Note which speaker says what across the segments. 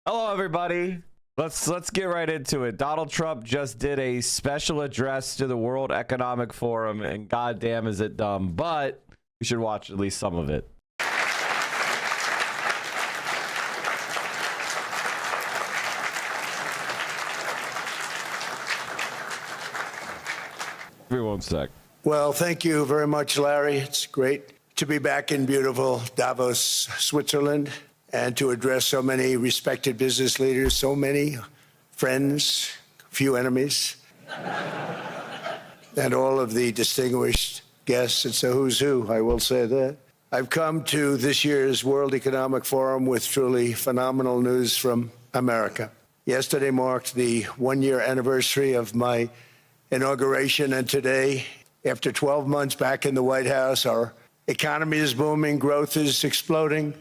Speaker 1: Hello, everybody. Let's get right into it. Donald Trump just did a special address to the World Economic Forum, and goddamn is it dumb, but we should watch at least some of it. Give me 1 sec.
Speaker 2: Well, thank you very much, Larry. It's great to be back in beautiful Davos, Switzerland, and to address so many respected business leaders, so many friends, few enemies, and all of the distinguished guests. It's a who's who, I will say that. I've come to this year's World Economic Forum with truly phenomenal news from America. Yesterday marked the one-year anniversary of my inauguration, and today, after 12 months back in the White House, our economy is booming, growth is exploding,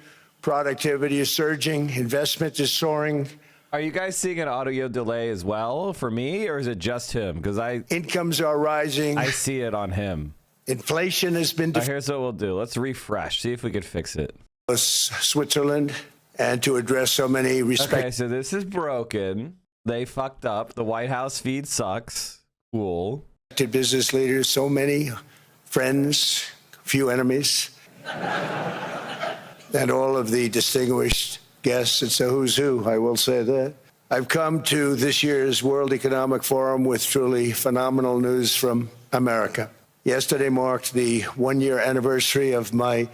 Speaker 2: productivity is surging, investment is soaring.
Speaker 1: Are you guys seeing an audio delay as well for me, or is it just him? Because
Speaker 2: Incomes are rising.
Speaker 1: I see it on him.
Speaker 2: Inflation has been
Speaker 1: Here's what we'll do. Let's refresh. See if we can fix it.
Speaker 2: Switzerland, and to address so many
Speaker 1: Okay, so this is broken. They fucked up. The White House feed sucks. Cool.
Speaker 2: Business leaders, so many friends, few enemies, and all of the distinguished guests. It's a who's who, I will say that. I've come to this year's World Economic Forum with truly phenomenal news from America. Yesterday marked the one-year anniversary of my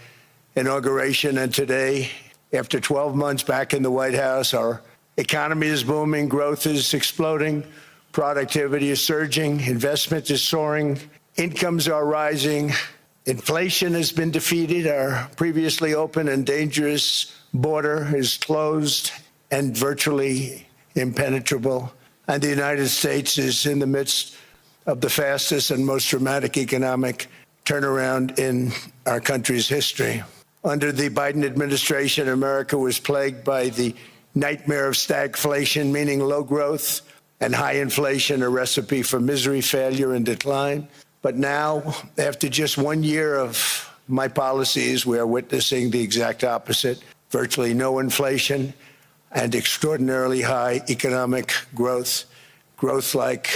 Speaker 2: inauguration, and today, after 12 months back in the White House, our economy is booming, growth is exploding, productivity is surging, investment is soaring, incomes are rising, inflation has been defeated, our previously open and dangerous border is closed and virtually impenetrable, and the United States is in the midst of the fastest and most dramatic economic turnaround in our country's history. Under the Biden administration, America was plagued by the nightmare of stagflation, meaning low growth, and high inflation, a recipe for misery, failure, and decline. But now, after just 1 year of my policies, we are witnessing the exact opposite: virtually no inflation and extraordinarily high economic growth. Growth like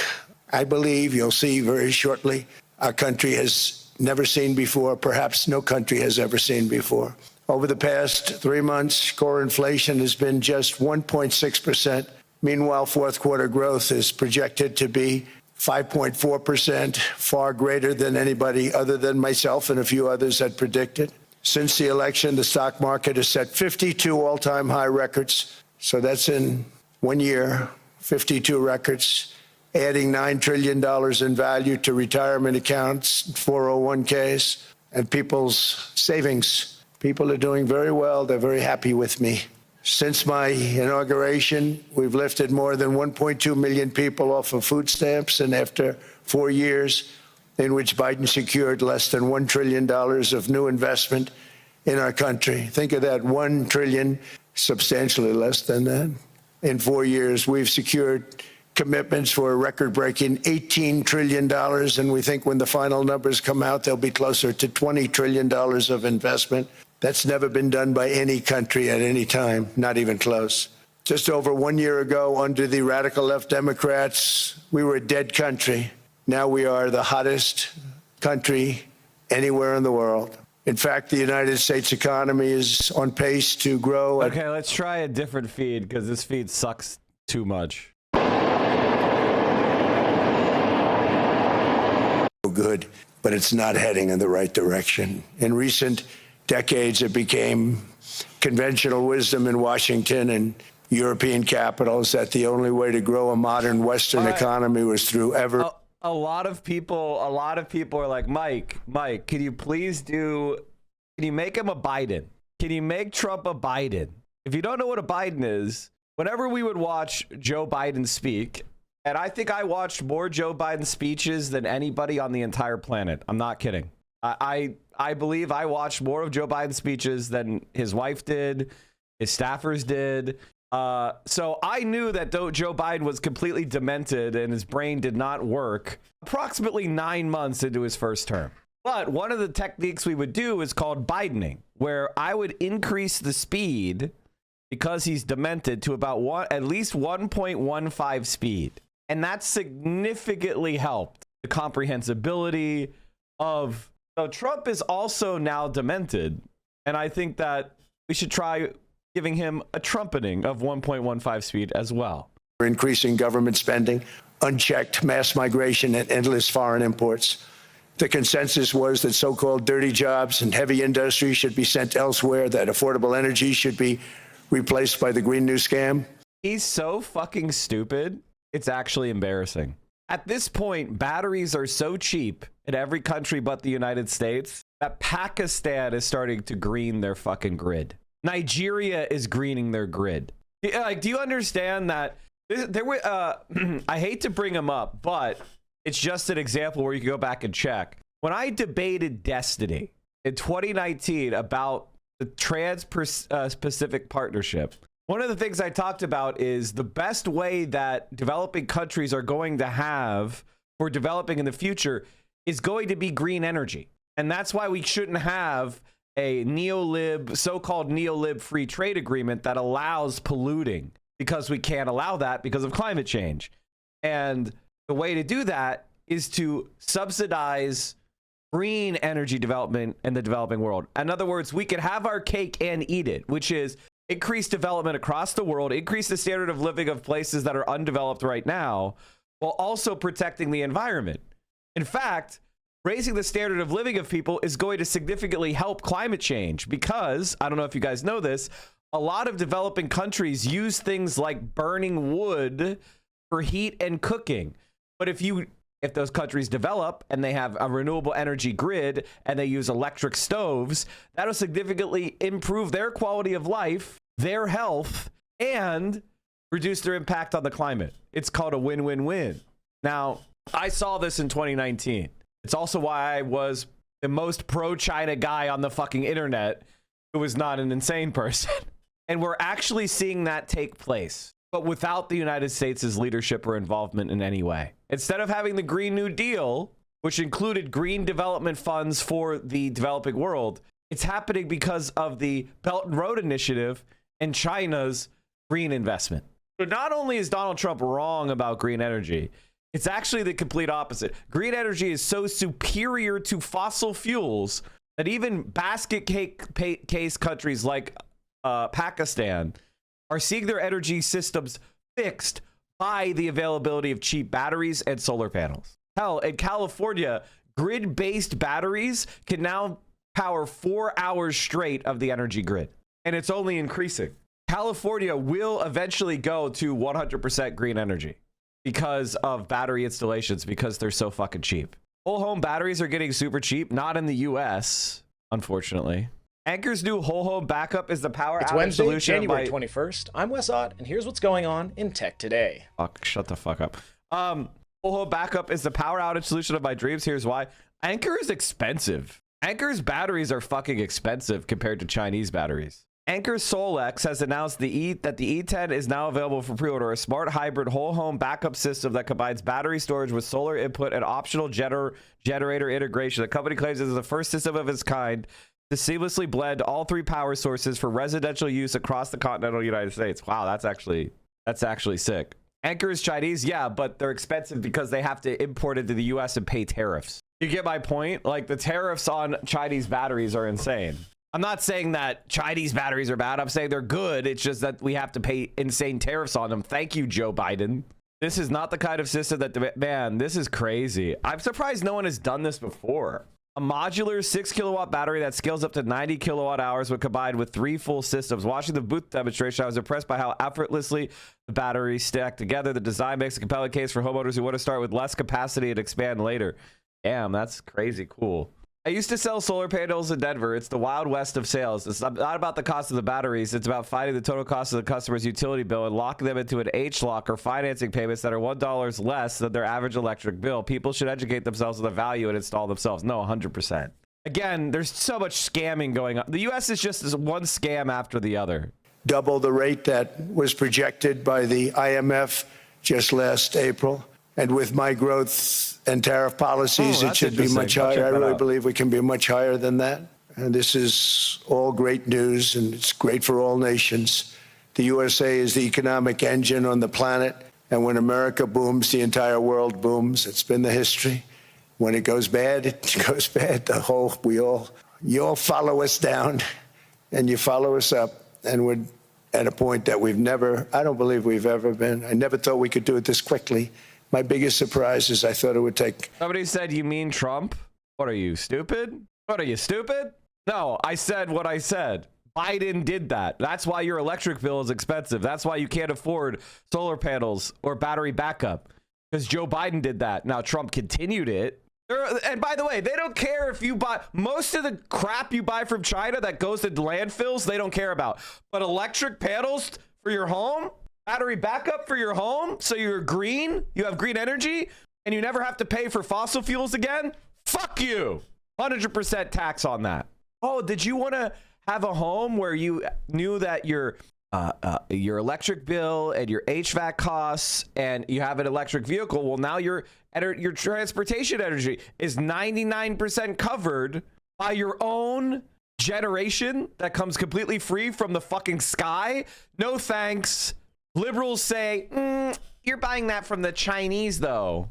Speaker 2: I believe you'll see very shortly our country has never seen before, perhaps no country has ever seen before. Over the past 3 months, core inflation has been just 1.6%. Meanwhile, fourth quarter growth is projected to be 5.4%, far greater than anybody other than myself and a few others had predicted. Since the election, the stock market has set 52 all-time high records. So that's in 1 year, 52 records, adding $9 trillion in value to retirement accounts, 401ks, and people's savings. People are doing very well. They're very happy with me. Since my inauguration, we've lifted more than 1.2 million people off of food stamps, and after 4 years in which Biden secured less than $1 trillion of new investment in our country, think of that, $1 trillion, substantially less than that. In 4 years, we've secured commitments for a record-breaking $18 trillion, and we think when the final numbers come out, they'll be closer to $20 trillion of investment. That's never been done by any country at any time, not even close. Just over 1 year ago, under the radical left Democrats, we were a dead country. Now we are the hottest country anywhere in the world. In fact, the United States economy is on pace to grow.
Speaker 1: Okay, let's try a different feed because this feed sucks too much.
Speaker 2: Good, but it's not heading in the right direction. In recent decades, it became conventional wisdom in Washington and European capitals that the only way to grow a modern Western economy was through
Speaker 1: a lot of people are like, Mike, can you make him a Biden? Can you make Trump a Biden? If you don't know what a Biden is, whenever we would watch Joe Biden speak, and I think I watched more Joe Biden speeches than anybody on the entire planet. I'm not kidding. I believe I watched more of Joe Biden's speeches than his wife did, his staffers did. So I knew that Joe Biden was completely demented and his brain did not work approximately 9 months into his first term. But one of the techniques we would do is called Bidening, where I would increase the speed because he's demented to about at least 1.15 speed. And that significantly helped the comprehensibility of. So Trump is also now demented. And I think that we should try giving him a trumpeting of 1.15 speed as well.
Speaker 2: Increasing government spending, unchecked mass migration, and endless foreign imports. The consensus was that so-called dirty jobs and heavy industry should be sent elsewhere, that affordable energy should be replaced by the Green New Scam.
Speaker 1: He's so fucking stupid. It's actually embarrassing. At this point, batteries are so cheap in every country but the United States that Pakistan is starting to green their fucking grid. Nigeria is greening their grid. Like, do you understand that there were, I hate to bring them up, but it's just an example where you can go back and check. When I debated Destiny in 2019 about the Trans-Pacific Partnership, one of the things I talked about is the best way that developing countries are going to have for developing in the future is going to be green energy. And that's why we shouldn't have a so-called neolib free trade agreement that allows polluting, because we can't allow that because of climate change. And the way to do that is to subsidize green energy development in the developing world. In other words, we could have our cake and eat it, which is increase development across the world, increase the standard of living of places that are undeveloped right now, while also protecting the environment. In fact, raising the standard of living of people is going to significantly help climate change, because, I don't know if you guys know this, a lot of developing countries use things like burning wood for heat and cooking. But if those countries develop and they have a renewable energy grid and they use electric stoves, that'll significantly improve their quality of life, their health, and reduce their impact on the climate. It's called a win-win-win. Now, I saw this in 2019. It's also why I was the most pro-China guy on the fucking internet who was not an insane person. And we're actually seeing that take place, but without the United States' leadership or involvement in any way. Instead of having the Green New Deal, which included green development funds for the developing world, it's happening because of the Belt and Road Initiative and China's green investment. So not only is Donald Trump wrong about green energy, it's actually the complete opposite. Green energy is so superior to fossil fuels that even basket case countries like Pakistan are seeing their energy systems fixed by the availability of cheap batteries and solar panels. Hell, in California, grid-based batteries can now power 4 hours straight of the energy grid, and it's only increasing. California will eventually go to 100% green energy because of battery installations, because they're so fucking cheap. Whole home batteries are getting super cheap, not in the US, unfortunately. Anchor's new whole home backup is the power
Speaker 3: It's
Speaker 1: outage
Speaker 3: Wednesday,
Speaker 1: solution.
Speaker 3: January 21st. I'm Wes Ott, and here's what's going on in tech today.
Speaker 1: Fuck, shut the fuck up. Whole home backup is the power outage solution of my dreams. Here's why. Anchor is expensive. Anchor's batteries are fucking expensive compared to Chinese batteries. Anchor SolX has announced that the E10 is now available for pre-order, a smart hybrid whole home backup system that combines battery storage with solar input and optional generator integration. The company claims it is the first system of its kind to seamlessly blend all three power sources for residential use across the continental United States. Wow, that's actually sick. Anchor is Chinese, yeah, but they're expensive because they have to import it to the US and pay tariffs. You get my point? Like, the tariffs on Chinese batteries are insane. I'm not saying that Chinese batteries are bad. I'm saying they're good. It's just that we have to pay insane tariffs on them. Thank you, Joe Biden. This is not the kind of system that, man, this is crazy. I'm surprised no one has done this before. A modular 6 kilowatt battery that scales up to 90 kilowatt hours when combined with 3 full systems. Watching the booth demonstration, I was impressed by how effortlessly the batteries stack together. The design makes a compelling case for homeowners who want to start with less capacity and expand later. Damn, that's crazy cool. I used to sell solar panels in Denver. It's the Wild West of sales. It's not about the cost of the batteries. It's about finding the total cost of the customer's utility bill and locking them into an H-lock or financing payments that are $1 less than their average electric bill. People should educate themselves on the value and install themselves. No, 100%. Again, there's so much scamming going on. The U.S. is just this one scam after the other.
Speaker 2: Double the rate that was projected by the IMF just last April. And with my growth and tariff policies, it should be much higher. I really believe we can be much higher than that. And this is all great news, and it's great for all nations. The USA is the economic engine on the planet. And when America booms, the entire world booms. It's been the history. When it goes bad, it goes bad. You all follow us down and you follow us up. And we're at a point that I don't believe we've ever been. I never thought we could do it this quickly. My biggest surprise is I thought it would take.
Speaker 1: Somebody said, you mean Trump? What are you, stupid? What are you, stupid? No, I said what I said. Biden did that. That's why your electric bill is expensive. That's why you can't afford solar panels or battery backup, because Joe Biden did that. Now, Trump continued it. And by the way, they don't care if you buy most of the crap you buy from China that goes to landfills. They don't care about. But electric panels for your home, battery backup for your home, so you're green, you have green energy, and you never have to pay for fossil fuels again. Fuck you. 100% tax on that. Oh, did you want to have a home where you knew that your electric bill and your HVAC costs, and you have an electric vehicle? Well, now your transportation energy is 99% covered by your own generation that comes completely free from the fucking sky. No thanks. Liberals say, you're buying that from the Chinese, though.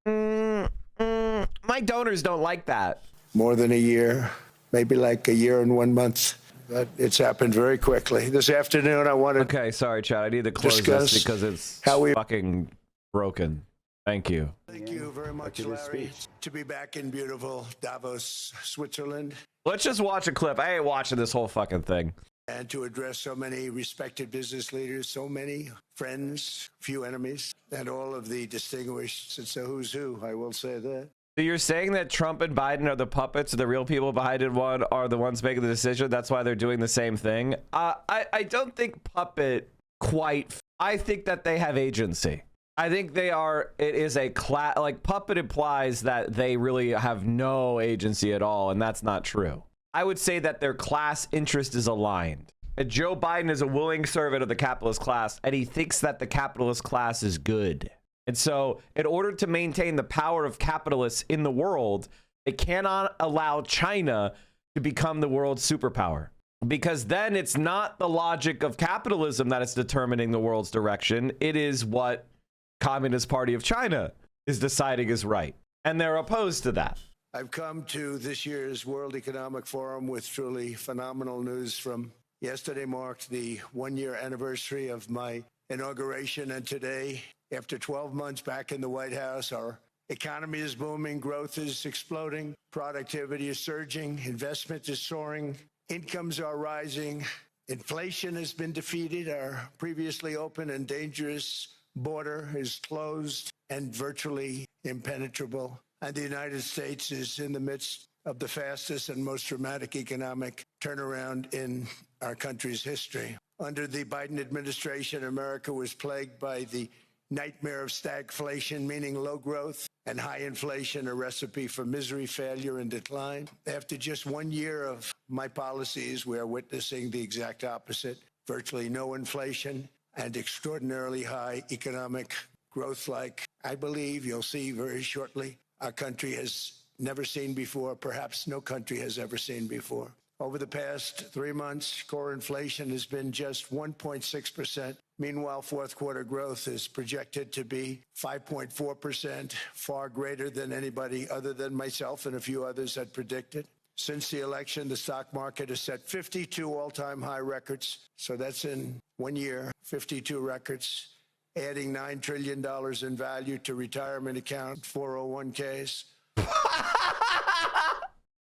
Speaker 1: My donors don't like that.
Speaker 2: More than a year, maybe like a year and 1 month. But it's happened very quickly. This afternoon, I wanted.
Speaker 1: Okay, sorry, Chad. I need to close this because it's fucking broken. Thank you.
Speaker 2: Thank you very much, Larry. To be back in beautiful Davos, Switzerland.
Speaker 1: Let's just watch a clip. I ain't watching this whole fucking thing.
Speaker 2: And to address so many respected business leaders, so many friends, few enemies, and all of the distinguished. It's a who's who, I will say that.
Speaker 1: So you're saying that Trump and Biden are the puppets, the real people behind it are the ones making the decision? That's why they're doing the same thing? I don't think puppet quite. I think that they have agency. I think they are. It is a class. Like, puppet implies that they really have no agency at all, and that's not true. I would say that their class interest is aligned. And Joe Biden is a willing servant of the capitalist class, and he thinks that the capitalist class is good. And so, in order to maintain the power of capitalists in the world, it cannot allow China to become the world's superpower. Because then it's not the logic of capitalism that is determining the world's direction. It is what Communist Party of China is deciding is right. And they're opposed to that.
Speaker 2: I've come to this year's World Economic Forum with truly phenomenal news from yesterday. Marked the 1-year anniversary of my inauguration, and today, after 12 months back in the White House, our economy is booming, growth is exploding, productivity is surging, investment is soaring, incomes are rising, inflation has been defeated, our previously open and dangerous border is closed and virtually impenetrable. And the United States is in the midst of the fastest and most dramatic economic turnaround in our country's history. Under the Biden administration, America was plagued by the nightmare of stagflation, meaning low growth, and high inflation, a recipe for misery, failure, and decline. After just 1 year of my policies, we are witnessing the exact opposite: virtually no inflation and extraordinarily high economic growth, like I believe you'll see very shortly our country has never seen before, perhaps no country has ever seen before. Over the past 3 months, core inflation has been just 1.6%. Meanwhile, fourth quarter growth is projected to be 5.4%, far greater than anybody other than myself and a few others had predicted. Since the election, the stock market has set 52 all-time high records. So that's in 1 year, 52 records, adding $9 trillion in value to retirement account 401ks.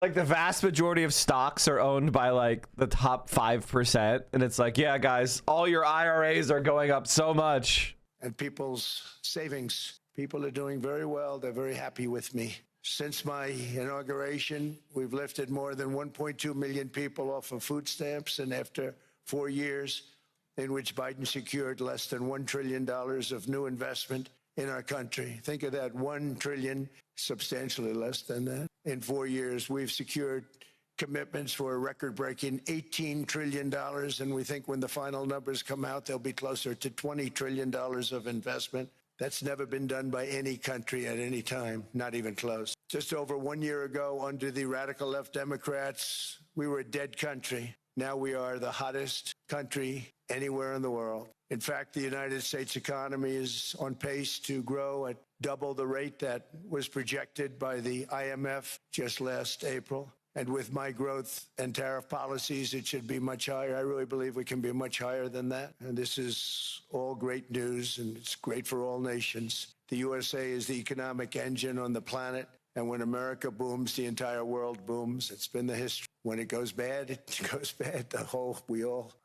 Speaker 1: Like, the vast majority of stocks are owned by like the top 5%. And it's like, yeah, guys, all your IRAs are going up so much.
Speaker 2: And people's savings, people are doing very well. They're very happy with me. Since my inauguration, we've lifted more than 1.2 million people off of food stamps. And after 4 years in which Biden secured less than $1 trillion of new investment in our country, think of that, 1 trillion, substantially less than that. In 4 years, we've secured commitments for a record-breaking $18 trillion, and we think when the final numbers come out, they'll be closer to $20 trillion of investment. That's never been done by any country at any time, not even close. Just over 1 year ago, under the radical left Democrats, we were a dead country. Now we are the hottest, country anywhere in the world. In fact, the United States economy is on pace to grow at double the rate that was projected by the IMF just last April. And with my growth and tariff policies, it should be much higher. I really believe we can be much higher than that. And this is all great news, and it's great for all nations. The USA is the economic engine on the planet. And when America booms, the entire world booms. It's been the history. When it goes bad, it goes bad.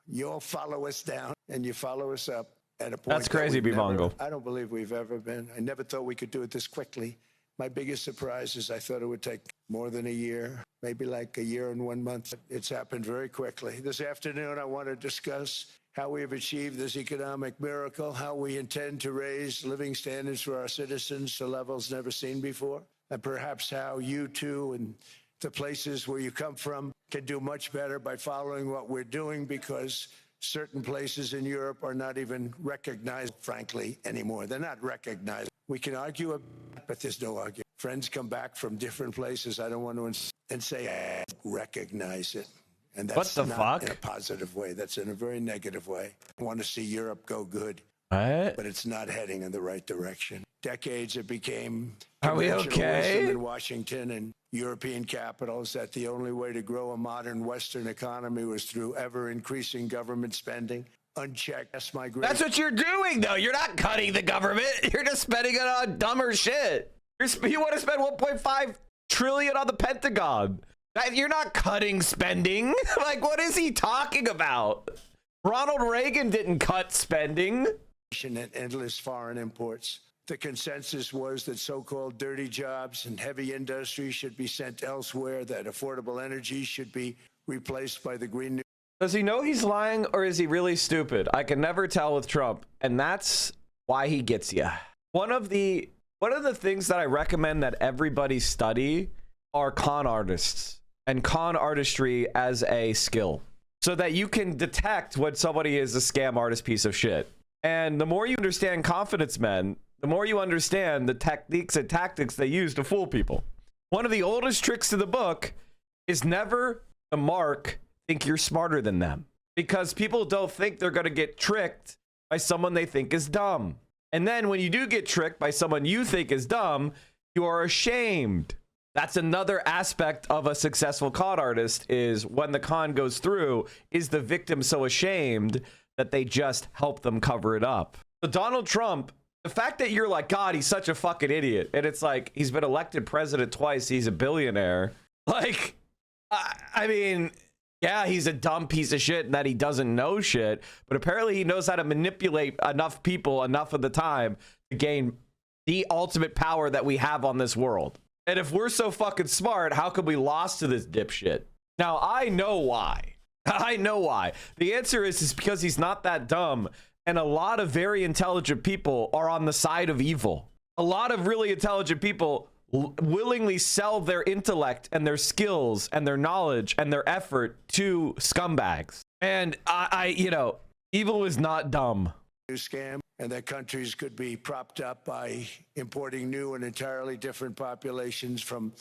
Speaker 2: You all follow us down and you follow us up at a point.
Speaker 1: That's crazy, Bivongo.
Speaker 2: I don't believe we've ever been. I never thought we could do it this quickly. My biggest surprise is I thought it would take more than a year, maybe like a year and 1 month. It's happened very quickly. This afternoon, I want to discuss how we have achieved this economic miracle, how we intend to raise living standards for our citizens to levels never seen before, and perhaps how you too and the places where you come from can do much better by following what we're doing, because certain places in Europe are not even recognized, frankly, anymore. They're not recognized. We can argue, but there's no argument. Friends come back from different places. I don't want to say recognize it. And that's
Speaker 1: what the
Speaker 2: not
Speaker 1: fuck?
Speaker 2: in a positive way. That's in a very negative way. I want to see Europe go good.
Speaker 1: What?
Speaker 2: But it's not heading in the right direction. Decades it became
Speaker 1: Are we
Speaker 2: conventional
Speaker 1: okay?
Speaker 2: wisdom in Washington and European capitals that the only way to grow a modern Western economy was through ever-increasing government spending, unchecked mass migration.
Speaker 1: That's what you're doing, though. You're not cutting the government. You're just spending it on dumber shit. You want to spend 1.5 trillion on the Pentagon. You're not cutting spending. Like, what is he talking about? Ronald Reagan didn't cut spending.
Speaker 2: And endless foreign imports. The consensus was that so-called dirty jobs and heavy industry should be sent elsewhere, that affordable energy should be replaced by the green new.
Speaker 1: Does he know he's lying, or is he really stupid? I can never tell with Trump, and that's why he gets you. One of the things that I recommend that everybody study are con artists and con artistry as a skill, so that you can detect when somebody is a scam artist piece of shit. And the more you understand confidence men, the more you understand the techniques and tactics they use to fool people. One of the oldest tricks in the book is never to mark think you're smarter than them, because people don't think they're going to get tricked by someone they think is dumb. And then when you do get tricked by someone you think is dumb, you are ashamed. That's another aspect of a successful con artist, is when the con goes through, is the victim so ashamed that they just help them cover it up. So Donald Trump, the fact that you're like, God, he's such a fucking idiot, and it's like, he's been elected president twice, he's a billionaire. Like, I mean, yeah, he's a dumb piece of shit and that he doesn't know shit, but apparently he knows how to manipulate enough people enough of the time to gain the ultimate power that we have on this world. And if we're so fucking smart, how come we lost to this dipshit? Now, I know why. I know why. The answer is because he's not that dumb. And a lot of very intelligent people are on the side of evil. A lot of really intelligent people willingly sell their intellect and their skills and their knowledge and their effort to scumbags. And evil is not dumb.
Speaker 2: Scam, and that countries could be propped up by importing new and entirely different populations from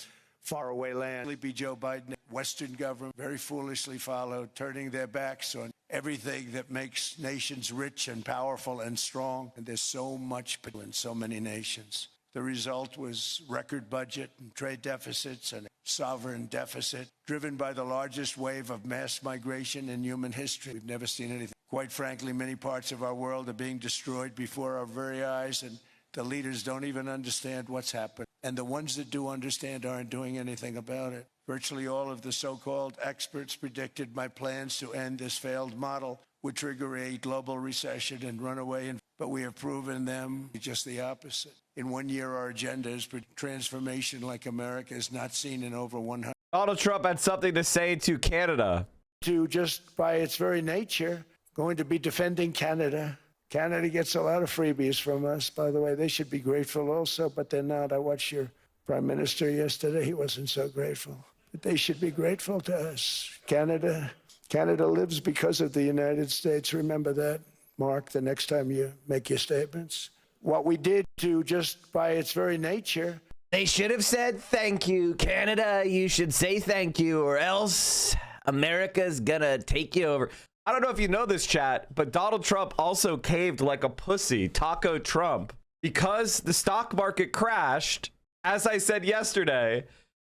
Speaker 2: faraway land. Be Joe Biden, Western government, very foolishly followed, turning their backs on everything that makes nations rich and powerful and strong. And there's so much in so many nations. The result was record budget and trade deficits and a sovereign deficit, driven by the largest wave of mass migration in human history. We've never seen anything. Quite frankly, many parts of our world are being destroyed before our very eyes, and the leaders don't even understand what's happened. And the ones that do understand aren't doing anything about it. Virtually all of the so-called experts predicted my plans to end this failed model would trigger a global recession and runaway, but we have proven them just the opposite. In 1 year, our agenda is for transformation like America has not seen in over 100.
Speaker 1: Donald Trump had something to say to Canada.
Speaker 2: To just by its very nature, going to be defending Canada. Canada gets a lot of freebies from us, by the way. They should be grateful also, but they're not. I watched your prime minister yesterday. He wasn't so grateful. But they should be grateful to us. Canada lives because of the United States. Remember that, Mark, the next time you make your statements. What we did to just by its very nature.
Speaker 1: They should have said thank you. Canada, you should say thank you, or else America's gonna take you over. I don't know if you know this, chat, but Donald Trump also caved like a pussy, Taco Trump, because the stock market crashed. As I said yesterday,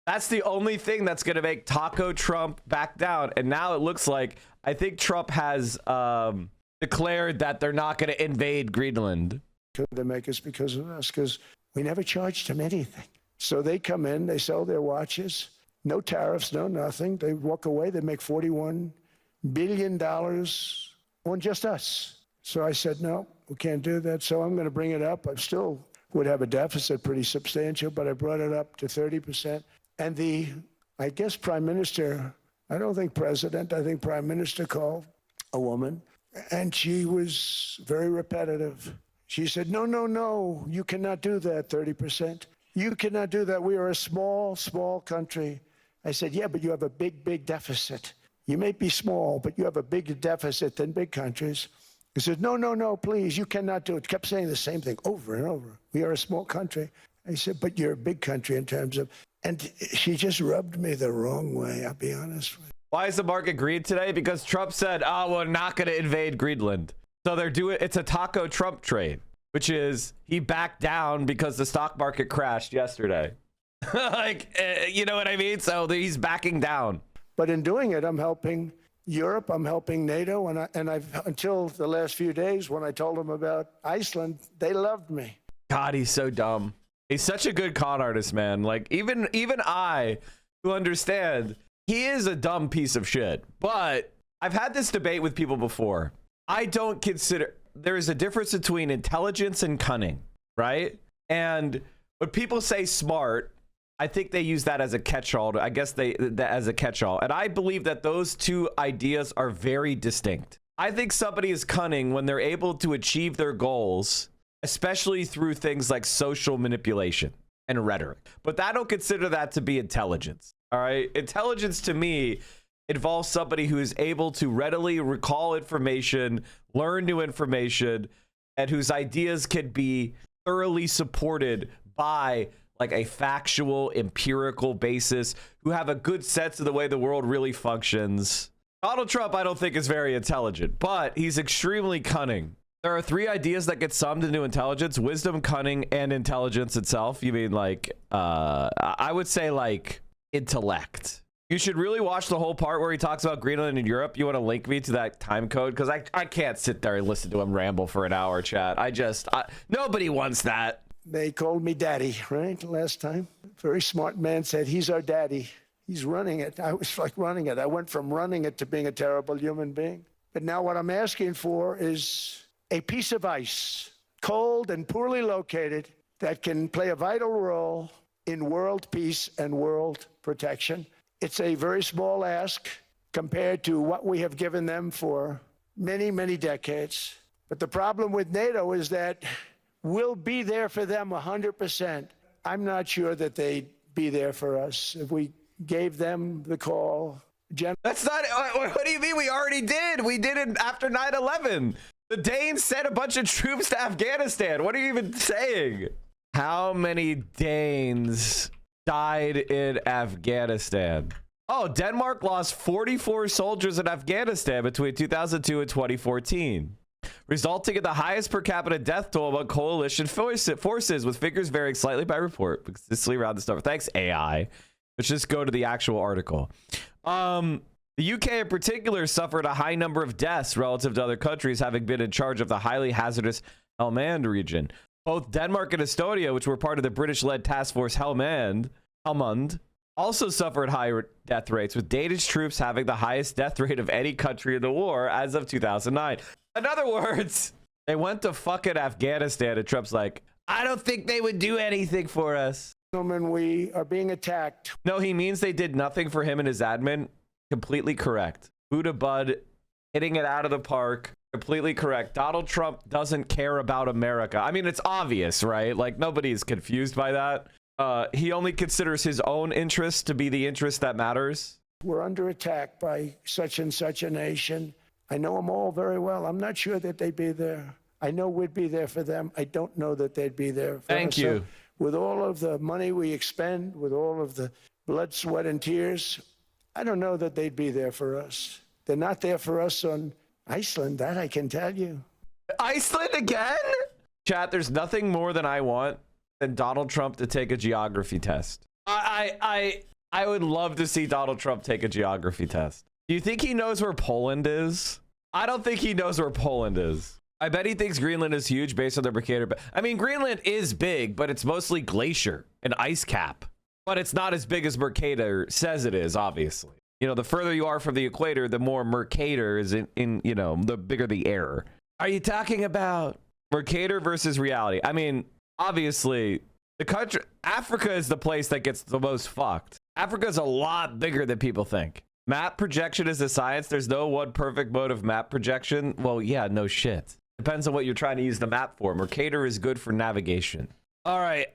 Speaker 1: that's the only thing that's going to make Taco Trump back down. And now it looks like, I think Trump has declared that they're not going to invade Greenland.
Speaker 2: They make us because of us, because we never charged them anything. So they come in, they sell their watches, no tariffs, no nothing. They walk away, they make $41 billion on just us. So I said, no, we can't do that. So I'm going to bring it up. I still would have a deficit pretty substantial, but I brought it up to 30%. And the, I guess, prime minister, I don't think president, I think prime minister called a woman, and she was very repetitive. She said, no, no, no, you cannot do that, 30%. You cannot do that. We are a small, small country. I said, yeah, but you have a big, big deficit. You may be small, but you have a bigger deficit than big countries. He said, no, no, no, please, you cannot do it. Kept saying the same thing over and over. We are a small country. I said, but you're a big country in terms of, and she just rubbed me the wrong way, I'll be honest with you.
Speaker 1: Why is the market green today? Because Trump said, oh, we're not going to invade Greenland. So they're doing, it's a Taco Trump trade, which is he backed down because the stock market crashed yesterday. You know what I mean? So he's backing down.
Speaker 2: But in doing it, I'm helping Europe, I'm helping NATO, and I've until the last few days when I told them about Iceland, they loved me.
Speaker 1: God, he's so dumb. He's such a good con artist, man. Like even I, who understand, he is a dumb piece of shit. But I've had this debate with people before. I don't consider there is a difference between intelligence and cunning, right? And when people say smart, I think they use that as a catch-all. I guess that as a catch-all. And I believe that those two ideas are very distinct. I think somebody is cunning when they're able to achieve their goals, especially through things like social manipulation and rhetoric. But I don't consider that to be intelligence. All right. Intelligence to me involves somebody who is able to readily recall information, learn new information, and whose ideas can be thoroughly supported by like a factual, empirical basis, who have a good sense of the way the world really functions. Donald Trump, I don't think is very intelligent, but he's extremely cunning. There are three ideas that get summed into intelligence: wisdom, cunning, and intelligence itself. You mean like, I would say like intellect. You should really watch the whole part where he talks about Greenland and Europe. You want to link me to that time code? Because I can't sit there and listen to him ramble for an hour, chat. Nobody wants that.
Speaker 2: They called me daddy, right, last time. Very smart man said, he's our daddy. He's running it. I was like running it. I went from running it to being a terrible human being. But now what I'm asking for is a piece of ice, cold and poorly located, that can play a vital role in world peace and world protection. It's a very small ask compared to what we have given them for many, many decades. But the problem with NATO is that we'll be there for them 100%. I'm not sure that they'd be there for us if we gave them the call.
Speaker 1: That's not, what do you mean? We already did. We did it after 9/11. The Danes sent a bunch of troops to Afghanistan. What are you even saying? How many Danes died in Afghanistan? Oh, Denmark lost 44 soldiers in Afghanistan between 2002 and 2014. Resulting in the highest per capita death toll among coalition forces, with figures varying slightly by report. Consistently around this number. Thanks, AI. Let's just go to the actual article. The UK in particular suffered a high number of deaths relative to other countries, having been in charge of the highly hazardous Helmand region. Both Denmark and Estonia, which were part of the British-led task force Helmand, also suffered higher death rates, with Danish troops having the highest death rate of any country in the war as of 2009. In other words, they went to fucking Afghanistan, and Trump's like, I don't think they would do anything for us.
Speaker 2: Gentlemen, we are being attacked.
Speaker 1: No, he means they did nothing for him and his admin. Completely correct. Buddha Bud hitting it out of the park. Completely correct. Donald Trump doesn't care about America. I mean, it's obvious, right? Like, nobody's confused by that. He only considers his own interest to be the interest that matters.
Speaker 2: We're under attack by such and such a nation. I know them all very well. I'm not sure that they'd be there. I know we'd be there for them. I don't know that they'd be there for us.
Speaker 1: Thank you.
Speaker 2: So with all of the money we expend, with all of the blood, sweat, and tears, I don't know that they'd be there for us. They're not there for us on Iceland, that I can tell you.
Speaker 1: Iceland again? Chat, there's nothing more than I want than Donald Trump to take a geography test. I would love to see Donald Trump take a geography test. Do you think he knows where Poland is? I don't think he knows where Poland is. I bet he thinks Greenland is huge based on their Mercator. I mean, Greenland is big, but it's mostly glacier and ice cap. But it's not as big as Mercator says it is, obviously. You know, the further you are from the equator, the more Mercator is in you know, the bigger the error. Are you talking about Mercator versus reality? I mean, obviously, the country, Africa is the place that gets the most fucked. Africa is a lot bigger than people think. Map projection is a science. There's no one perfect mode of map projection. Well, yeah, no shit. Depends on what you're trying to use the map for. Mercator is good for navigation. All right,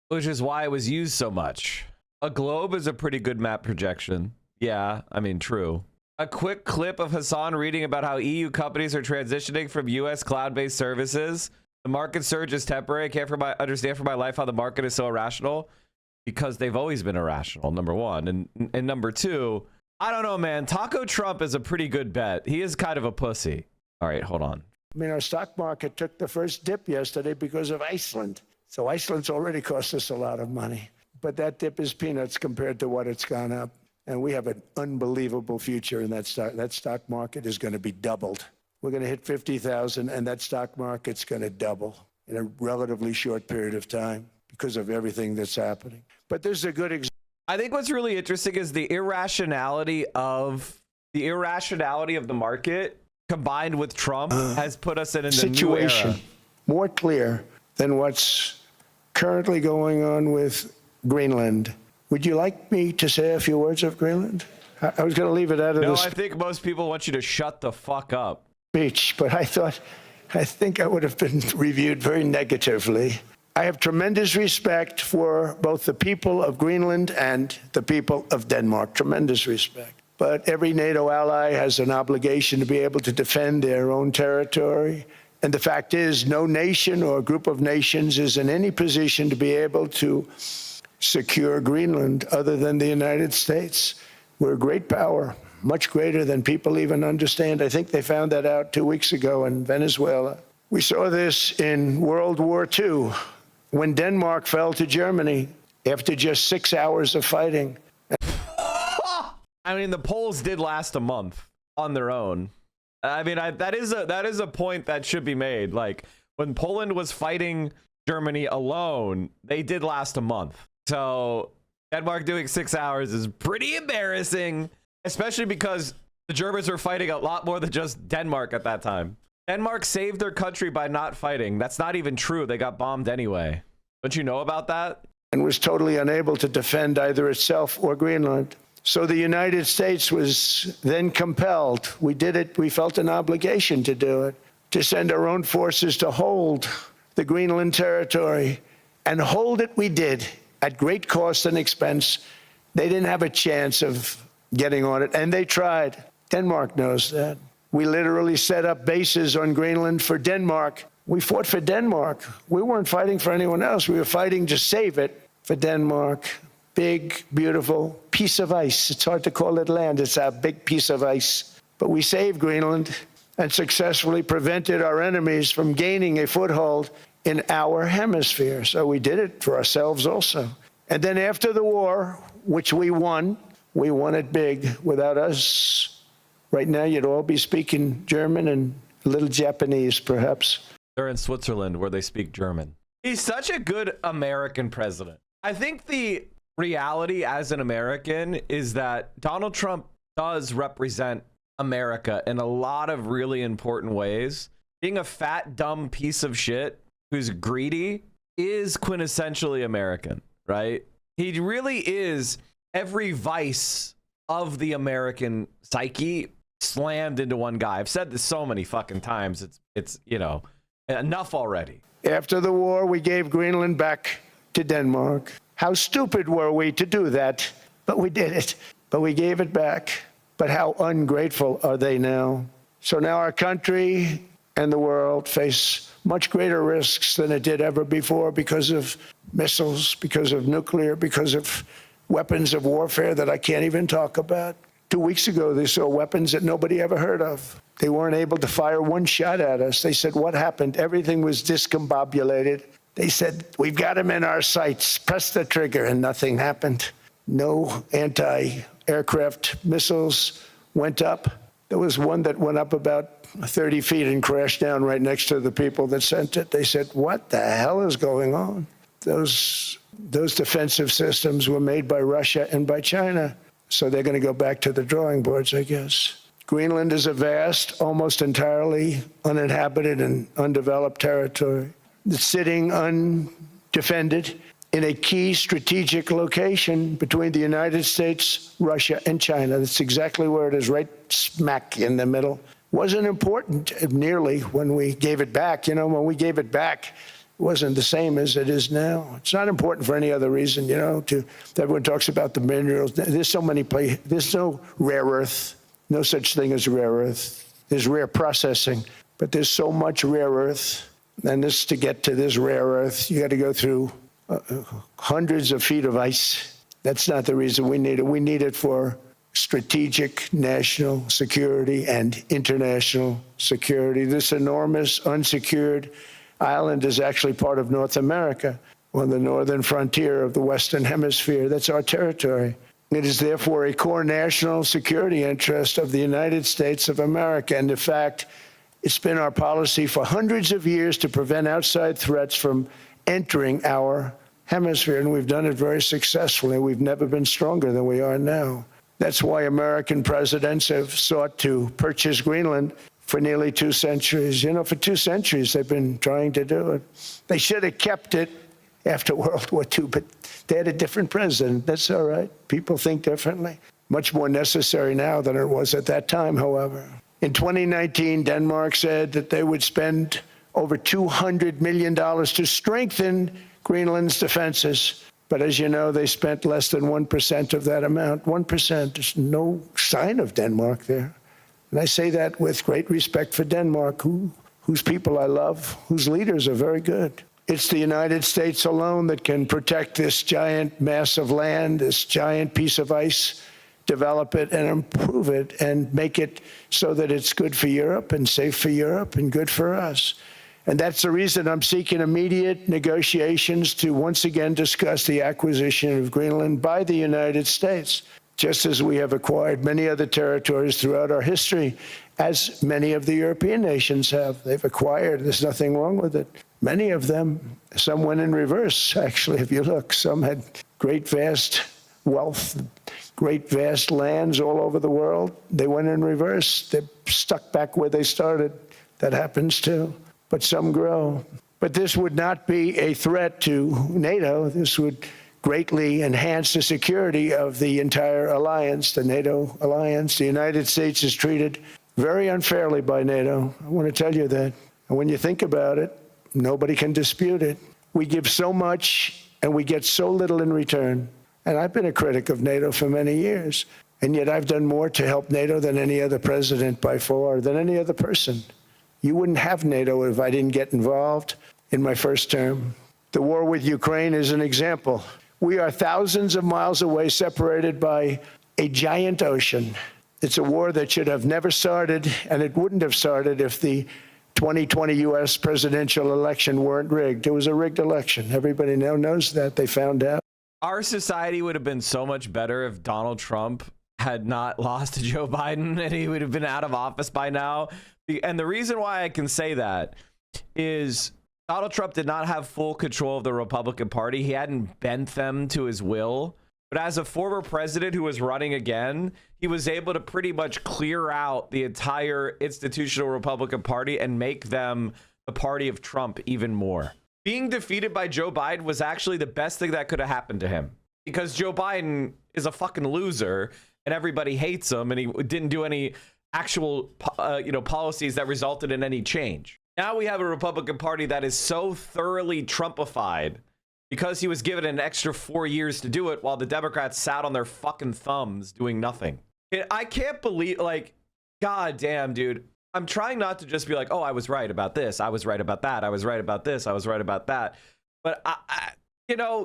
Speaker 1: which is why it was used so much. A globe is a pretty good map projection. Yeah, I mean, true. A quick clip of Hassan reading about how EU companies are transitioning from US cloud-based services. The market surge is temporary. I can't understand for my life how the market is so irrational, because they've always been irrational, number one. And number two, I don't know, man. Taco Trump is a pretty good bet. He is kind of a pussy. All right, hold on.
Speaker 2: I mean, our stock market took the first dip yesterday because of Iceland. So Iceland's already cost us a lot of money. But that dip is peanuts compared to what it's gone up. And we have an unbelievable future in that stock. That stock market is going to be doubled. We're going to hit 50,000, and that stock market's going to double in a relatively short period of time because of everything that's happening. But there's a good example.
Speaker 1: I think what's really interesting is the irrationality of the market combined with Trump has put us in a
Speaker 2: situation
Speaker 1: new era.
Speaker 2: More clear than what's currently going on with Greenland. Would you like me to say a few words of Greenland? I was going to leave it out of
Speaker 1: No,
Speaker 2: this
Speaker 1: I think most people want you to shut the fuck up.
Speaker 2: Speech, but I think I would have been reviewed very negatively. I have tremendous respect for both the people of Greenland and the people of Denmark, tremendous respect. But every NATO ally has an obligation to be able to defend their own territory. And the fact is, no nation or group of nations is in any position to be able to secure Greenland other than the United States. We're a great power, much greater than people even understand. I think they found that out 2 weeks ago in Venezuela. We saw this in World War II. When Denmark fell to Germany after just 6 hours of fighting.
Speaker 1: I mean, the polls did last a month on their own. I mean, that is a point that should be made. Like, when Poland was fighting Germany alone, they did last a month. So Denmark doing 6 hours is pretty embarrassing, especially because the Germans were fighting a lot more than just Denmark at that time. Denmark saved their country by not fighting. That's not even true. They got bombed anyway. Don't you know about that?
Speaker 2: And was totally unable to defend either itself or Greenland. So the United States was then compelled. We did it. We felt an obligation to do it, to send our own forces to hold the Greenland territory. And hold it we did at great cost and expense. They didn't have a chance of getting on it, and they tried. Denmark knows that. We literally set up bases on Greenland for Denmark. We fought for Denmark. We weren't fighting for anyone else. We were fighting to save it for Denmark. Big, beautiful piece of ice. It's hard to call it land. It's a big piece of ice. But we saved Greenland and successfully prevented our enemies from gaining a foothold in our hemisphere. So we did it for ourselves also. And then after the war, which we won it big. Without us, right now, you'd all be speaking German and a little Japanese, perhaps.
Speaker 1: They're in Switzerland where they speak German. He's such a good American president. I think the reality as an American is that Donald Trump does represent America in a lot of really important ways. Being a fat, dumb piece of shit who's greedy is quintessentially American, right? He really is every vice of the American psyche slammed into one guy. I've said this so many fucking times. It's you know, enough already.
Speaker 2: After the war, we gave Greenland back to Denmark. How stupid were we to do that? But we did it. But we gave it back. But how ungrateful are they now? So now our country and the world face much greater risks than it did ever before because of missiles, because of nuclear, because of weapons of warfare that I can't even talk about. 2 weeks ago, they saw weapons that nobody ever heard of. They weren't able to fire one shot at us. They said, what happened? Everything was discombobulated. They said, we've got him in our sights. Press the trigger, and nothing happened. No anti-aircraft missiles went up. There was one that went up about 30 feet and crashed down right next to the people that sent it. They said, what the hell is going on? Those defensive systems were made by Russia and by China. So they're going to go back to the drawing boards, I guess. Greenland is a vast, almost entirely uninhabited and undeveloped territory that's sitting undefended in a key strategic location between the United States, Russia, and China. That's exactly where it is, right smack in the middle. Wasn't important nearly when we gave it back. You know, when we gave it back, it wasn't the same as it is now. It's not important for any other reason, you know, everyone talks about the minerals. There's so many places. There's no rare earth, no such thing as rare earth. There's rare processing, but there's so much rare earth. And this, to get to this rare earth, you got to go through hundreds of feet of ice. That's not the reason we need it. We need it for strategic national security and international security. This enormous unsecured island is actually part of North America, on the northern frontier of the Western Hemisphere. That's our territory. It is therefore a core national security interest of the United States of America. And in fact, it's been our policy for hundreds of years to prevent outside threats from entering our hemisphere, and we've done it very successfully. We've never been stronger than we are now. That's why American presidents have sought to purchase Greenland for nearly 2 centuries. You know, for 2 centuries, they've been trying to do it. They should have kept it after World War II, but they had a different president. That's all right. People think differently. Much more necessary now than it was at that time, however. In 2019, Denmark said that they would spend over $200 million to strengthen Greenland's defenses. But as you know, they spent less than 1% of that amount. 1%. There's no sign of Denmark there. And I say that with great respect for Denmark, whose people I love, whose leaders are very good. It's the United States alone that can protect this giant mass of land, this giant piece of ice, develop it and improve it and make it so that it's good for Europe and safe for Europe and good for us. And that's the reason I'm seeking immediate negotiations to once again discuss the acquisition of Greenland by the United States, just as we have acquired many other territories throughout our history, as many of the European nations have. They've acquired, there's nothing wrong with it. Many of them, some went in reverse, actually, if you look. Some had great, vast wealth, great, vast lands all over the world. They went in reverse. They're stuck back where they started. That happens too. But some grow. But this would not be a threat to NATO. This would greatly enhance the security of the entire alliance, the NATO alliance. The United States is treated very unfairly by NATO. I want to tell you that. And when you think about it, nobody can dispute it. We give so much and we get so little in return. And I've been a critic of NATO for many years. And yet I've done more to help NATO than any other president by far, than any other person. You wouldn't have NATO if I didn't get involved in my first term. The war with Ukraine is an example. We are thousands of miles away, separated by a giant ocean. It's a war that should have never started, and it wouldn't have started if the 2020 U.S. presidential election weren't rigged. It was a rigged election. Everybody now knows that. They found out.
Speaker 1: Our society would have been so much better if Donald Trump had not lost to Joe Biden, and he would have been out of office by now. And the reason why I can say that is Donald Trump did not have full control of the Republican Party. He hadn't bent them to his will. But as a former president who was running again, he was able to pretty much clear out the entire institutional Republican Party and make them the party of Trump even more. Being defeated by Joe Biden was actually the best thing that could have happened to him, because Joe Biden is a fucking loser and everybody hates him, and he didn't do any actual policies that resulted in any change. Now we have a Republican Party that is so thoroughly Trumpified because he was given an extra 4 years to do it, while the Democrats sat on their fucking thumbs doing nothing. I can't believe, like, god damn, dude. I'm trying not to just be like, oh, I was right about this, I was right about that, I was right about this, I was right about that. But I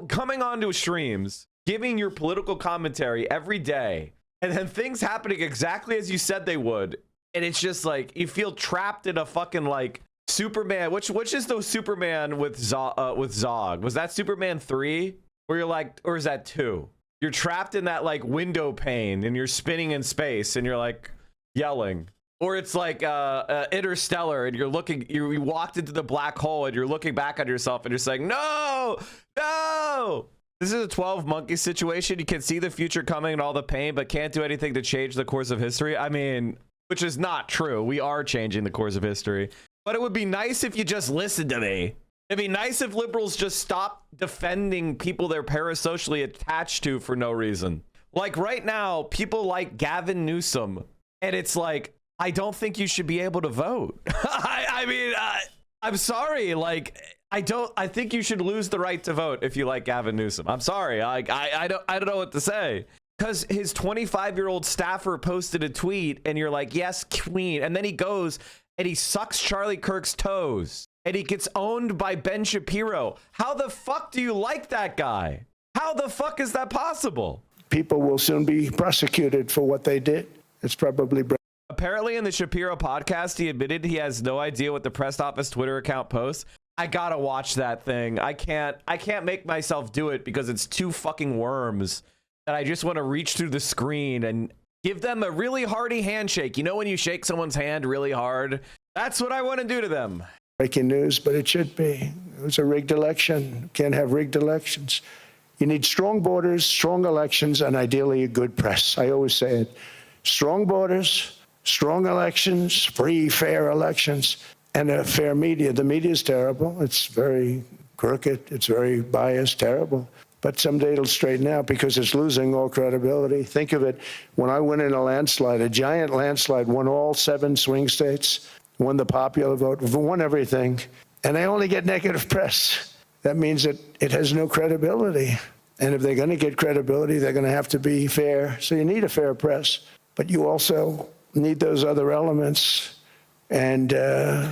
Speaker 1: coming onto streams, giving your political commentary every day, and then things happening exactly as you said they would, And it's just like you feel trapped in a fucking like Superman. Which is the Superman with Zog? Was that Superman 3? Where you're like, or is that 2? You're trapped in that like window pane and you're spinning in space and you're like yelling. Or it's like Interstellar and you're looking, you walked into the black hole and you're looking back on yourself and you're saying, no, no. This is a 12 monkey situation. You can see the future coming and all the pain, but can't do anything to change the course of history. I mean, which is not true. We are changing the course of history. But it would be nice if you just listened to me. It'd be nice if liberals just stopped defending people they're parasocially attached to for no reason. Like right now, people like Gavin Newsom, and it's like, I don't think you should be able to vote. I mean, I'm sorry. Like, I think you should lose the right to vote if you like Gavin Newsom. I'm sorry. I don't know what to say. Because his 25-year-old staffer posted a tweet and you're like, yes, queen. And then he goes and he sucks Charlie Kirk's toes and he gets owned by Ben Shapiro. How the fuck do you like that guy? How the fuck is that possible?
Speaker 2: People will soon be prosecuted for what they did. It's probably...
Speaker 1: Apparently in the Shapiro podcast, he admitted he has no idea what the press office Twitter account posts. I gotta watch that thing. I can't make myself do it because it's two fucking worms that I just want to reach through the screen and give them a really hearty handshake. You know when you shake someone's hand really hard? That's what I want to do to them.
Speaker 2: Breaking news, but it should be. It was a rigged election. Can't have rigged elections. You need strong borders, strong elections, and ideally a good press. I always say it. Strong borders, strong elections, free, fair elections, and a fair media. The media is terrible. It's very crooked. It's very biased, terrible. But someday it'll straighten out because it's losing all credibility. Think of it. When I went in a landslide, a giant landslide, won all 7 swing states, won the popular vote, won everything, and they only get negative press. That means that it has no credibility. And if they're going to get credibility, they're going to have to be fair. So you need a fair press. But you also need those other elements. And I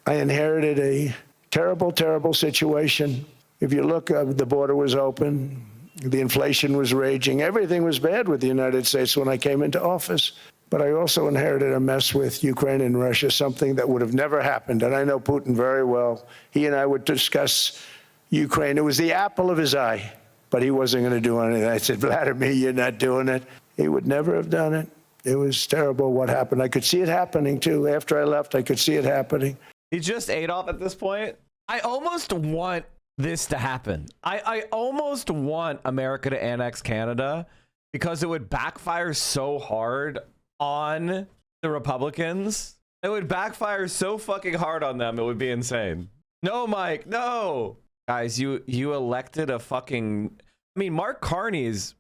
Speaker 2: inherited a terrible, terrible situation. If you look, the border was open, the inflation was raging, everything was bad with the United States when I came into office. But I also inherited a mess with Ukraine and Russia, something that would have never happened. And I know Putin very well. He and I would discuss Ukraine. It was the apple of his eye, but he wasn't going to do anything. I said, Vladimir, you're not doing it. He would never have done it. It was terrible what happened. I could see it happening, too. After I left, I could see it happening.
Speaker 1: He's just Adolf at this point. I almost want this to happen. I almost want America to annex Canada because it would backfire so hard on the Republicans. It would backfire so fucking hard on them. It would be insane. No, Mike, no. Guys, you elected a fucking... I mean, Mark Carney is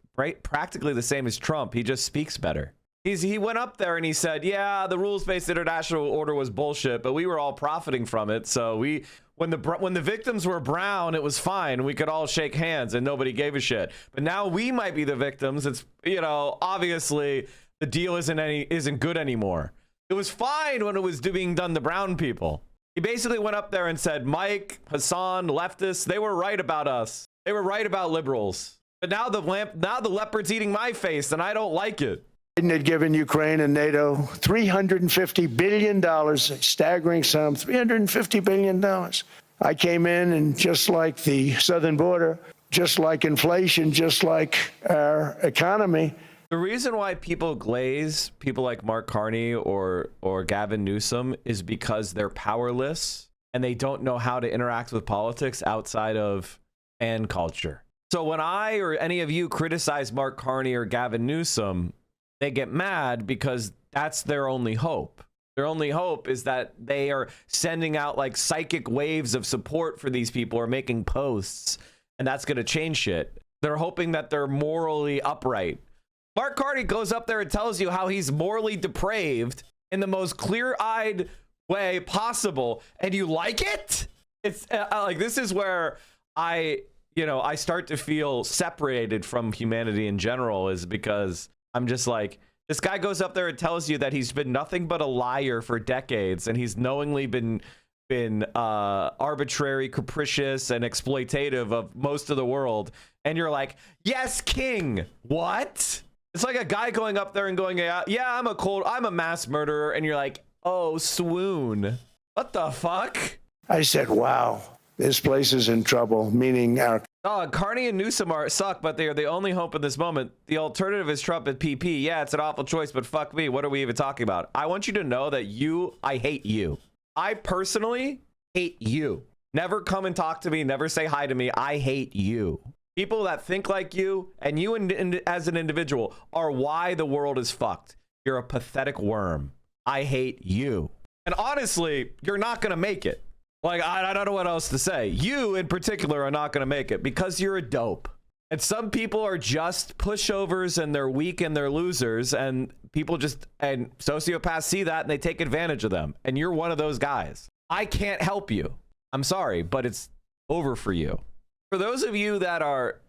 Speaker 1: practically the same as Trump. He just speaks better. He went up there and he said, yeah, the rules-based international order was bullshit, but we were all profiting from it. So when the victims were brown, it was fine. We could all shake hands and nobody gave a shit. But now we might be the victims. It's, you know, obviously the deal isn't good anymore. It was fine when it was being done to brown people. He basically went up there and said, Mike, Hassan, leftists, they were right about us. They were right about liberals. But now the leopard's eating my face and I don't like it.
Speaker 2: Biden had given Ukraine and NATO $350 billion, a staggering sum, $350 billion. I came in and just like the southern border, just like inflation, just like our economy.
Speaker 1: The reason why people glaze people like Mark Carney or Gavin Newsom is because they're powerless and they don't know how to interact with politics outside of fan culture. So when I or any of you criticize Mark Carney or Gavin Newsom, they get mad because that's their only hope. Their only hope is that they are sending out like psychic waves of support for these people or making posts, and that's going to change shit. They're hoping that they're morally upright. Mark Carney goes up there and tells you how he's morally depraved in the most clear-eyed way possible, and you like it? It's like, this is where I start to feel separated from humanity in general, is because I'm just like, this guy goes up there and tells you that he's been nothing but a liar for decades, and he's knowingly been arbitrary, capricious, and exploitative of most of the world. And you're like, yes, king. What? It's like a guy going up there and going, yeah, I'm a mass murderer. And you're like, oh, swoon. What the fuck?
Speaker 2: I said, wow, this place is in trouble, meaning our...
Speaker 1: Oh, Carney and Newsom suck, but they are the only hope in this moment. The alternative is Trump and PP. Yeah, it's an awful choice, but fuck me. What are we even talking about? I want you to know that I hate you. I personally hate you. Never come and talk to me. Never say hi to me. I hate you. People that think like you and you as an individual are why the world is fucked. You're a pathetic worm. I hate you. And honestly, you're not going to make it. Like, I don't know what else to say. You in particular are not going to make it because you're a dope. And some people are just pushovers and they're weak and they're losers. And and sociopaths see that and they take advantage of them. And you're one of those guys. I can't help you. I'm sorry, but it's over for you. For those of you that are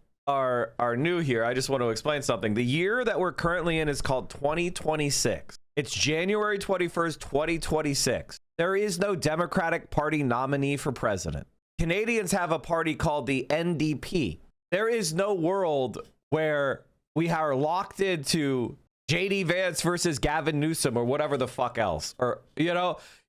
Speaker 1: new here, I just want to explain something. The year that we're currently in is called 2026. It's January 21st, 2026. There is no Democratic Party nominee for president. Canadians have a party called the NDP. There is no world where we are locked into JD Vance versus Gavin Newsom or whatever the fuck else. Or,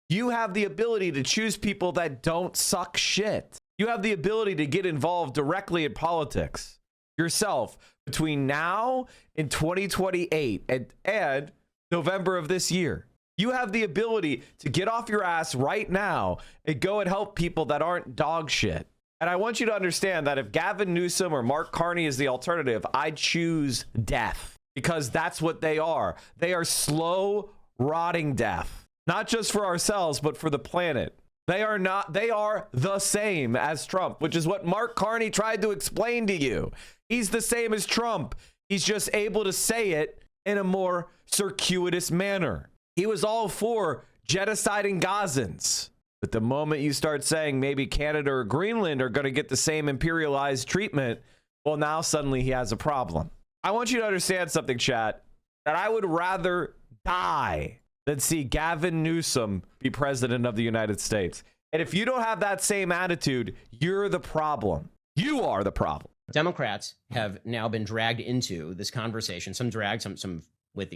Speaker 1: you have the ability to choose people that don't suck shit. You have the ability to get involved directly in politics yourself between now and 2028 and November of this year. You have the ability to get off your ass right now and go and help people that aren't dog shit. And I want you to understand that if Gavin Newsom or Mark Carney is the alternative, I'd choose death because that's what they are. They are slow, rotting death, not just for ourselves, but for the planet. They are the same as Trump, which is what Mark Carney tried to explain to you. He's the same as Trump. He's just able to say it in a more circuitous manner. He was all for genociding Gazans. But the moment you start saying maybe Canada or Greenland are going to get the same imperialized treatment, well, now suddenly he has a problem. I want you to understand something, chat, that I would rather die than see Gavin Newsom be president of the United States. And if you don't have that same attitude, you're the problem. You are the problem.
Speaker 4: Democrats have now been dragged into this conversation, some dragged, some with,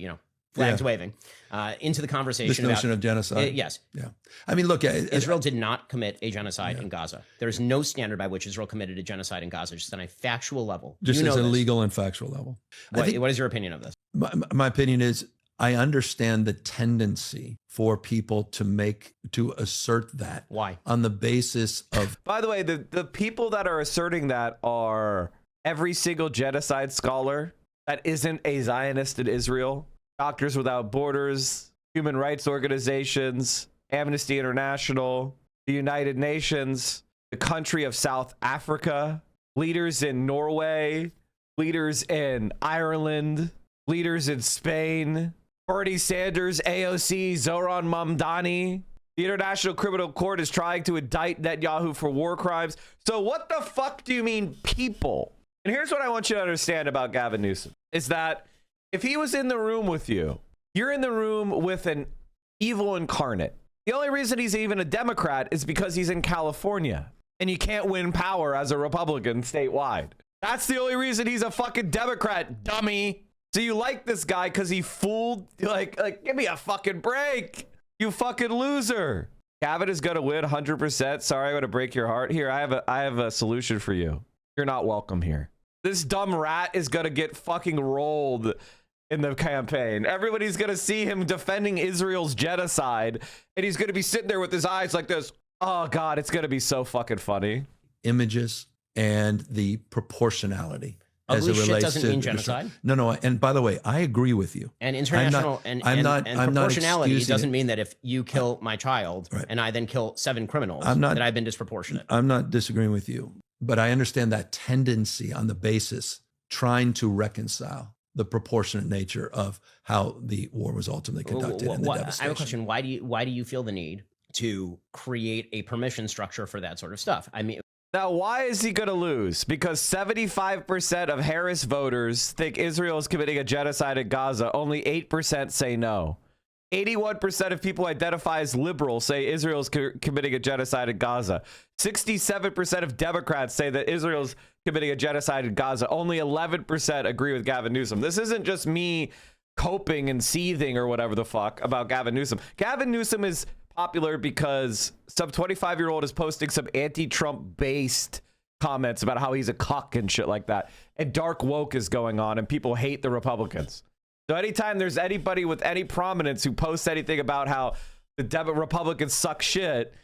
Speaker 4: flags waving, into the conversation.
Speaker 5: This notion of genocide.
Speaker 4: Yes.
Speaker 5: Yeah. I mean, look,
Speaker 4: Israel did not commit a genocide in Gaza. There is no standard by which Israel committed a genocide in Gaza, just on a factual level.
Speaker 5: Just as a legal and factual level.
Speaker 4: What is your opinion of this?
Speaker 5: My opinion is I understand the tendency for people to assert that.
Speaker 4: Why?
Speaker 5: On the basis of...
Speaker 1: By the way, the people that are asserting that are every single genocide scholar that isn't a Zionist in Israel, Doctors Without Borders, human rights organizations, Amnesty International, the United Nations, the country of South Africa, leaders in Norway, leaders in Ireland, leaders in Spain, Bernie Sanders, AOC, Zoran Mamdani. The International Criminal Court is trying to indict Netanyahu for war crimes. So what the fuck do you mean people? And here's what I want you to understand about Gavin Newsom, is that if he was in the room with you, you're in the room with an evil incarnate. The only reason he's even a Democrat is because he's in California and you can't win power as a Republican statewide. That's the only reason he's a fucking Democrat, dummy. So you like this guy because he fooled, like, give me a fucking break, you fucking loser. Gavin is gonna win 100%. Sorry, I'm gonna break your heart. Here, I have a solution for you. You're not welcome here. This dumb rat is gonna get fucking rolled in the campaign. Everybody's gonna see him defending Israel's genocide, and he's gonna be sitting there with his eyes like this. Oh God, it's gonna be so fucking funny.
Speaker 5: Images and the proportionality. As
Speaker 4: Ugly
Speaker 5: it
Speaker 4: shit
Speaker 5: relates
Speaker 4: doesn't
Speaker 5: to
Speaker 4: mean genocide.
Speaker 5: No. And by the way, I agree with you.
Speaker 4: And international and proportionality doesn't mean that if you kill my child and I then kill 7 criminals, that I've been disproportionate.
Speaker 5: I'm not disagreeing with you, but I understand that tendency on the basis trying to reconcile the proportionate nature of how the war was ultimately conducted and the devastation.
Speaker 4: I have a question. Why do you feel the need to create a permission structure for that sort of stuff? I mean,
Speaker 1: now, why is he going to lose? Because 75% of Harris voters think Israel is committing a genocide in Gaza. Only 8% say no. 81% of people who identify as liberal say Israel is committing a genocide in Gaza. 67% of Democrats say that Israel is committing a genocide in Gaza. Only 11% agree with Gavin Newsom. This isn't just me coping and seething or whatever the fuck about Gavin Newsom. Gavin Newsom is popular because some 25-year-old is posting some anti-Trump based comments about how he's a cuck and shit like that. And dark woke is going on and people hate the Republicans. So anytime there's anybody with any prominence who posts anything about how the Republicans suck shit,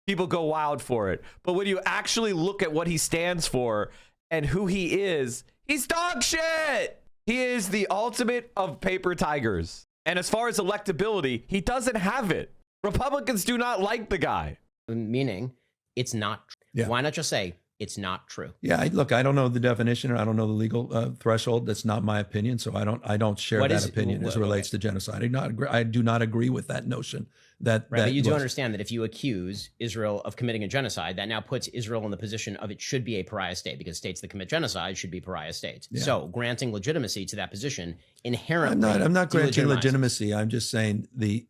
Speaker 1: people go wild for it. But when you actually look at what he stands for and who he is, he's dog shit. He is the ultimate of paper tigers. And as far as electability, he doesn't have it. Republicans do not like the guy.
Speaker 4: Meaning, it's not true.
Speaker 5: Yeah.
Speaker 4: Why not just say it's not true?
Speaker 5: Yeah, look, I don't know the definition, or I don't know the legal threshold. That's not my opinion, so I don't share that opinion as it relates to genocide. I do not agree with that notion. That
Speaker 4: but you do understand that if you accuse Israel of committing a genocide, that now puts Israel in the position of it should be a pariah state, because states that commit genocide should be pariah states. Yeah. So granting legitimacy to that position inherently,
Speaker 5: I'm not granting legitimacy. I'm just saying the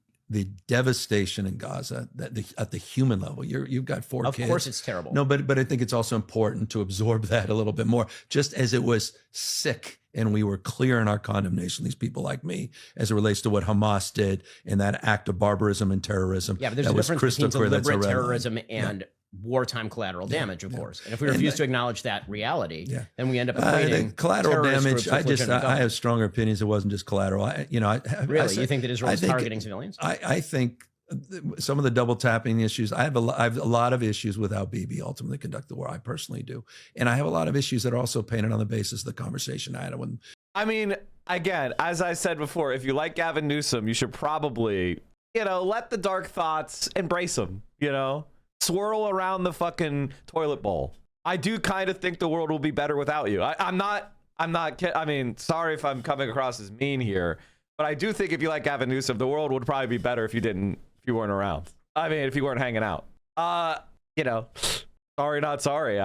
Speaker 5: devastation in Gaza, that at the human level, you've got 4 kids.
Speaker 4: Of course, it's terrible.
Speaker 5: No, but I think it's also important to absorb that a little bit more. Just as it was sick, and we were clear in our condemnation, these people like me, as it relates to what Hamas did in that act of barbarism and terrorism.
Speaker 4: Yeah, but there's a difference between deliberate terrorism and wartime collateral damage, of course. And if we refuse to acknowledge that reality, then we end up equating
Speaker 5: the collateral damage. I have stronger opinions. It wasn't just collateral.
Speaker 4: Really, you think that Israel is targeting civilians?
Speaker 5: I think some of the double tapping issues. I have a lot of issues with how Bibi ultimately conducted the war. I personally do, and I have a lot of issues that are also painted on the basis of the conversation I had with.
Speaker 1: I mean, again, as I said before, if you like Gavin Newsom, you should probably, let the dark thoughts embrace them. Swirl around the fucking toilet bowl. I do kind of think the world will be better without you. I'm not I mean, sorry if I'm coming across as mean here, but I do think if you like Gavin Newsom, the world would probably be better if you weren't around. I mean, if you weren't hanging out. Sorry, not sorry.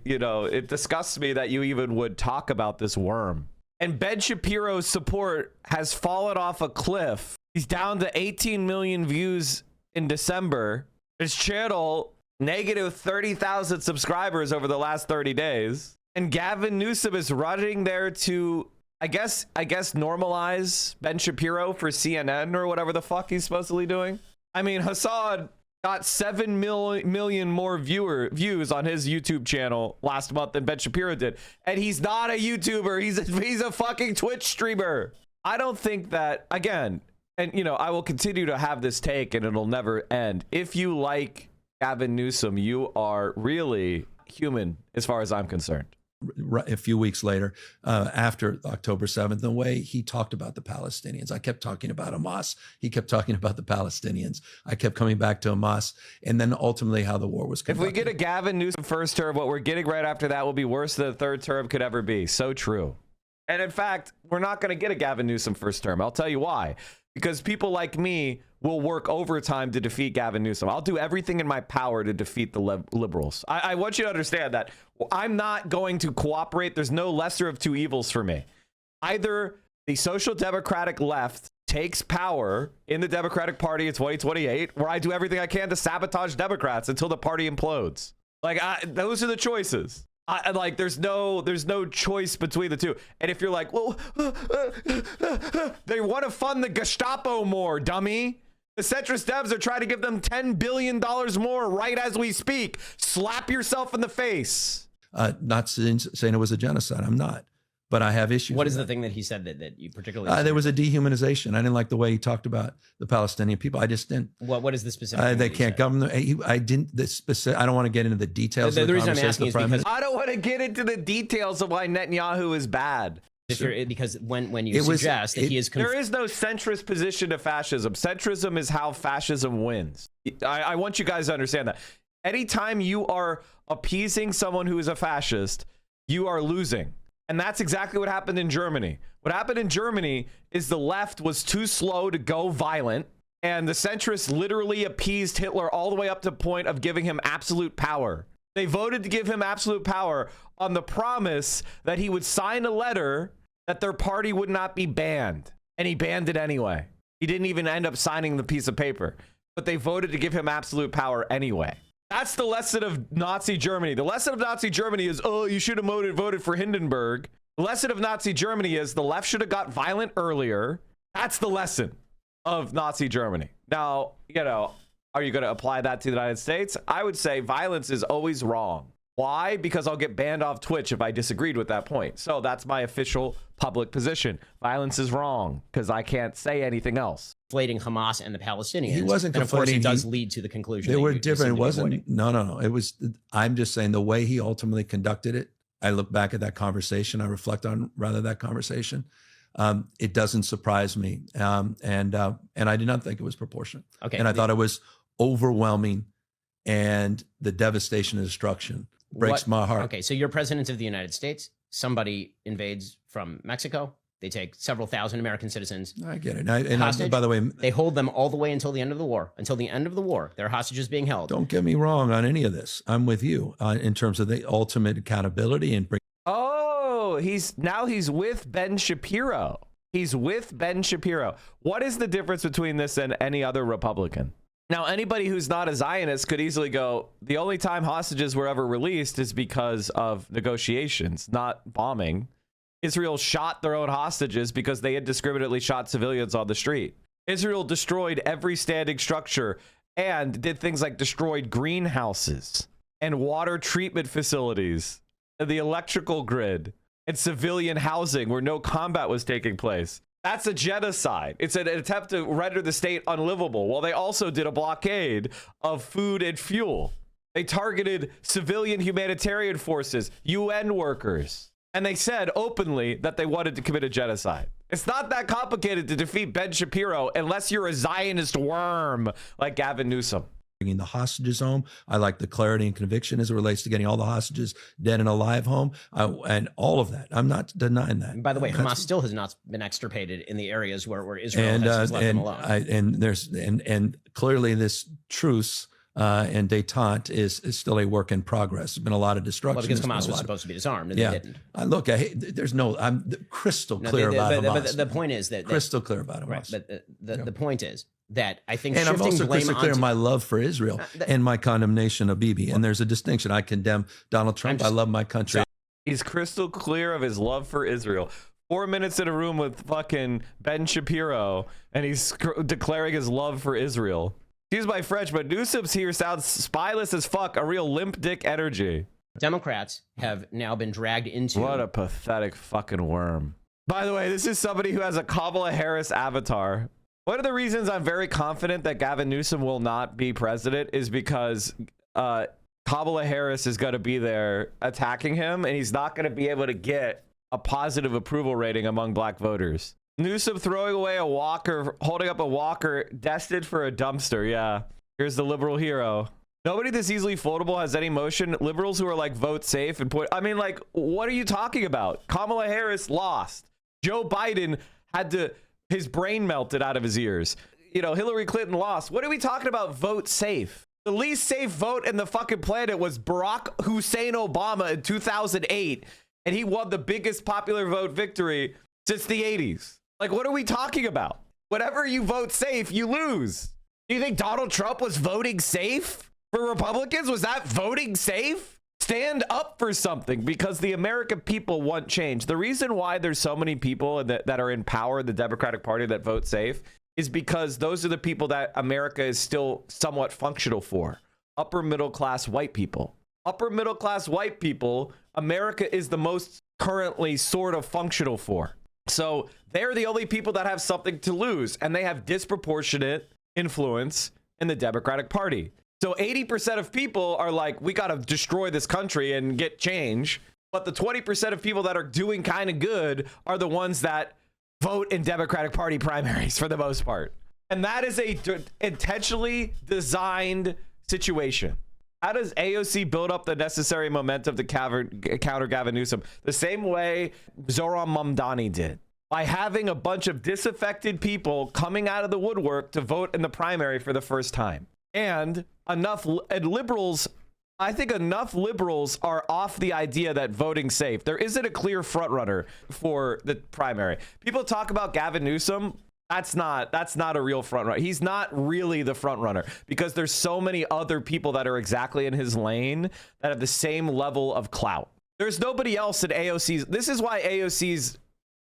Speaker 1: It disgusts me that you even would talk about this worm. And Ben Shapiro's support has fallen off a cliff. He's down to 18 million views in December. His channel, negative 30,000 subscribers over the last 30 days. And Gavin Newsom is running there to, I guess normalize Ben Shapiro for CNN or whatever the fuck he's supposedly doing. I mean, Hassan got 7 million more views on his YouTube channel last month than Ben Shapiro did. And he's not a YouTuber. He's a fucking Twitch streamer. I don't think that, again, and, I will continue to have this take and it'll never end. If you like Gavin Newsom, you are really human as far as I'm concerned.
Speaker 5: A few weeks later, after October 7th, the way he talked about the Palestinians, I kept talking about Hamas. He kept talking about the Palestinians. I kept coming back to Hamas, and then ultimately how the war was conducted.
Speaker 1: If we get a Gavin Newsom first term, what we're getting right after that will be worse than the third term could ever be. So true. And in fact, we're not going to get a Gavin Newsom first term. I'll tell you why. Because people like me will work overtime to defeat Gavin Newsom. I'll do everything in my power to defeat the liberals. I want you to understand that I'm not going to cooperate. There's no lesser of two evils for me. Either the social democratic left takes power in the Democratic Party in 2028, where I do everything I can to sabotage Democrats until the party implodes. Those are the choices. There's no choice between the two. And if you're like, well, they want to fund the Gestapo more, dummy. The centrist devs are trying to give them $10 billion more right as we speak. Slap yourself in the face.
Speaker 5: Not saying it was a genocide. I'm not. But I have issues.
Speaker 4: What is the thing that he said that you particularly?
Speaker 5: There was a dehumanization. I didn't like the way he talked about the Palestinian people. I just didn't.
Speaker 4: What is the specific?
Speaker 5: They can't govern. I didn't. The specific. I don't want to get into the details.
Speaker 4: The reason I'm asking is because
Speaker 1: I don't want to get into the details of why Netanyahu is bad.
Speaker 4: Because when you suggest that he is,
Speaker 1: there is no centrist position to fascism. Centrism is how fascism wins. I want you guys to understand that. Anytime you are appeasing someone who is a fascist, you are losing. And that's exactly what happened in Germany. What happened in Germany is the left was too slow to go violent, and the centrists literally appeased Hitler all the way up to the point of giving him absolute power. They voted to give him absolute power on the promise that he would sign a letter that their party would not be banned. And he banned it anyway. He didn't even end up signing the piece of paper, but they voted to give him absolute power anyway. That's the lesson of Nazi Germany. The lesson of Nazi Germany is, oh, you should have voted for Hindenburg. The lesson of Nazi Germany is the left should have got violent earlier. That's the lesson of Nazi Germany. Now, you know, are you going to apply that to the United States? I would say violence is always wrong. Why? Because I'll get banned off Twitch if I disagreed with that point. So that's my official public position. Violence is wrong because I can't say anything else.
Speaker 4: Conflating Hamas and the Palestinians.
Speaker 5: He wasn't
Speaker 4: and of course, it
Speaker 5: conflating.
Speaker 4: does lead to the conclusion.
Speaker 5: They
Speaker 4: that
Speaker 5: were
Speaker 4: you
Speaker 5: different.
Speaker 4: seem
Speaker 5: It
Speaker 4: to be
Speaker 5: wasn't.
Speaker 4: avoiding.
Speaker 5: No. It was. I'm just saying the way he ultimately conducted it. I look back at that conversation. I reflect on rather that conversation. It doesn't surprise me, and I did not think it was proportionate.
Speaker 4: Okay,
Speaker 5: and I thought it was overwhelming, and the devastation and destruction breaks my heart.
Speaker 4: Okay, so you're president of the United States. Somebody invades from Mexico. They take several thousand American citizens.
Speaker 5: I get it.
Speaker 4: Hostage.
Speaker 5: By the way,
Speaker 4: They hold them all the way until the end of the war. Until the end of the war, their hostages being held.
Speaker 5: don't get me wrong on any of this. I'm with you in terms of the ultimate accountability and bring.
Speaker 1: Oh, he's with Ben Shapiro. He's with Ben Shapiro. What is the difference between this and any other Republican? Now, anybody who's not a Zionist could easily go, the only time hostages were ever released is because of negotiations, not bombing. Israel shot their own hostages because they indiscriminately shot civilians on the street. Israel destroyed every standing structure and did things like destroyed greenhouses and water treatment facilities and the electrical grid and civilian housing where no combat was taking place. That's a genocide. It's an attempt to render the state unlivable. Well, they also did a blockade of food and fuel. They targeted civilian humanitarian forces, UN workers, and they said openly that they wanted to commit a genocide. It's not that complicated to defeat Ben Shapiro unless you're a Zionist worm like Gavin Newsom.
Speaker 5: Bringing the hostages home. I like the clarity and conviction as it relates to getting all the hostages dead and alive home, and all of that. I'm not denying that.
Speaker 4: And by the way, Hamas still has not been extirpated in the areas where Israel has left them alone.
Speaker 5: And clearly this truce and détente is still a work in progress. There's been a lot of destruction.
Speaker 4: Well, because Hamas was supposed to be disarmed, and they didn't.
Speaker 5: Look, I'm crystal clear about Hamas.
Speaker 4: The point is that
Speaker 5: crystal clear about Hamas.
Speaker 4: Right, but the point is that I think
Speaker 5: and
Speaker 4: shifting
Speaker 5: I'm also
Speaker 4: blame
Speaker 5: crystal clear
Speaker 4: onto
Speaker 5: in my love for Israel and my condemnation of Bibi. And there's a distinction. I condemn Donald Trump. I love my country.
Speaker 1: He's crystal clear of his love for Israel. 4 minutes in a room with fucking Ben Shapiro, and he's declaring his love for Israel. Excuse my French, but Newsom's here sounds spyless as fuck, a real limp dick energy.
Speaker 4: Democrats have now been dragged into...
Speaker 1: What a pathetic fucking worm. By the way, this is somebody who has a Kamala Harris avatar. One of the reasons I'm very confident that Gavin Newsom will not be president is because Kamala Harris is going to be there attacking him, and he's not going to be able to get a positive approval rating among black voters. Newsom throwing away a walker, holding up a walker destined for a dumpster. Yeah, here's the liberal hero. Nobody this easily foldable has any motion. Liberals who are like vote safe and put, I mean, like, what are you talking about? Kamala Harris lost. Joe Biden had to, his brain melted out of his ears. You know, Hillary Clinton lost. What are we talking about? Vote safe. The least safe vote in the fucking planet was Barack Hussein Obama in 2008, and he won the biggest popular vote victory since the 80s. Like, what are we talking about? Whenever you vote safe, you lose. Do you think Donald Trump was voting safe for Republicans? Was that voting safe? Stand up for something, because the American people want change. The reason why there's so many people that are in power in the Democratic Party that vote safe is because those are the people that America is still somewhat functional for. Upper middle class white people. Upper middle class white people, America is the most currently sort of functional for. So they're the only people that have something to lose, and they have disproportionate influence in the Democratic Party. So 80% of people are like, we got to destroy this country and get change. But the 20% of people that are doing kind of good are the ones that vote in Democratic Party primaries for the most part. And that is a intentionally designed situation. How does AOC build up the necessary momentum to counter Gavin Newsom? The same way Zoran Mamdani did. By having a bunch of disaffected people coming out of the woodwork to vote in the primary for the first time. And liberals, I think enough liberals are off the idea that voting safe. There isn't a clear front runner for the primary. People talk about Gavin Newsom. That's not a real front runner. He's not really the front runner because there's so many other people that are exactly in his lane that have the same level of clout. There's nobody else in AOC's. This is why AOC's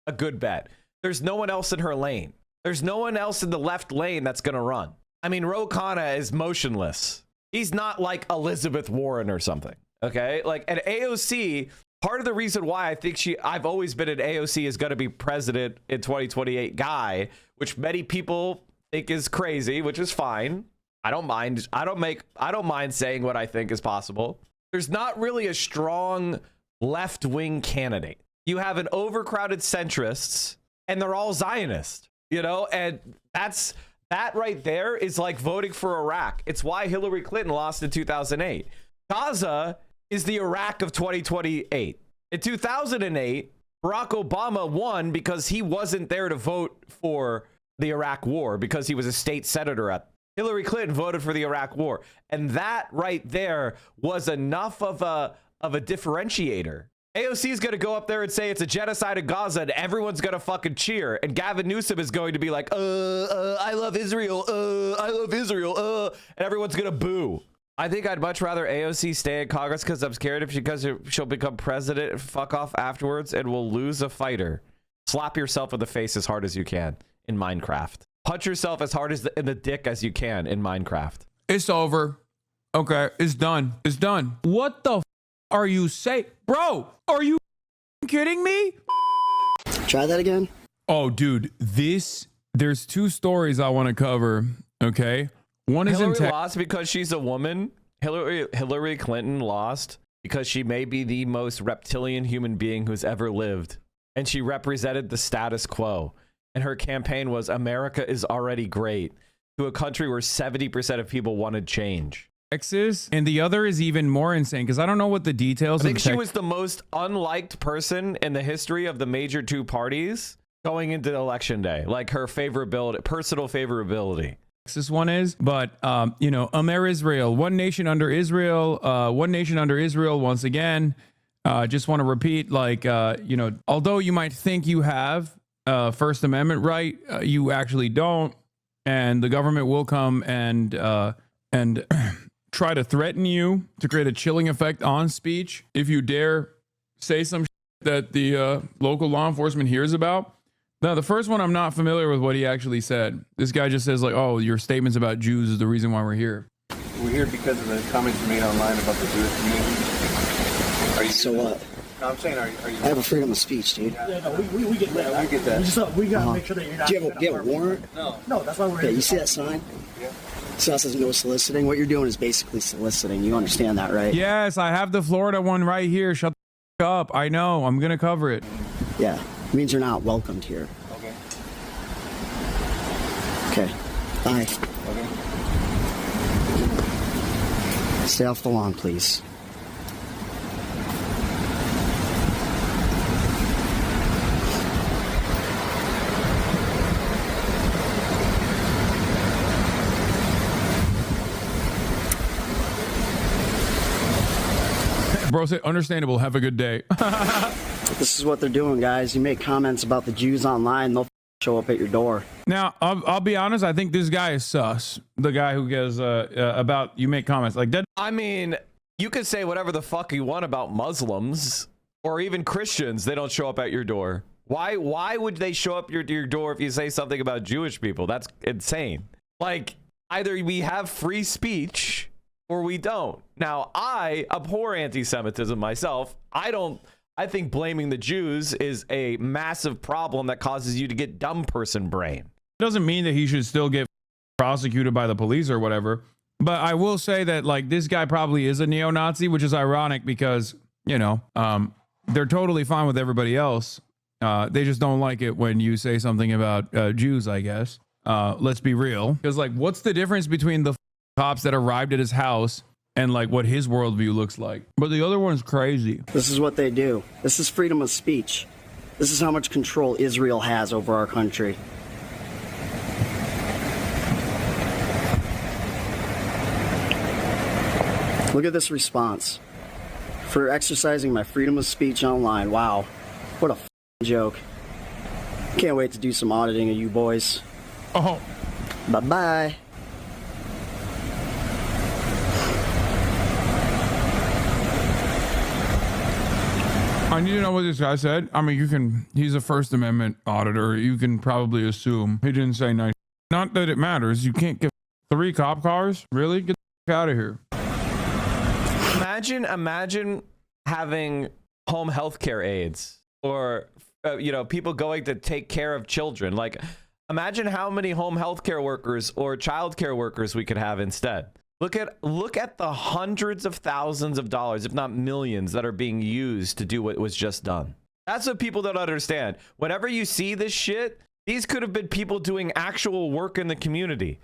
Speaker 1: a good bet. There's no one else in her lane. There's no one else in the left lane that's going to run. I mean, Ro Khanna is motionless. He's not like Elizabeth Warren or something. Okay. Like at AOC, part of the reason why I think I've always been an AOC is going to be president in 2028 guy, which many people think is crazy, which is fine. I don't mind. I don't mind saying what I think is possible. There's not really a strong left-wing candidate. You have an overcrowded centrists and they're all Zionist, you know, and that right there is like voting for Iraq. It's why Hillary Clinton lost in 2008. Gaza is the Iraq of 2028. In 2008, Barack Obama won because he wasn't there to vote for the Iraq war because he was a state senator. Hillary Clinton voted for the Iraq war. And that right there was enough of a differentiator. AOC is going to go up there and say it's a genocide in Gaza and everyone's going to fucking cheer. And Gavin Newsom is going to be like, I love Israel. I love Israel. And everyone's going to boo. I think I'd much rather AOC stay in Congress because I'm scared because she'll become president and fuck off afterwards and we'll lose a fighter. Slap yourself in the face as hard as you can in Minecraft. Punch yourself as hard as in the dick as you can in Minecraft.
Speaker 6: It's over. Okay, it's done. It's done. What the are you saying? Bro, are you kidding me?
Speaker 7: Try that again.
Speaker 6: Oh, dude, there's two stories I want to cover, okay? One is
Speaker 1: Hillary lost because she's a woman. Hillary Clinton lost because she may be the most reptilian human being who's ever lived. And she represented the status quo. And her campaign was America is already great to a country where 70% of people wanted change.
Speaker 6: Texas, and the other is even more insane because I don't know what the details.
Speaker 1: I think she was the most unliked person in the history of the major two parties going into election day. Like her favorability, personal favorability.
Speaker 6: Texas one is, but you know, Amer Israel, one nation under Israel, once again. Just want to repeat, like, you know, although you might think you have First Amendment right, you actually don't, and the government will come and try to threaten you to create a chilling effect on speech if you dare say some shit that the local law enforcement hears about. Now, the first one, I'm not familiar with what he actually said. This guy just says like, oh, your statements about Jews is the reason why we're here.
Speaker 8: We're here because of the comments you made online about the Jewish community. Are you
Speaker 7: So what?
Speaker 8: No, I'm saying, are you?
Speaker 7: I have a freedom of speech, dude.
Speaker 9: Yeah, no, we get that.
Speaker 8: We get that.
Speaker 9: We gotta make sure that you're not.
Speaker 7: Do you have a warrant?
Speaker 9: No, that's why we're
Speaker 7: Okay,
Speaker 9: here.
Speaker 7: you see that sign?
Speaker 8: Yeah.
Speaker 7: So that says no soliciting. What you're doing is basically soliciting. You understand that, right?
Speaker 6: Yes, I have the Florida one right here. Shut the f- up. I know. I'm gonna cover it.
Speaker 7: Yeah. It means you're not welcomed here.
Speaker 8: Okay.
Speaker 7: Okay. Bye.
Speaker 8: Okay.
Speaker 7: Stay off the lawn, please.
Speaker 6: Bro said, understandable. Have a good day.
Speaker 7: This is what they're doing, guys. You make comments about the Jews online, they'll show up at your door.
Speaker 6: Now, I'll be honest. I think this guy is sus. The guy who goes about you make comments like that.
Speaker 1: I mean, you could say whatever the fuck you want about Muslims or even Christians. They don't show up at your door. Why would they show up your door if you say something about Jewish people? That's insane. Like, either we have free speech or we don't. Now, I abhor anti-Semitism myself. I think blaming the Jews is a massive problem that causes you to get dumb person brain.
Speaker 6: Doesn't mean that he should still get prosecuted by the police or whatever. But I will say that like this guy probably is a neo-Nazi, which is ironic because, you know, they're totally fine with everybody else. They just don't like it when you say something about Jews, I guess. Let's be real. Because like, what's the difference between the cops that arrived at his house and like what his worldview looks like? But the other one's crazy.
Speaker 7: This is what they do. This is freedom of speech. This is how much control Israel has over our country. Look at this response. For exercising my freedom of speech online. Wow. What a joke. Can't wait to do some auditing of you boys.
Speaker 6: Oh.
Speaker 7: Bye-bye.
Speaker 6: I need to know what this guy said. I mean, he's a First Amendment auditor. You can probably assume he didn't say nice. Not that it matters. You can't get 3 cop cars. Really? Get the out of here.
Speaker 1: Imagine having home health care aides or, people going to take care of children. Like, imagine how many home health care workers or child care workers we could have instead. Look at the hundreds of thousands of dollars, if not millions, that are being used to do what was just done. That's what people don't understand. Whenever you see this shit, these could have been people doing actual work in the community,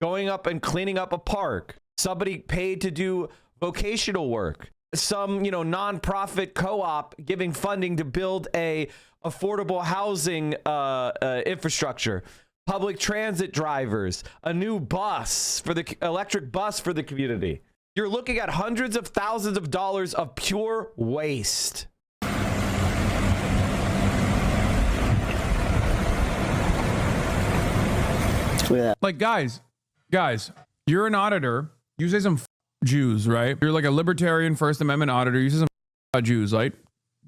Speaker 1: going up and cleaning up a park, somebody paid to do vocational work, some, nonprofit co-op giving funding to build a affordable housing infrastructure. Public transit drivers, a new bus for the electric bus for the community. You're looking at hundreds of thousands of dollars of pure waste.
Speaker 6: Like, guys, you're an auditor. You say some Jews, right? You're like a libertarian First Amendment auditor. You say some Jews, right?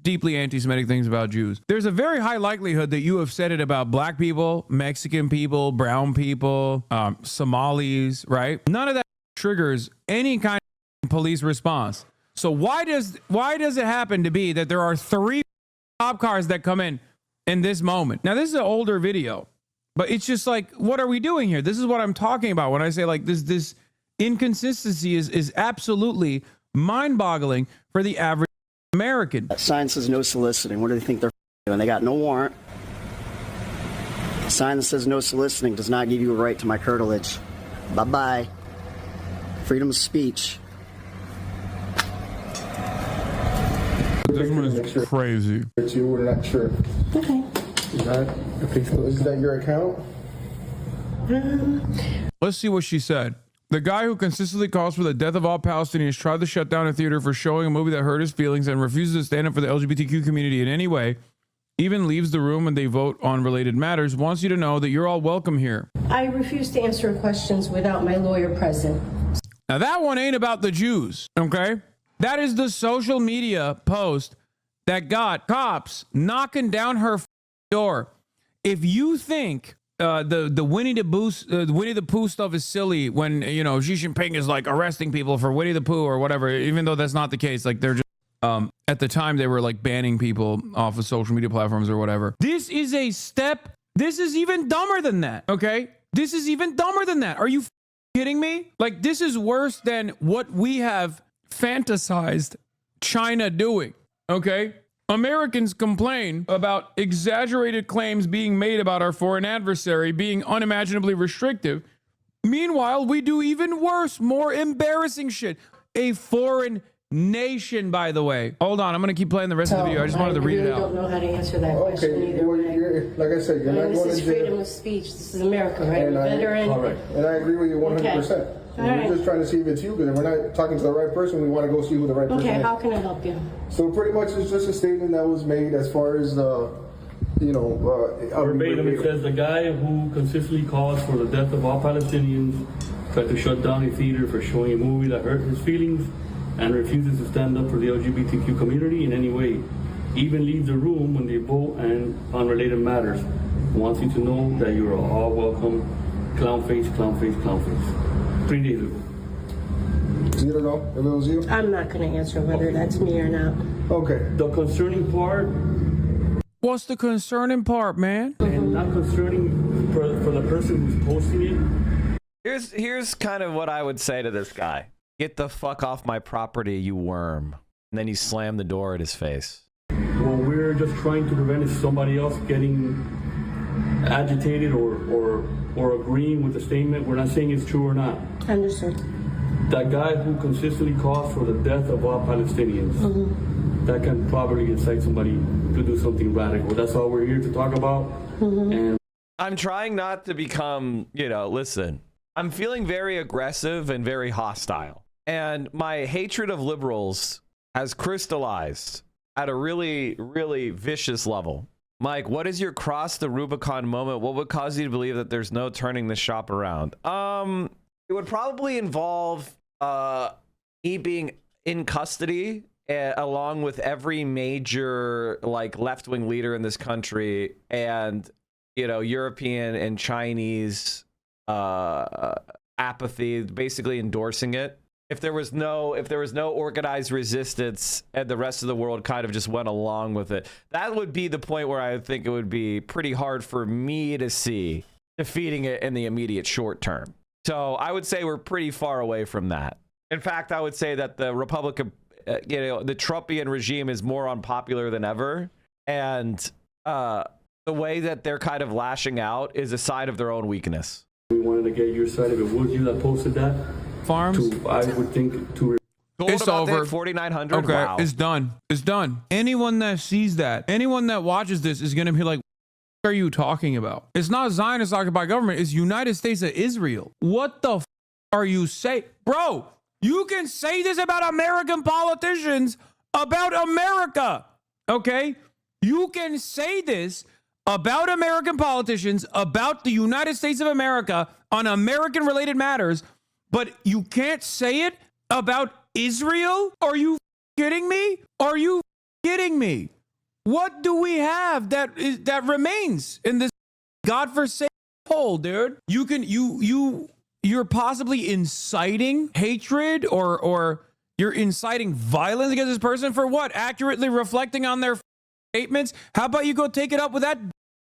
Speaker 6: Deeply anti-Semitic things about Jews. There's a very high likelihood that you have said it about black people, Mexican people, brown people, Somalis, right? None of that triggers any kind of police response. So why does it happen to be that there are 3 cop cars that come in this moment? Now, this is an older video, but it's just like, what are we doing here? This is what I'm talking about when I say like this inconsistency is absolutely mind-boggling for the average American.
Speaker 7: That sign says no soliciting. What do they think they're doing? They got no warrant. The sign that says no soliciting does not give you a right to my curtilage. Bye-bye. Freedom of speech.
Speaker 6: This one is crazy.
Speaker 8: We're not sure.
Speaker 9: Okay.
Speaker 8: Is that your account?
Speaker 6: Let's see what she said. The guy who consistently calls for the death of all Palestinians tried to shut down a theater for showing a movie that hurt his feelings and refuses to stand up for the LGBTQ community in any way, even leaves the room when they vote on related matters, wants you to know that you're all welcome here.
Speaker 10: I refuse to answer questions without my lawyer present.
Speaker 6: Now that one ain't about the Jews, okay? That is the social media post that got cops knocking down her door. If you think the Winnie the Pooh stuff is silly when, Xi Jinping is like arresting people for Winnie the Pooh or whatever, even though that's not the case, like they're just, at the time they were like banning people off of social media platforms or whatever. This is a step. This is even dumber than that. Okay. This is even dumber than that. Are you kidding me? Like, this is worse than what we have fantasized China doing. Okay. Americans complain about exaggerated claims being made about our foreign adversary being unimaginably restrictive. Meanwhile, we do even worse, more embarrassing shit. A foreign nation, by the way. Hold on, I'm going to keep playing the rest of the video. I just wanted to read it out.
Speaker 10: I don't know how to answer that question either.
Speaker 8: Like I said, you're not going to
Speaker 10: This is freedom of speech. This is America, right?
Speaker 8: And I agree with you 100%.
Speaker 10: Okay.
Speaker 8: We're just trying to see if it's you, because if we're not talking to the right person, we want to go see who the right person is.
Speaker 10: Okay, how can I help you?
Speaker 8: So pretty much it's just a statement that was made as far as,
Speaker 11: verbatim, it says the guy who consistently calls for the death of all Palestinians tried to shut down a theater for showing a movie that hurt his feelings and refuses to stand up for the LGBTQ community in any way. Even leaves the room when they vote and on related matters. Wants you to know that you are all welcome. Clown face, clown face, clown face. 3 days ago.
Speaker 8: You don't know if it was you?
Speaker 10: I'm not going to answer whether that's me or not.
Speaker 8: Okay.
Speaker 11: The concerning part.
Speaker 6: What's the concerning part, man?
Speaker 11: And not concerning for the person who's posting
Speaker 1: it. Here's kind of what I would say to this guy. Get the fuck off my property, you worm. And then you slam the door at his face.
Speaker 11: What we're just trying to prevent is somebody else getting agitated or agreeing with the statement. We're not saying it's true or not.
Speaker 10: Understood.
Speaker 11: That guy who consistently calls for the death of all Palestinians, that can probably incite somebody to do something radical. That's all we're here to talk about. And
Speaker 1: I'm trying not to become, listen, I'm feeling very aggressive and very hostile. And my hatred of liberals has crystallized at a really, really vicious level. Mike, what is your cross the Rubicon moment? What would cause you to believe that there's no turning the shop around? It would probably involve me being in custody along with every major like left-wing leader in this country, and European and Chinese apathy, basically endorsing it. If there was no organized resistance and the rest of the world kind of just went along with it, that would be the point where I think it would be pretty hard for me to see defeating it in the immediate short term. So I would say we're pretty far away from that. In fact, I would say that the Republican, the Trumpian regime is more unpopular than ever. And the way that they're kind of lashing out is a sign of their own weakness.
Speaker 11: We wanted to get your side of it. Was you that posted that?
Speaker 6: Farms?
Speaker 11: I would think to...
Speaker 6: It's over.
Speaker 1: 4,900.
Speaker 6: Okay,
Speaker 1: wow.
Speaker 6: it's done. It's done. Anyone that sees that, anyone that watches this is going to be like, what are you talking about? It's not Zionist occupied government. It's United States of Israel. What the are you saying? Bro, you can say this about American politicians, about America. Okay? You can say this about American politicians, about the United States of America on American related matters, but you can't say it about Israel? Are you kidding me? Are you kidding me? What do we have that remains in this godforsaken hole, dude? You're possibly inciting hatred or you're inciting violence against this person for what? Accurately reflecting on their statements? How about you go take it up with that?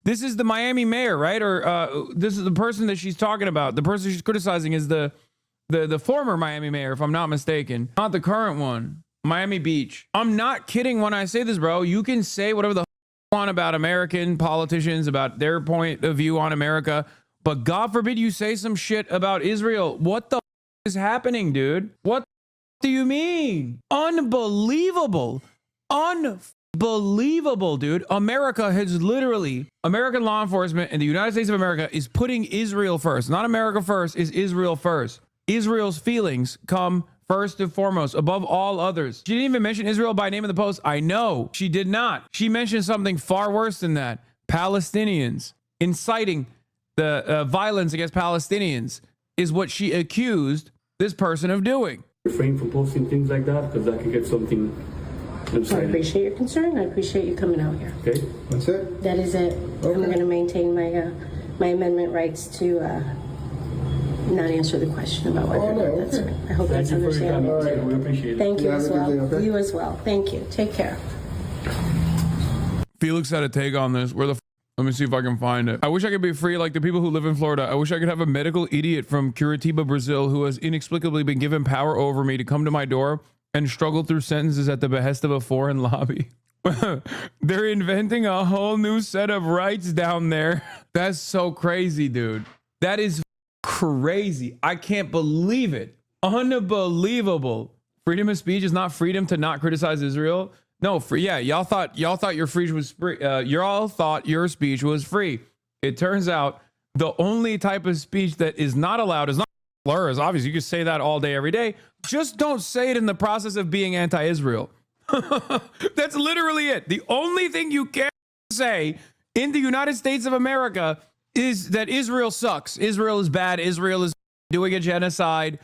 Speaker 6: This is the Miami mayor, right? Or this is the person that she's talking about. The person she's criticizing is the former Miami mayor, if I'm not mistaken, not the current one. Miami Beach. I'm not kidding when I say this, bro. You can say whatever the you want about American politicians, about their point of view on America, but God forbid you say some shit about Israel. What the is happening, dude? What do you mean? Unbelievable. Unbelievable, dude. America has literally, American law enforcement in the United States of America is putting Israel first. Not America first, is Israel first. Israel's feelings come first and foremost, above all others. She didn't even mention Israel by name in the post. I know she did not. She mentioned something far worse than that. Palestinians. Inciting the violence against Palestinians is what she accused this person of doing.
Speaker 11: Refrain from posting things like that because that could get something incited.
Speaker 10: I appreciate your concern. I appreciate you coming out here.
Speaker 11: Okay?
Speaker 2: That's it?
Speaker 10: That is it.
Speaker 2: Okay.
Speaker 10: I'm going to maintain my amendment rights to not answer the question about whether or not that's right. I hope that's
Speaker 11: Thank you for your time.
Speaker 10: understandable.
Speaker 11: We appreciate it.
Speaker 10: Thank you
Speaker 2: Have
Speaker 10: as
Speaker 2: a good
Speaker 10: well.
Speaker 2: day, okay?
Speaker 10: You as well. Thank you. Take care.
Speaker 6: Felix had a take on this. Where the let me see if I can find it. I wish I could be free like the people who live in Florida. I wish I could have a medical idiot from Curitiba, Brazil, who has inexplicably been given power over me to come to my door and struggle through sentences at the behest of a foreign lobby. They're inventing a whole new set of rights down there. That's so crazy, dude. That is crazy. I can't believe it. Unbelievable. Freedom of speech is not freedom to not criticize Israel. No, yeah, y'all thought your speech was free. Y'all thought your speech was free. It turns out the only type of speech that is not allowed is not slurs. Obviously, you can say that all day, every day. Just don't say it in the process of being anti-Israel. That's literally it. The only thing you can say in the United States of America is that Israel sucks. Israel is bad. Israel is doing a genocide,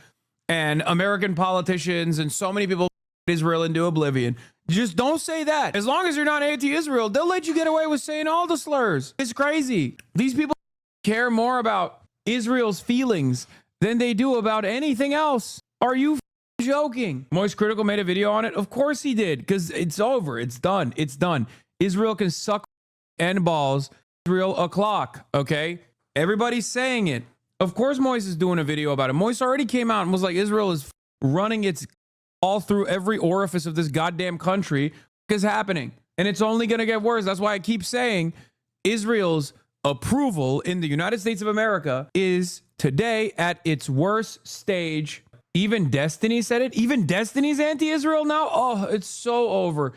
Speaker 6: and American politicians and so many people Israel into oblivion. Just don't say that. As long as you're not anti-Israel, they'll let you get away with saying all the slurs. It's crazy. These people care more about Israel's feelings than they do about anything else. Are you joking? Moist Critical made a video on it. Of course he did, because it's over. It's done. It's done. Israel can suck and balls. Israel o'clock. Okay? Everybody's saying it. Of course Moist is doing a video about it. Moist already came out and was like, Israel is running its all through every orifice of this goddamn country is happening. And it's only going to get worse. That's why I keep saying Israel's approval in the United States of America is today at its worst stage. Even Destiny said it. Even Destiny's anti-Israel now. Oh, it's so over.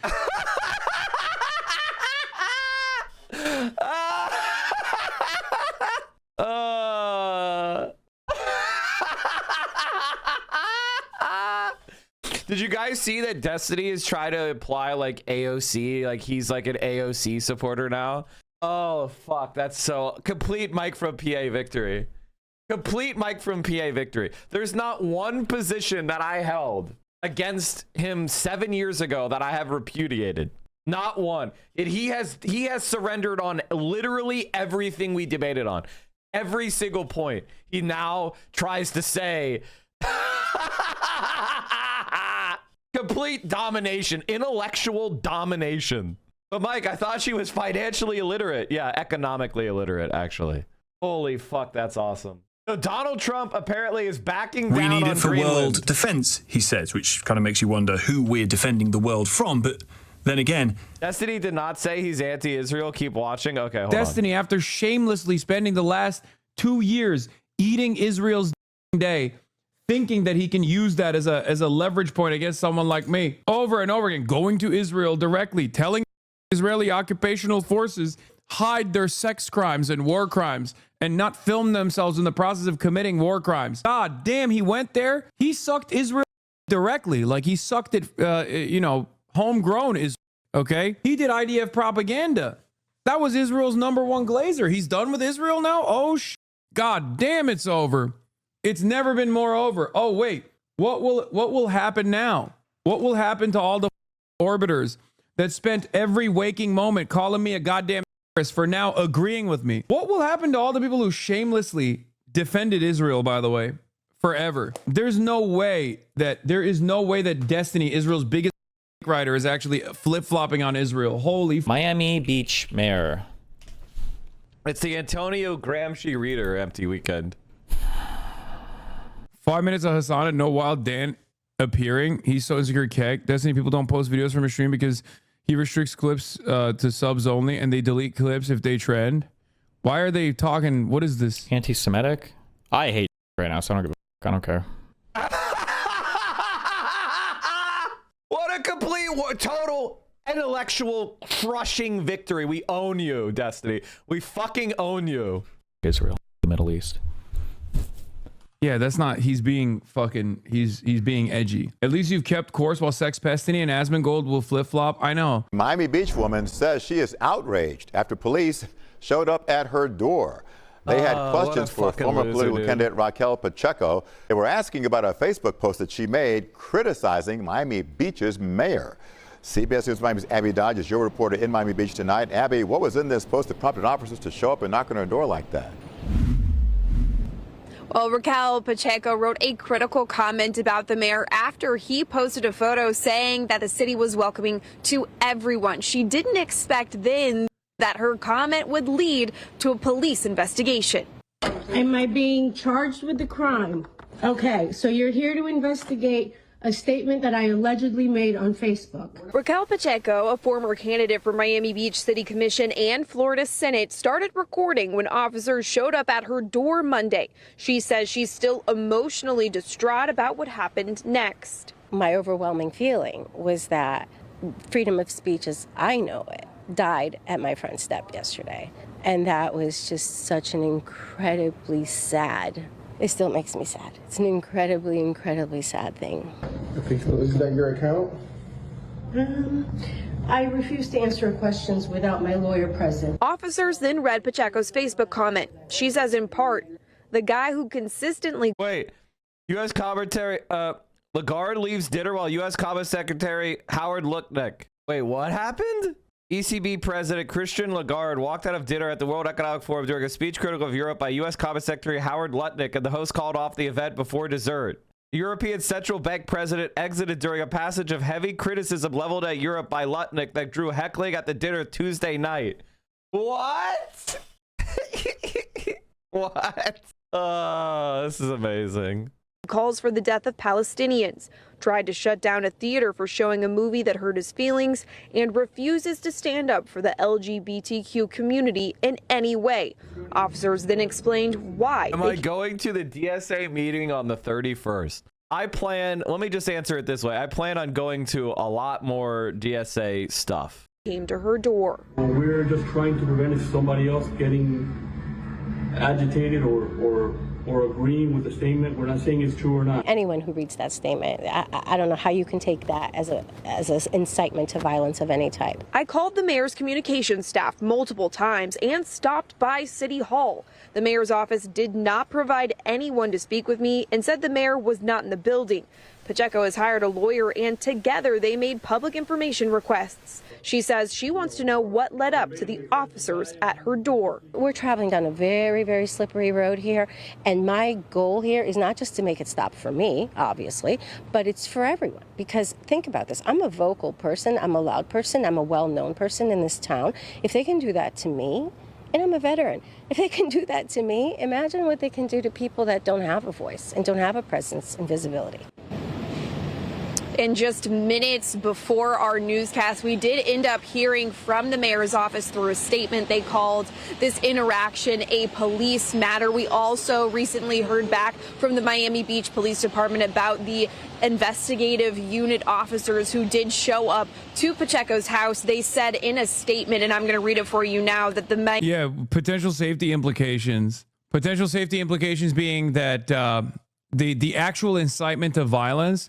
Speaker 1: Did you guys see that Destiny is trying to apply like AOC? Like he's like an AOC supporter now. Oh, fuck. That's so complete Mike from PA victory. Complete Mike from PA victory. There's not one position that I held against him 7 years ago that I have repudiated. Not one. He has surrendered on literally everything we debated on. Every single point. He now tries to say complete domination, intellectual domination. But Mike, I thought she was financially illiterate. Yeah, economically illiterate, actually. Holy fuck, that's awesome. So Donald Trump apparently is backing down on
Speaker 12: We need it for
Speaker 1: Greenland.
Speaker 12: world defense, he says, which kind of makes you wonder who we're defending the world from. But then again,
Speaker 1: Destiny did not say he's anti-Israel. Keep watching. Okay, hold
Speaker 6: Destiny, after shamelessly spending the last 2 years eating Israel's day, thinking that he can use that as a leverage point against someone like me, over and over again, going to Israel directly, telling Israeli occupational forces hide their sex crimes and war crimes and not film themselves in the process of committing war crimes. God damn, he went there. He sucked Israel directly, like he sucked it, homegrown Israel. Okay, he did IDF propaganda. That was Israel's #1 glazer. He's done with Israel now. Oh, God damn, it's over. It's never been more over. Oh wait, what will happen now? What will happen to all the orbiters that spent every waking moment calling me a goddamn terrorist for now agreeing with me? What will happen to all the people who shamelessly defended Israel, by the way, forever? There is no way that Destiny, Israel's biggest writer, is actually flip-flopping on Israel. Holy
Speaker 13: Miami Beach mayor.
Speaker 1: It's the Antonio Gramsci reader empty weekend.
Speaker 6: 5 minutes of Hassan and no Wild Dan appearing. He's so insecure. Keg. Destiny people don't post videos from his stream because he restricts clips to subs only, and they delete clips if they trend. Why are they talking? What is this?
Speaker 13: Anti-Semitic? I hate right now, so I don't give a fuck. I don't care.
Speaker 1: What a complete, total, intellectual crushing victory. We own you, Destiny. We fucking own you.
Speaker 13: Israel, the Middle East.
Speaker 6: Yeah, that's not, he's being edgy. At least you've kept course while Sex Pestiny and Asmongold will flip-flop. I know.
Speaker 14: Miami Beach woman says she is outraged after police showed up at her door. They had questions for former political candidate Raquel Pacheco. They were asking about a Facebook post that she made criticizing Miami Beach's mayor. CBS News Miami's Abby Dodge is your reporter in Miami Beach tonight. Abby, what was in this post that prompted officers to show up and knock on her door like that?
Speaker 15: Well, Raquel Pacheco wrote a critical comment about the mayor after he posted a photo saying that the city was welcoming to everyone. She didn't expect then that her comment would lead to a police investigation.
Speaker 10: Am I being charged with the crime? Okay, so you're here to investigate a statement that I allegedly made on Facebook.
Speaker 15: Raquel Pacheco, a former candidate for Miami Beach City Commission and Florida Senate, started recording when officers showed up at her door Monday. She says she's still emotionally distraught about what happened next.
Speaker 10: My overwhelming feeling was that freedom of speech as I know it died at my front step yesterday. And that was just such an incredibly sad. It still makes me sad. It's an incredibly, incredibly sad thing.
Speaker 16: Is that your account?
Speaker 10: I refuse to answer questions without my lawyer present.
Speaker 15: Officers then read Pacheco's Facebook comment. She says in part, the guy who consistently...
Speaker 1: Wait, U.S. Commentary, Lagarde leaves dinner while U.S. Commerce Secretary Howard Lutnick. Wait, what happened? ECB President Christian Lagarde walked out of dinner at the World Economic Forum during a speech critical of Europe by U.S. Commerce Secretary Howard Lutnick, and the host called off the event before dessert. The European Central Bank president exited during a passage of heavy criticism leveled at Europe by Lutnick that drew heckling at the dinner Tuesday night. What? What? Oh, this is amazing.
Speaker 15: Calls for the death of Palestinians, tried to shut down a theater for showing a movie that hurt his feelings, and refuses to stand up for the LGBTQ community in any way. Officers then explained why.
Speaker 1: Am I going to the DSA meeting on the 31st? Let me just answer it this way. I plan on going to a lot more DSA stuff.
Speaker 15: Came to her door.
Speaker 11: We're just trying to prevent somebody else getting agitated or or agreeing with the statement. We're not saying it's true or not.
Speaker 10: Anyone who reads that statement, I don't know how you can take that as an incitement to violence of any type.
Speaker 15: I called the mayor's communications staff multiple times and stopped by City Hall. The mayor's office did not provide anyone to speak with me and said the mayor was not in the building. Pacheco has hired a lawyer, and together they made public information requests. She says she wants to know what led up to the officers at her door.
Speaker 10: We're traveling down a very, very slippery road here, and my goal here is not just to make it stop for me, obviously, but it's for everyone. Because think about this. I'm a vocal person. I'm a loud person. I'm a well-known person in this town. If they can do that to me, and I'm a veteran, if they can do that to me, imagine what they can do to people that don't have a voice and don't have a presence and visibility.
Speaker 15: And just minutes before our newscast, we did end up hearing from the mayor's office through a statement. They called this interaction a police matter. We also recently heard back from the Miami Beach Police Department about the investigative unit officers who did show up to Pacheco's house. They said in a statement, and I'm going to read it for you now, that
Speaker 6: potential safety implications. Potential safety implications being that the actual incitement to violence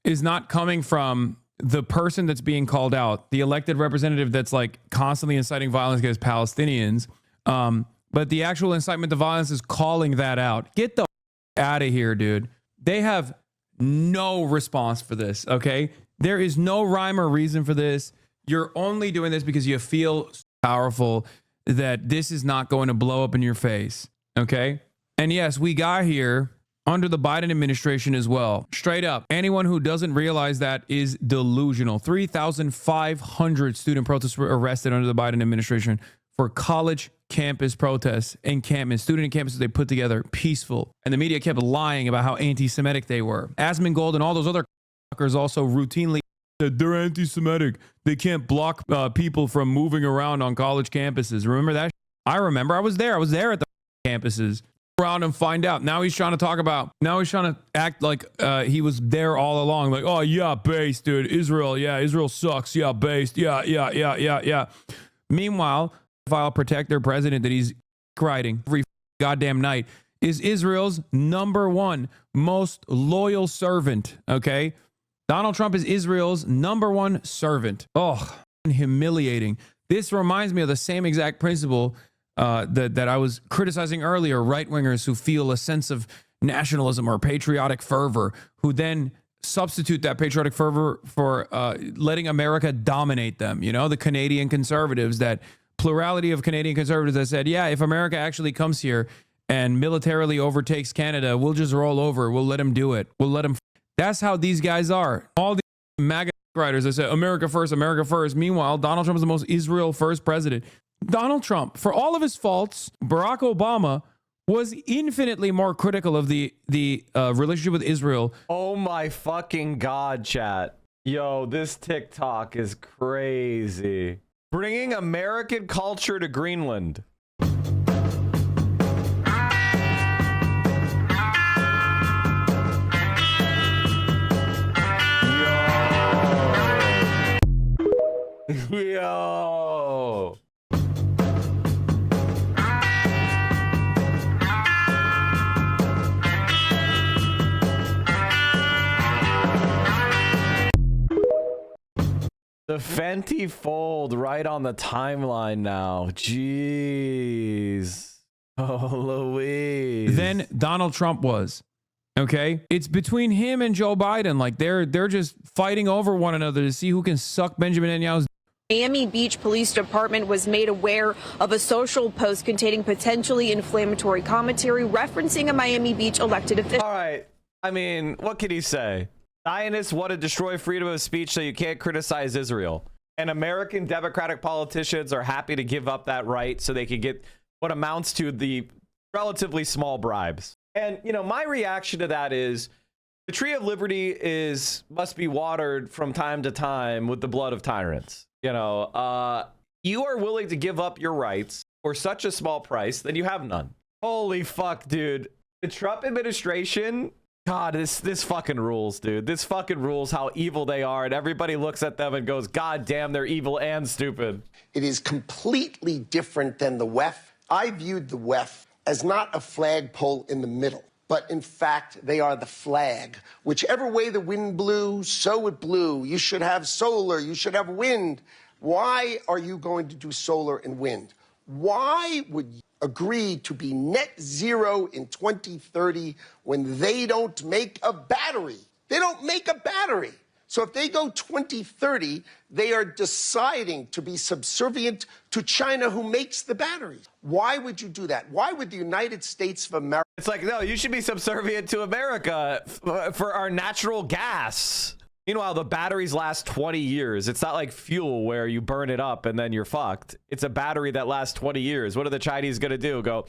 Speaker 6: is not coming from the person that's being called out, the elected representative that's like constantly inciting violence against Palestinians. But the actual incitement to violence is calling that out. Get the out of here, dude. They have no response for this, okay? There is no rhyme or reason for this. You're only doing this because you feel powerful that this is not going to blow up in your face, okay? And yes, we got here under the Biden administration as well. Straight up, anyone who doesn't realize that is delusional. 3,500 student protests were arrested under the Biden administration for college campus protests, encampments, student encampments they put together, peaceful. And the media kept lying about how anti-Semitic they were. Asmongold and all those other fuckers also routinely said they're anti-Semitic. They can't block people from moving around on college campuses. Remember that? I remember. I was there at the campuses. Around and find out. Now he's trying to act like he was there all along. Like, oh yeah, base, dude. Israel sucks. Yeah, base. Yeah. Meanwhile, I'll protect their president that he's writing every goddamn night is Israel's #1 most loyal servant. Okay, Donald Trump is Israel's #1 servant. Oh, humiliating. This reminds me of the same exact principle that I was criticizing earlier, right-wingers who feel a sense of nationalism or patriotic fervor, who then substitute that patriotic fervor for letting America dominate them. You know, the Canadian conservatives, that plurality of Canadian conservatives that said, yeah, if America actually comes here and militarily overtakes Canada, we'll just roll over. We'll let them do it. We'll let them. That's how these guys are. All these MAGA writers that say America first, America first. Meanwhile, Donald Trump is the most Israel first president. Donald Trump, for all of his faults, Barack Obama was infinitely more critical of the relationship with Israel.
Speaker 1: Oh my fucking God, chat. Yo, this TikTok is crazy. Bringing American culture to Greenland. Yo. The Fenty fold right on the timeline now. Jeez. Oh, Louise.
Speaker 6: Then Donald Trump was. Okay? It's between him and Joe Biden. Like they're just fighting over one another to see who can suck Benjamin Netanyahu's.
Speaker 15: Miami Beach Police Department was made aware of a social post containing potentially inflammatory commentary referencing a Miami Beach elected official.
Speaker 1: All right. I mean, what can he say? Zionists want to destroy freedom of speech so you can't criticize Israel. And American Democratic politicians are happy to give up that right so they can get what amounts to the relatively small bribes. And, you know, my reaction to that is the tree of liberty must be watered from time to time with the blood of tyrants. You know, you are willing to give up your rights for such a small price, then you have none. Holy fuck, dude. The Trump administration, God, this fucking rules, dude. This fucking rules how evil they are, and everybody looks at them and goes, God damn, they're evil and stupid.
Speaker 17: It is completely different than the WEF. I viewed the WEF as not a flagpole in the middle, but in fact, they are the flag. Whichever way the wind blew, so it blew. You should have solar, you should have wind. Why are you going to do solar and wind? Why would you agree to be net zero in 2030 when they don't make a battery? They don't make a battery. So if they go 2030, they are deciding to be subservient to China, who makes the batteries. Why would you do that? Why would the United States of America?
Speaker 1: It's like, no, you should be subservient to America for our natural gas. Meanwhile, the batteries last 20 years. It's not like fuel where you burn it up and then you're fucked. It's a battery that lasts 20 years. What are the Chinese going to do? Go,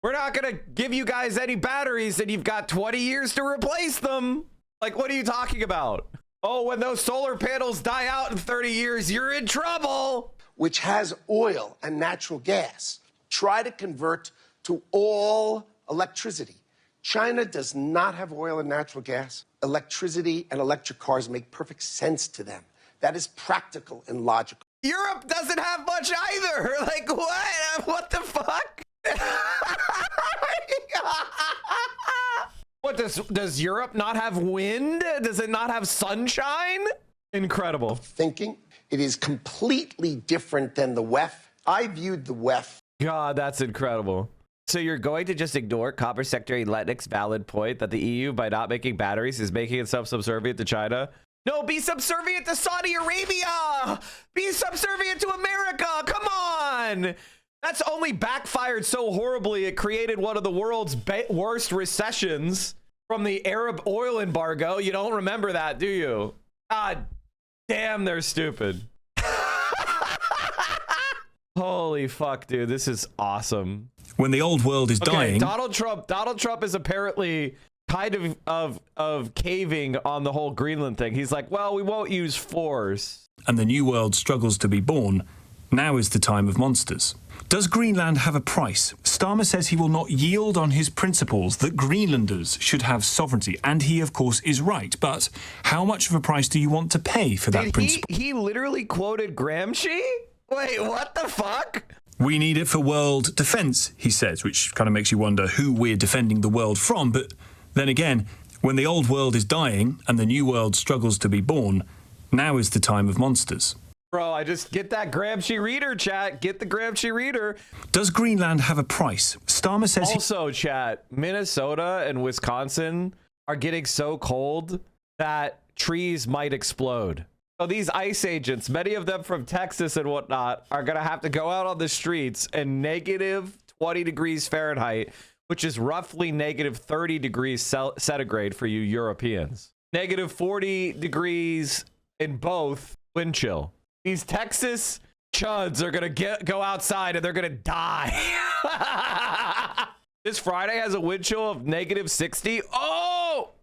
Speaker 1: we're not going to give you guys any batteries and you've got 20 years to replace them. Like, what are you talking about? Oh, when those solar panels die out in 30 years, you're in trouble.
Speaker 17: Which has oil and natural gas. Try to convert to all electricity. China does not have oil and natural gas. Electricity and electric cars make perfect sense to them. That is practical and logical.
Speaker 1: Europe doesn't have much either. Like, what? What the fuck? What, does Europe not have wind? Does it not have sunshine? Incredible.
Speaker 17: Thinking it is completely different than the WEF. I viewed the WEF.
Speaker 1: God, that's incredible. So you're going to just ignore Copper Secretary Letnick's valid point that the EU, by not making batteries, is making itself subservient to China? No, be subservient to Saudi Arabia! Be subservient to America! Come on! That's only backfired so horribly, it created one of the world's worst recessions from the Arab oil embargo. You don't remember that, do you? God damn, they're stupid. Holy fuck, dude. This is awesome.
Speaker 12: When the old world is dying...
Speaker 1: Donald Trump is apparently kind of caving on the whole Greenland thing. He's like, well, we won't use force.
Speaker 12: And the new world struggles to be born. Now is the time of monsters. Does Greenland have a price? Starmer says he will not yield on his principles that Greenlanders should have sovereignty, and he, of course, is right. But how much of a price do you want to pay for that principle?
Speaker 1: He literally quoted Gramsci? Wait, what the fuck?
Speaker 12: We need it for world defense, he says, which kind of makes you wonder who we're defending the world from. But then again, when the old world is dying and the new world struggles to be born, now is the time of monsters.
Speaker 1: Bro, I just get that Gramsci reader, chat. Get the Gramsci reader.
Speaker 12: Does Greenland have a price? Starmer says...
Speaker 1: Also, chat, Minnesota and Wisconsin are getting so cold that trees might explode. So these ice agents, many of them from Texas and whatnot, are going to have to go out on the streets and negative 20 degrees Fahrenheit, which is roughly negative 30 degrees centigrade for you Europeans. Negative 40 degrees in both wind chill. These Texas chuds are going to go outside and they're going to die. This Friday has a wind chill of negative 60. Oh!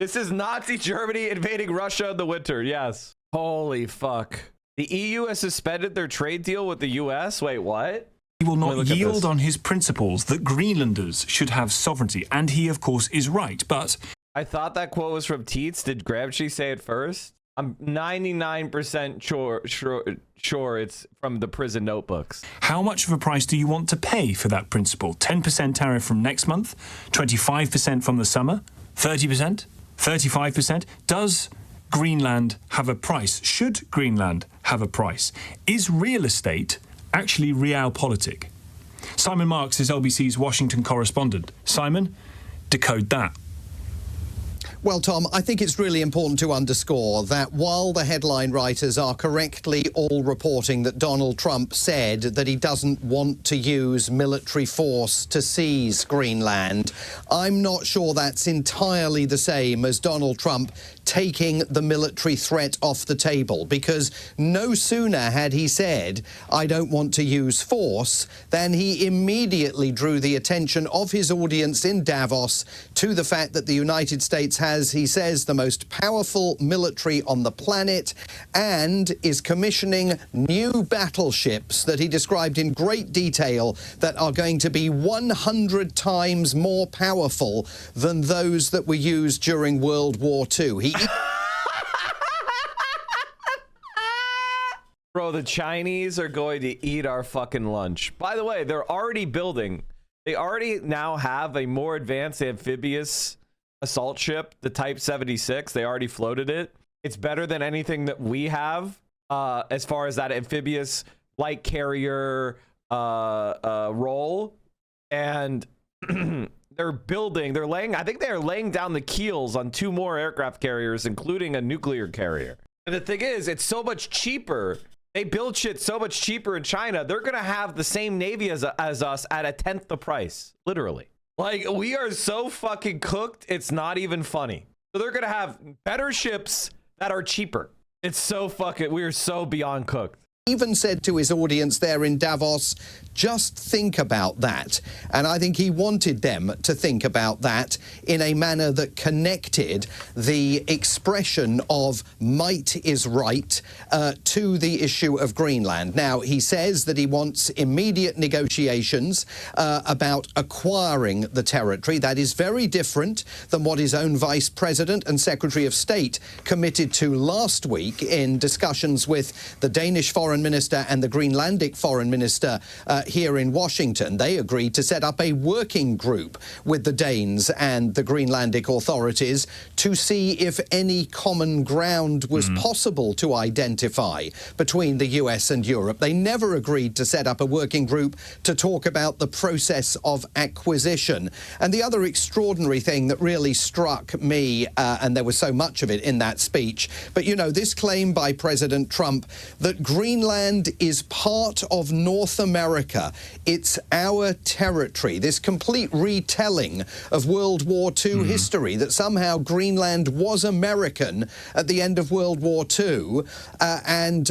Speaker 1: This is Nazi Germany invading Russia in the winter. Yes. Holy fuck. The EU has suspended their trade deal with the US. Wait, what?
Speaker 12: He will not yield on his principles that Greenlanders should have sovereignty, and he, of course, is right. But
Speaker 1: I thought that quote was from Teets. Did Gramsci say it first? I'm 99% sure it's from the prison notebooks.
Speaker 12: How much of a price do you want to pay for that principle? 10% tariff from next month? 25% from the summer? 30%? 35%? Does Greenland have a price? Should Greenland have a price? Is real estate actually realpolitik? Simon Marks is LBC's Washington correspondent. Simon, decode that.
Speaker 18: Well, Tom, I think it's really important to underscore that while the headline writers are correctly all reporting that Donald Trump said that he doesn't want to use military force to seize Greenland, I'm not sure that's entirely the same as Donald Trump taking the military threat off the table, because no sooner had he said, I don't want to use force, than he immediately drew the attention of his audience in Davos to the fact that the United States has, he says, the most powerful military on the planet and is commissioning new battleships that he described in great detail that are going to be 100 times more powerful than those that were used during World War II.
Speaker 1: Bro, the Chinese are going to eat our fucking lunch. By the way, they're already building. They already now have a more advanced amphibious assault ship, the Type 76. They already floated it. It's better than anything that we have as far as that amphibious light carrier role. And they're laying down the keels on 2 more aircraft carriers, including a nuclear carrier. And the thing is, it's so much cheaper. They build shit so much cheaper in China. They're going to have the same Navy as us at 1/10 the price, literally. Like, we are so fucking cooked, it's not even funny. So they're going to have better ships that are cheaper. It's so fucking, we are so beyond cooked.
Speaker 18: Even said to his audience there in Davos, just think about that. And I think he wanted them to think about that in a manner that connected the expression of might is right to the issue of Greenland. Now, he says that he wants immediate negotiations about acquiring the territory. That is very different than what his own Vice President and Secretary of State committed to last week in discussions with the Danish Foreign Minister and the Greenlandic Foreign Minister here in Washington. They agreed to set up a working group with the Danes and the Greenlandic authorities to see if any common ground was possible to identify between the US and Europe. They never agreed to set up a working group to talk about the process of acquisition. And the other extraordinary thing that really struck me, and there was so much of it in that speech, but you know, this claim by President Trump that Greenland is part of North America. It's our territory. This complete retelling of World War II history, that somehow Greenland was American at the end of World War II, and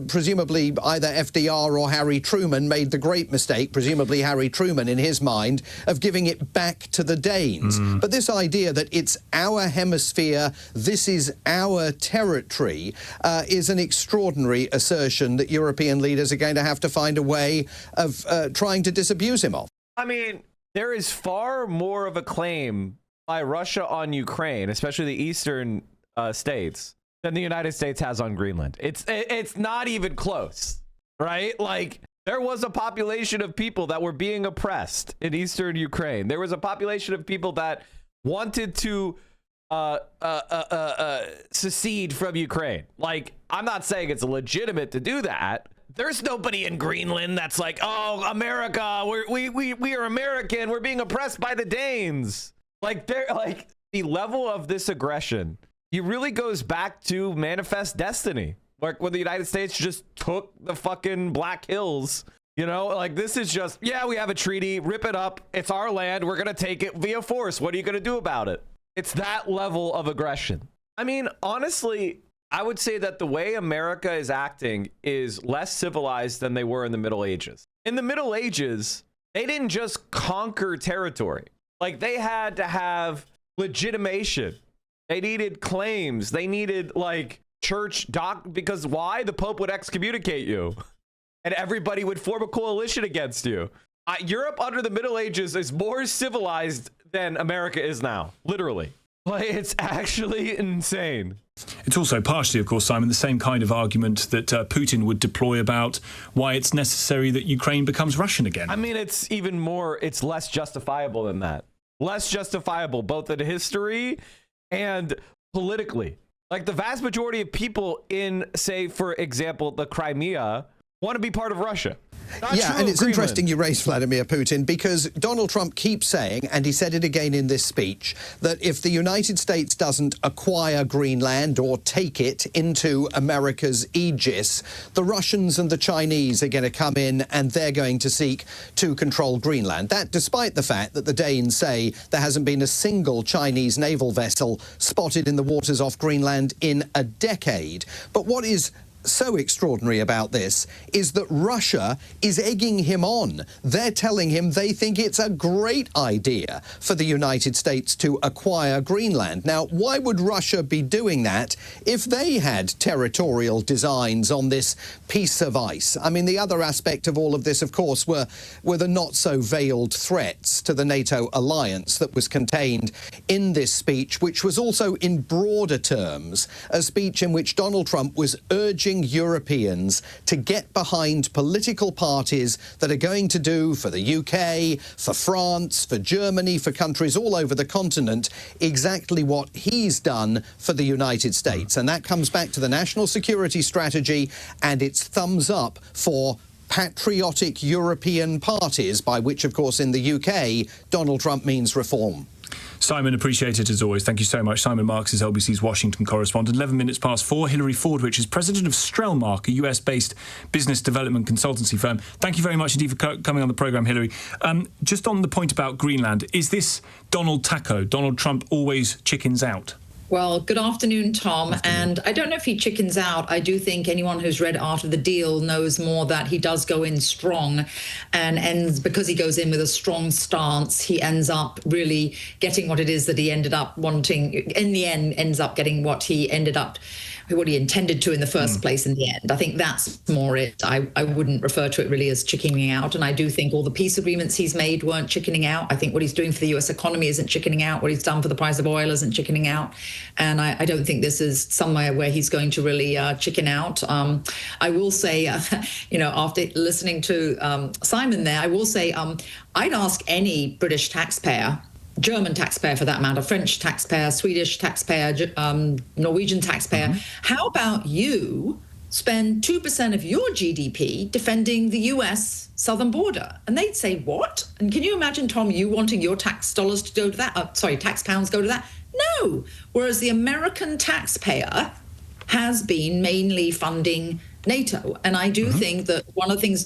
Speaker 18: presumably either FDR or Harry Truman made the great mistake, presumably Harry Truman in his mind, of giving it back to the Danes. But this idea that it's our hemisphere, this is our territory, is an extraordinary assertion that European leaders are going to have to find a way of trying to disabuse him of.
Speaker 1: I mean, there is far more of a claim by Russia on Ukraine, especially the eastern states, than the United States has on Greenland. It's not even close, right? Like, there was a population of people that were being oppressed in eastern Ukraine. There was a population of people that wanted to secede from Ukraine. Like, I'm not saying it's legitimate to do that. There's nobody in Greenland that's like, oh, America, we are American, we're being oppressed by the Danes. Like, they're like, the level of this aggression, it really goes back to Manifest Destiny. Like, when the United States just took the fucking Black Hills, you know, like, this is just, yeah, we have a treaty, rip it up, it's our land, we're gonna take it via force. What are you gonna do about it? It's that level of aggression. I mean, honestly, I would say that the way America is acting is less civilized than they were in the Middle Ages. In the Middle Ages, they didn't just conquer territory. Like, they had to have legitimation. They needed claims. They needed, like, church because why? The Pope would excommunicate you and everybody would form a coalition against you. Europe under the Middle Ages is more civilized than America is now, literally. Like, it's actually insane.
Speaker 12: It's also partially, of course, Simon, the same kind of argument that Putin would deploy about why it's necessary that Ukraine becomes Russian again.
Speaker 1: I mean, it's even more, it's less justifiable than that. Less justifiable, both in history and politically. Like, the vast majority of people in, say, for example, the Crimea want to be part of Russia.
Speaker 18: Yeah, and it's interesting you raised Vladimir Putin, because Donald Trump keeps saying, and he said it again in this speech, that if the United States doesn't acquire Greenland or take it into America's aegis, the Russians and the Chinese are going to come in and they're going to seek to control Greenland. That despite the fact that the Danes say there hasn't been a single Chinese naval vessel spotted in the waters off Greenland in a decade. But what is so extraordinary about this is that Russia is egging him on. They're telling him they think it's a great idea for the United States to acquire Greenland. Now, why would Russia be doing that if they had territorial designs on this piece of ice? I mean, the other aspect of all of this, of course, were the not-so-veiled threats to the NATO alliance that was contained in this speech, which was also, in broader terms, a speech in which Donald Trump was urging allowing Europeans to get behind political parties that are going to do for the UK, for France, for Germany, for countries all over the continent, exactly what he's done for the United States. And that comes back to the national security strategy and its thumbs up for patriotic European parties, by which, of course, in the UK, Donald Trump means reform.
Speaker 12: Simon, appreciate it as always. Thank you so much. Simon Marks is LBC's Washington correspondent. 11 minutes past 4. Hillary Fordwich is president of Strelmark, a US-based business development consultancy firm. Thank you very much indeed for coming on the programme, Hillary. Just on the point about Greenland, is this Donald Taco? Donald Trump always chickens out?
Speaker 19: Well, good afternoon, Tom. And I don't know if he chickens out. I do think anyone who's read Art of the Deal knows more that he does go in strong and ends, because he goes in with a strong stance, he ends up really getting what it is that he ended up wanting. In the end, ends up getting what he intended to in the first place in the end. I think that's more it. I wouldn't refer to it really as chickening out. And I do think all the peace agreements he's made weren't chickening out. I think what he's doing for the US economy isn't chickening out. What he's done for the price of oil isn't chickening out. And I don't think this is somewhere where he's going to really chicken out. I will say, after listening to Simon there, I will say I'd ask any British taxpayer, German taxpayer for that matter, French taxpayer, Swedish taxpayer, Norwegian taxpayer, how about you spend 2% of your GDP defending the US southern border? And they'd say, what? And can you imagine, Tom, you wanting your tax dollars to go to that? Tax pounds go to that? No. Whereas the American taxpayer has been mainly funding NATO. And I do think that one of the things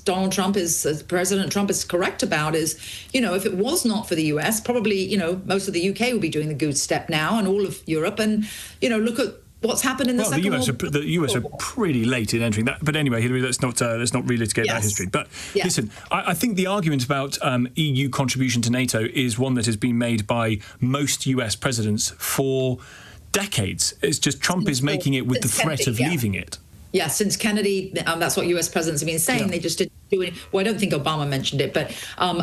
Speaker 19: President Trump is correct about is, if it was not for the US, probably, most of the UK would be doing the goose step now, and all of Europe. And, look at what's happened in the Second World War.
Speaker 12: The US are pretty late in entering that. But anyway, Hillary, let's not relitigate that history. But listen, I think the argument about EU contribution to NATO is one that has been made by most US presidents for decades. It's just Trump is making it with the threat of leaving it.
Speaker 19: Yeah, since Kennedy, that's what US presidents have been saying. They just didn't do it. Well, I don't think Obama mentioned it, but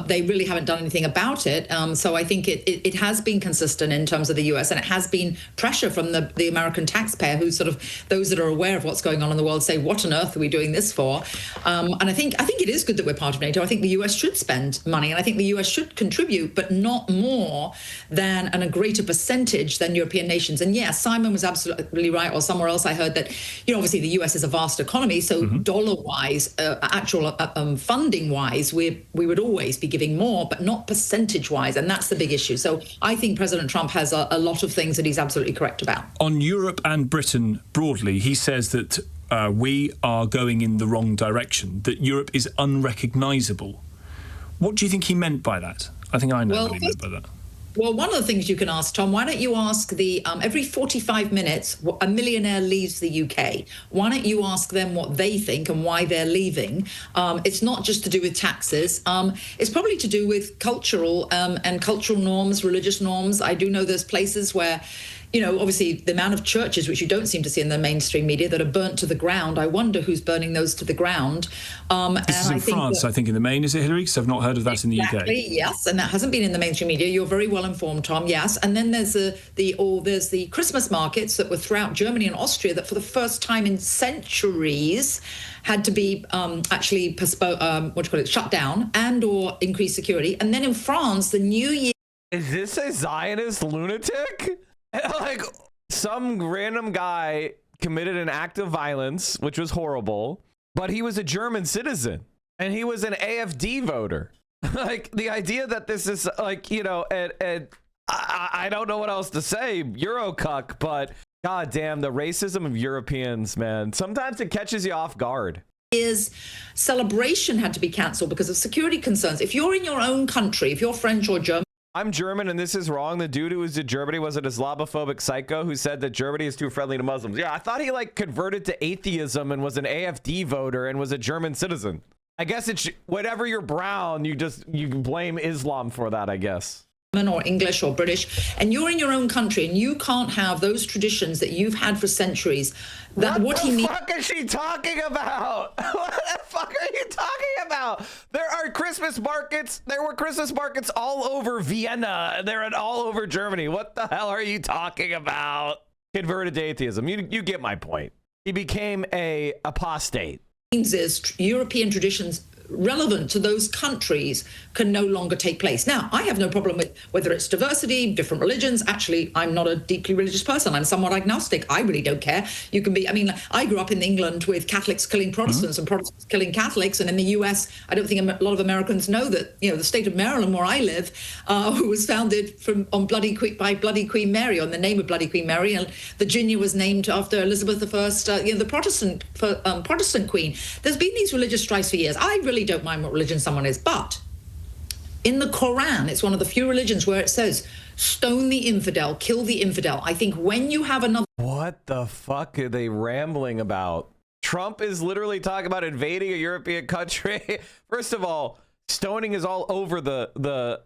Speaker 19: they really haven't done anything about it. So I think it has been consistent in terms of the US, and it has been pressure from the American taxpayer, who sort of, those that are aware of what's going on in the world say, what on earth are we doing this for? And I think it is good that we're part of NATO. I think the US should spend money, and I think the US should contribute, but not more than a greater percentage than European nations. And yes, Simon was absolutely right, or somewhere else I heard that, obviously the US is a vast economy, so dollar-wise, actual funding-wise, we would always be giving more, but not percentage-wise, and that's the big issue. So I think President Trump has a lot of things that he's absolutely correct about.
Speaker 12: On Europe and Britain broadly, he says that we are going in the wrong direction, that Europe is unrecognisable. What do you think he meant by that? I think I know what he meant by that.
Speaker 19: Well, one of the things you can ask, Tom, why don't you ask every 45 minutes, a millionaire leaves the UK. Why don't you ask them what they think and why they're leaving? It's not just to do with taxes. It's probably to do with cultural norms, religious norms. I do know there's places where, obviously the amount of churches, which you don't seem to see in the mainstream media, that are burnt to the ground. I wonder who's burning those to the ground.
Speaker 12: This is in France, I think, in the main, is it, Hillary? Because I've not heard of that in the UK.
Speaker 19: Yes, and that hasn't been in the mainstream media. You're very well informed, Tom. Yes, and then there's the Christmas markets that were throughout Germany and Austria that, for the first time in centuries, had to be actually shut down and/or increased security. And then in France, the New Year.
Speaker 1: Is this a Zionist lunatic? Like, some random guy committed an act of violence, which was horrible, but he was a German citizen and he was an AfD voter. Like, the idea that this is like, I don't know what else to say, Eurocuck, but goddamn, the racism of Europeans, man, sometimes it catches you off guard.
Speaker 19: Year's celebration had to be cancelled because of security concerns. If you're in your own country, if you're French or German,
Speaker 1: I'm German and this is wrong. The dude who was in Germany was an Islamophobic psycho who said that Germany is too friendly to Muslims. Yeah, I thought he converted to atheism and was an AfD voter and was a German citizen. I guess it's whatever you're brown, you blame Islam for that, I guess.
Speaker 19: Or English or British, and you're in your own country and you can't have those traditions that you've had for centuries.
Speaker 1: What the fuck is she talking about? What the fuck are you talking about? There are Christmas markets. There were Christmas markets all over Vienna. They're all over Germany. What the hell are you talking about? Converted to atheism. You get my point. He became a apostate.
Speaker 19: Is European traditions relevant to those countries can no longer take place. Now, I have no problem with whether it's diversity, different religions. Actually, I'm not a deeply religious person. I'm somewhat agnostic. I really don't care. You can be, I mean, I grew up in England with Catholics killing Protestants and Protestants killing Catholics. And in the US, I don't think a lot of Americans know that, you know, the state of Maryland, where I live, was founded by Bloody Queen Mary, on the name of Bloody Queen Mary. And Virginia was named after Elizabeth I, you know, the Protestant queen. There's been these religious strifes for years. I really don't mind what religion someone is, but in the Quran, it's one of the few religions where it says, stone the infidel, kill the infidel. I think when you have another...
Speaker 1: What the fuck are they rambling about? Trump is literally talking about invading a European country. First of all, stoning is all over the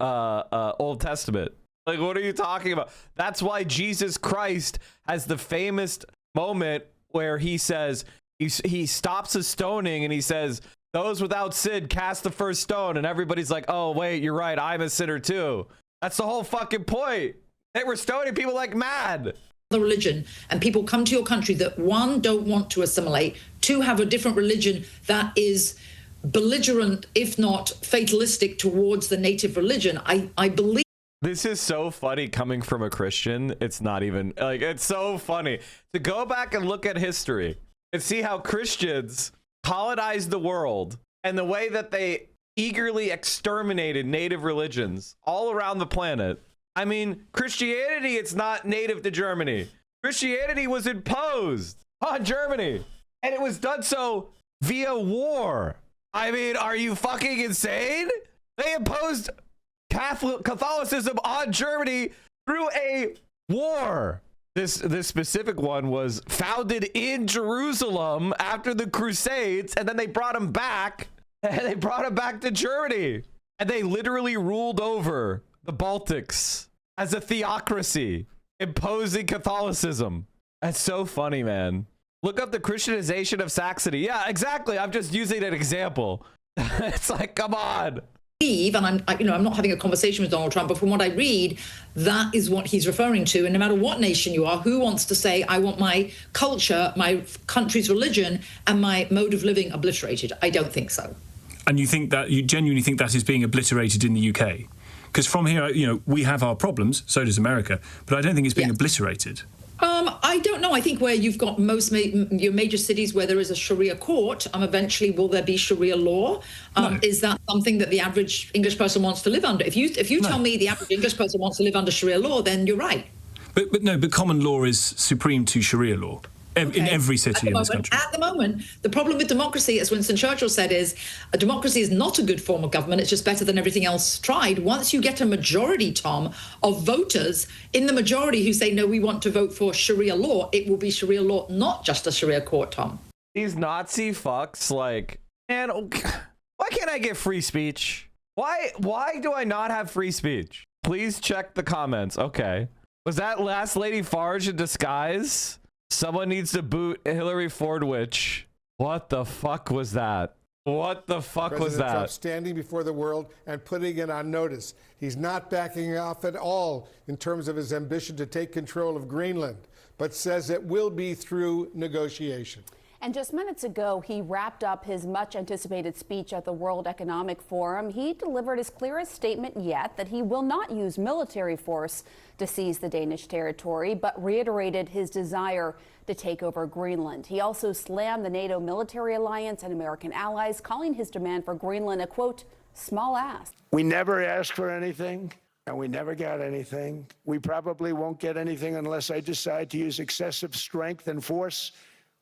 Speaker 1: Old Testament. Like, what are you talking about? That's why Jesus Christ has the famous moment where he says, he stops a stoning and he says, those without sin cast the first stone. And everybody's like, oh, wait, you're right. I'm a sinner too. That's the whole fucking point. They were stoning people like mad.
Speaker 19: The religion, and people come to your country that, one, don't want to assimilate, two, have a different religion that is belligerent, if not fatalistic, towards the native religion. I believe.
Speaker 1: This is so funny coming from a Christian. It's not even like, it's so funny to go back and look at history and see how Christians colonized the world and the way that they eagerly exterminated native religions all around the planet. I mean, Christianity, it's not native to Germany. Christianity was imposed on Germany, and it was done so via war. I mean, are you fucking insane? They imposed Catholicism on Germany through a war. This specific one was founded in Jerusalem after the Crusades, and then they brought him back, and they brought him back to Germany, and they literally ruled over the Baltics as a theocracy, imposing Catholicism. That's so funny, man. Look up the Christianization of Saxony. Yeah, exactly. I'm just using an example. It's like, come on.
Speaker 19: And I'm not having a conversation with Donald Trump, but from what I read, that is what he's referring to. And no matter what nation you are, who wants to say, I want my culture, my country's religion, and my mode of living obliterated? I don't think so.
Speaker 12: And you genuinely think that is being obliterated in the UK? Because from here, you know, we have our problems, so does America, but I don't think it's being obliterated.
Speaker 19: I don't know. I think where you've got your major cities where there is a Sharia court, eventually will there be Sharia law?
Speaker 12: No.
Speaker 19: Is that something that the average English person wants to live under? If you tell me the average English person wants to live under Sharia law, then you're right.
Speaker 12: But common law is supreme to Sharia law. In every city in this country.
Speaker 19: At the moment, the problem with democracy, as Winston Churchill said, is a democracy is not a good form of government. It's just better than everything else tried. Once you get a majority, Tom, of voters in the majority who say, no, we want to vote for Sharia law, it will be Sharia law, not just a Sharia court, Tom.
Speaker 1: These Nazi fucks, like, man, why can't I get free speech? Why do I not have free speech? Please check the comments. Okay. Was that last lady Farge in disguise? Someone needs to boot Hillary Fordwich. What the fuck was that? What the fuck was that?
Speaker 20: President Trump standing before the world and putting it on notice. He's not backing off at all in terms of his ambition to take control of Greenland, but says it will be through negotiation.
Speaker 21: And just minutes ago, he wrapped up his much-anticipated speech at the World Economic Forum. He delivered his clearest statement yet that he will not use military force to seize the Danish territory, but reiterated his desire to take over Greenland. He also slammed the NATO military alliance and American allies, calling his demand for Greenland a, quote, small ask.
Speaker 2: We never asked for anything, and we never got anything. We probably won't get anything unless I decide to use excessive strength and force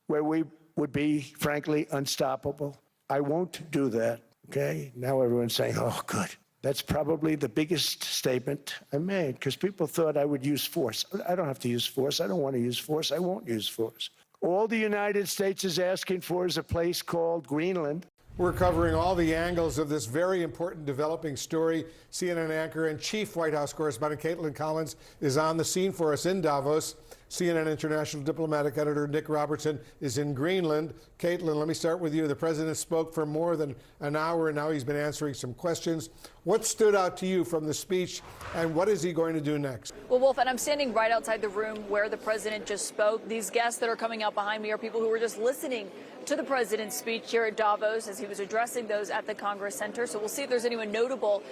Speaker 2: where we would be, frankly, unstoppable. I won't do that, okay? Now everyone's saying, oh, good. That's probably the biggest statement I made, because people thought I would use force. I don't have to use force. I don't want to use force. I won't use force. All the United States is asking for is a place called Greenland.
Speaker 20: We're covering all the angles of this very important developing story. CNN anchor and chief White House correspondent Caitlin Collins is on the scene for us in Davos. CNN international diplomatic editor Nick Robertson is in Greenland. Caitlin, let me start with you. The president spoke for more than an hour, and now he's been answering some questions. What stood out to you from the speech, and what is he going to do next?
Speaker 3: Well, Wolf, and I'm standing right outside the room where the president just spoke. These guests that are coming out behind me are people who were just listening to the president's speech here at Davos as he was addressing those at the Congress Center. So we'll see if there's anyone notable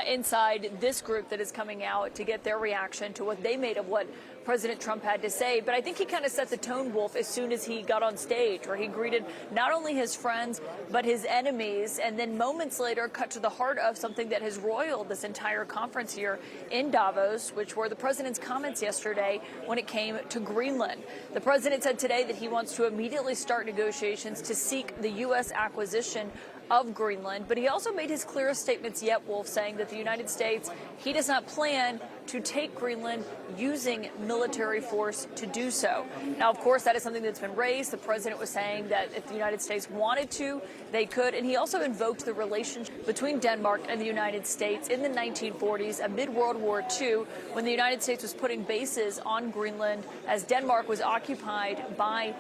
Speaker 3: inside this group that is coming out to get their reaction to what they made of what President Trump had to say. But I think he kind of set the tone, Wolf, as soon as he got on stage, where he greeted not only his friends, but his enemies, and then moments later cut to the heart of something that has roiled this entire conference here in Davos, which were the president's comments yesterday when it came to Greenland. The president said today that he wants to immediately start negotiations to seek the U.S. acquisition of Greenland, but he also made his clearest statements yet, Wolf, saying that the United States, he does not plan to take Greenland using military force to do so. Now, of course, that is something that's been raised. The president was saying that if the United States wanted to, they could, and he also invoked the relationship between Denmark and the United States in the 1940s, amid World War II, when the United States was putting bases on Greenland as Denmark was occupied by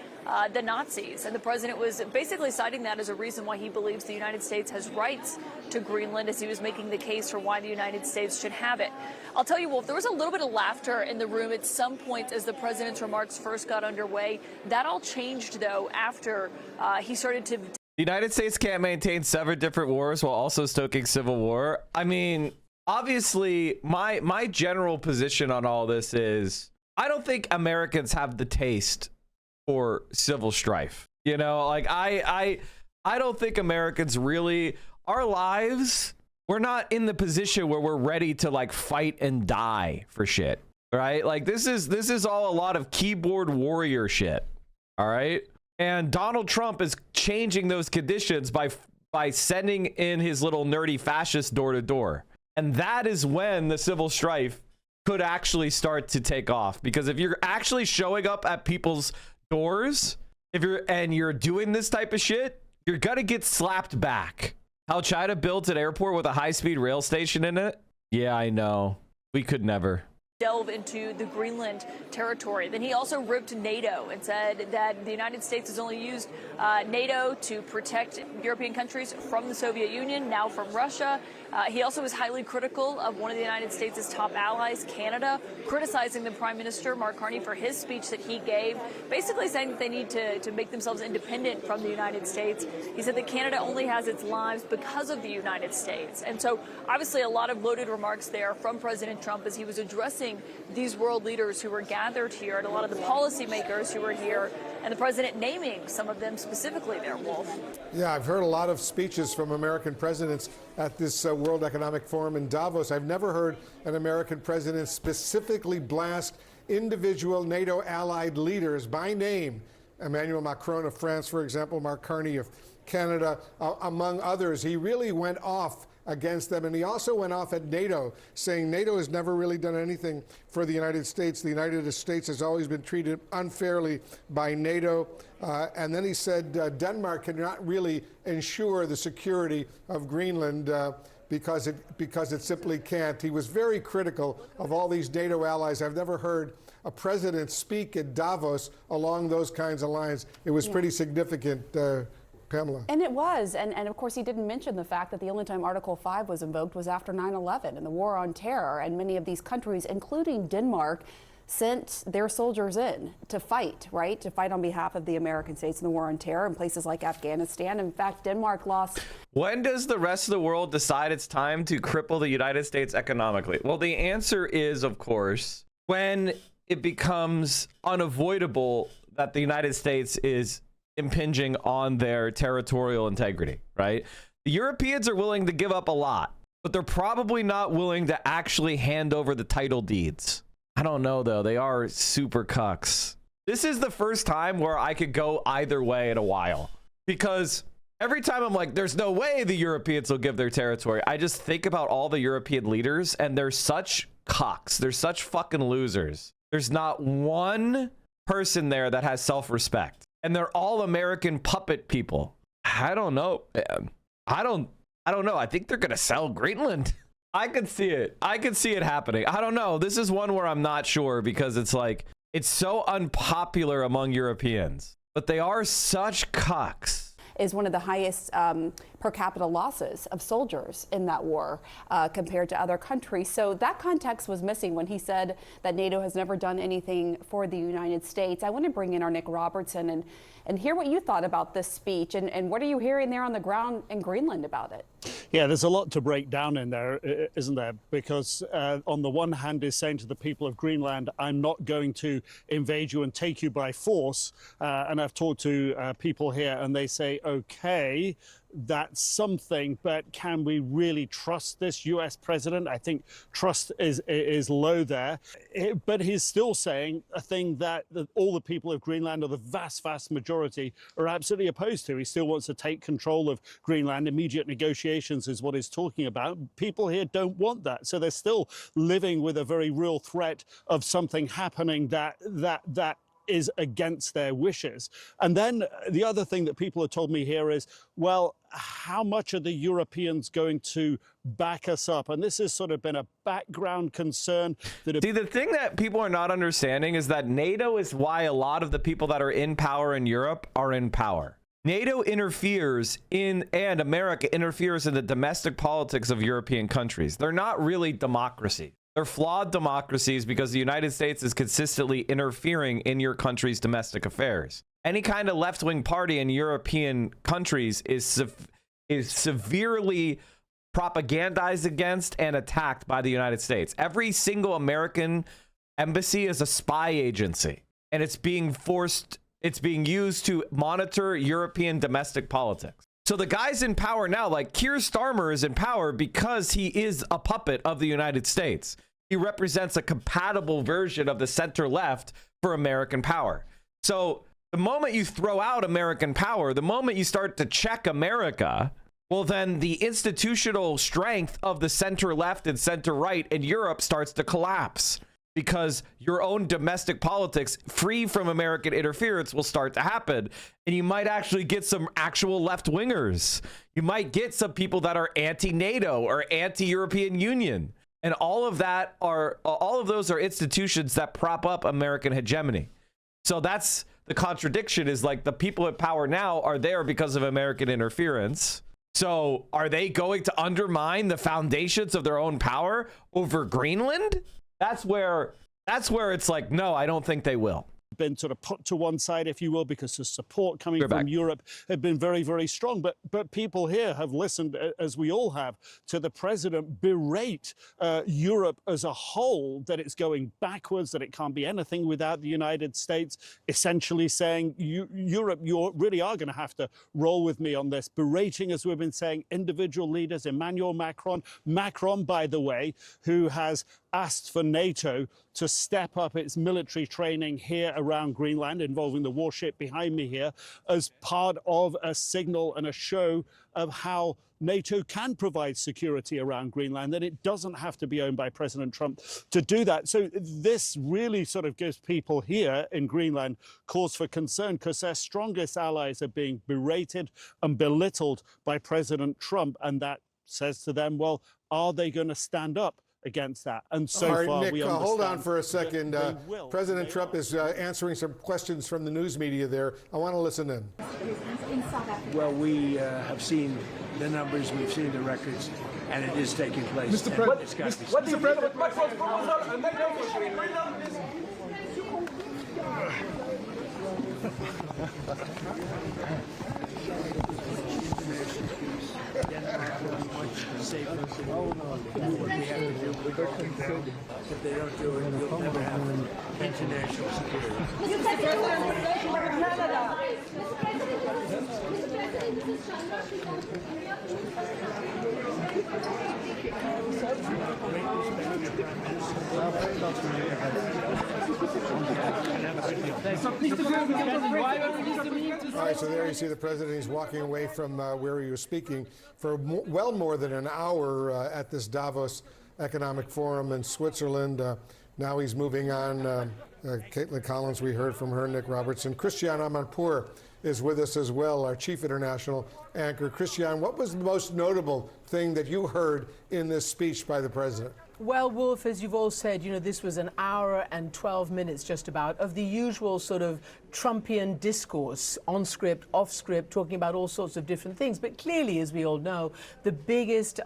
Speaker 3: the Nazis. And the president was basically citing that as a reason why he believes the United States has rights to Greenland, as he was making the case for why the United States should have it. I'll tell you, Wolf, there was a little bit of laughter in the room at some point as the president's remarks first got underway. That all changed, though, after he started to...
Speaker 1: The United States can't maintain 7 different wars while also stoking civil war. I mean, obviously, my general position on all this is I don't think Americans have the taste for civil strife. You know, like I don't think Americans really, our lives, we're not in the position where we're ready to like fight and die for shit, right? Like this is all a lot of keyboard warrior shit. All right. And Donald Trump is changing those conditions by sending in his little nerdy fascist door to door. And that is when the civil strife could actually start to take off, because if you're actually showing up at people's doors, if you're doing this type of shit, you're gonna get slapped back. How China built an airport with a high-speed rail station in it? Yeah, I know. We could never
Speaker 3: delve into the Greenland territory. Then he also ripped NATO and said that the United States has only used NATO to protect European countries from the Soviet Union, now from Russia. He also was highly critical of one of the United States' top allies, Canada, criticizing the Prime Minister, Mark Carney, for his speech that he gave, basically saying that they need to make themselves independent from the United States. He said that Canada only has its lives because of the United States. And so obviously a lot of loaded remarks there from President Trump as he was addressing these world leaders who were gathered here, and a lot of the policymakers who were here, and the president naming some of them specifically there, Wolf.
Speaker 20: Yeah, I've heard a lot of speeches from American presidents at this World Economic Forum in Davos. I've never heard an American president specifically blast individual NATO allied leaders by name. Emmanuel Macron of France, for example, Mark Carney of Canada, among others. He really went off against them. And he also went off at NATO, saying NATO has never really done anything for the United States. The United States has always been treated unfairly by NATO. And then he said Denmark cannot really ensure the security of Greenland because it simply can't. He was very critical of all these NATO allies. I've never heard a president speak at Davos along those kinds of lines. It was pretty significant, Pamela.
Speaker 21: And it was. And of course, he didn't mention the fact that the only time Article 5 was invoked was after 9/11 and the war on terror. And many of these countries, including Denmark, sent their soldiers in to fight, right? To fight on behalf of the American states in the war on terror in places like Afghanistan. In fact, Denmark lost.
Speaker 1: When does the rest of the world decide it's time to cripple the United States economically? Well, the answer is, of course, when it becomes unavoidable that the United States is impinging on their territorial integrity, right? The Europeans are willing to give up a lot, but they're probably not willing to actually hand over the title deeds. I don't know, though. They are super cucks. This is the first time where I could go either way in a while, because every time I'm like, there's no way the Europeans will give their territory. I just think about all the European leaders, and they're such cucks. They're such fucking losers. There's not one person there that has self-respect. And they're all American puppet people. I don't know, man. I don't know. I think they're going to sell Greenland. I could see it. I could see it happening. I don't know. This is one where I'm not sure, because it's like, It's so unpopular among Europeans, but they are such cucks.
Speaker 21: Is one of the highest per capita losses of soldiers in that war compared to other countries. So that context was missing when he said that NATO has never done anything for the United States. I want to bring in our Nick Robertson and hear what you thought about this speech and what are you hearing there on the ground in Greenland about it?
Speaker 5: Yeah, there's a lot to break down in there, isn't there? Because on the one hand, he's saying to the people of Greenland, I'm not going to invade you and take you by force. And I've talked to people here and they say, okay, that's something, but can we really trust this US president? I think trust is low there. But he's still saying a thing that all the people of Greenland, or the vast, vast majority, are absolutely opposed to. He still wants to take control of Greenland. Immediate negotiations is what he's talking about. People here don't want that. So they're still living with a very real threat of something happening that is against their wishes. And then the other thing that people have told me here is, well, how much are the Europeans going to back us up? And this has sort of been a background concern.
Speaker 1: See, the thing that people are not understanding is that NATO is why a lot of the people that are in power in Europe are in power. NATO interferes in, and America interferes in the domestic politics of European countries. They're not really democracy. They're flawed democracies because the United States is consistently interfering in your country's domestic affairs. Any kind of left-wing party in European countries is severely propagandized against and attacked by the United States. Every single American embassy is a spy agency, and it's being used to monitor European domestic politics. So the guys in power now, like Keir Starmer, is in power because he is a puppet of the United States. He represents a compatible version of the center left for American power. So the moment you throw out American power, the moment you start to check America, well, then the institutional strength of the center left and center right in Europe starts to collapse, because your own domestic politics, free from American interference, will start to happen. And you might actually get some actual left-wingers. You might get some people that are anti-NATO or anti-European Union. And all of those are institutions that prop up American hegemony. So that's the contradiction, is like the people in power now are there because of American interference. So are they going to undermine the foundations of their own power over Greenland? That's where it's like, no, I don't think they will.
Speaker 5: Been sort of put to one side, if you will, because the support coming from Europe had been very, very strong. But people here have listened, as we all have, to the president berate Europe as a whole, that it's going backwards, that it can't be anything without the United States, essentially saying, Europe, you really are going to have to roll with me on this. Berating, as we've been saying, individual leaders, Emmanuel Macron, by the way, who has asked for NATO to step up its military training here around Greenland, involving the warship behind me here, as part of a signal and a show of how NATO can provide security around Greenland, that it doesn't have to be owned by President Trump to do that. So this really sort of gives people here in Greenland cause for concern, because their strongest allies are being berated and belittled by President Trump. And that says to them, well, are they going to stand up against that? And so far,
Speaker 20: Nick,
Speaker 5: we understand.
Speaker 20: hold on for a second. President Trump is answering some questions from the news media there. I want to listen in.
Speaker 22: Well, we have seen the numbers, we've seen the records, and it is taking place.
Speaker 23: Mr. President, what do you think of Macron's proposal and
Speaker 22: safer to do what we have to do. We're going down. If they don't do it, we'll never have international
Speaker 20: All right, so there you see the president. He's walking away from where he was speaking for well more than an hour at this Davos Economic Forum in Switzerland. Now he's moving on. Caitlin Collins, we heard from her, Nick Robertson. Christian Amanpour is with us as well, our chief international anchor. Christian, what was the most notable thing that you heard in this speech by the president?
Speaker 4: Well, Wolf, as you've all said, you know, this was an hour and 12 minutes just about of the usual sort of Trumpian discourse, on script, off script, talking about all sorts of different things. But clearly, as we all know, the biggest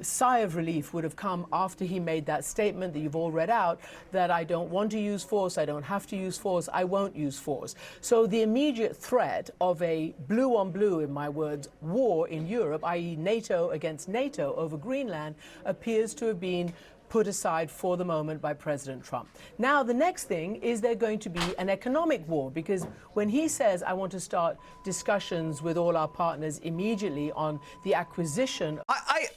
Speaker 4: sigh of relief would have come after he made that statement that you've all read out, that I don't want to use force, I don't have to use force, I won't use force. So the immediate threat of a blue on blue, in my words, war in Europe, i.e. NATO against NATO over Greenland, appears to have been put aside for the moment by President Trump. Now, the next thing is there going to be an economic war, because when he says, I want to start discussions with all our partners immediately on the acquisition.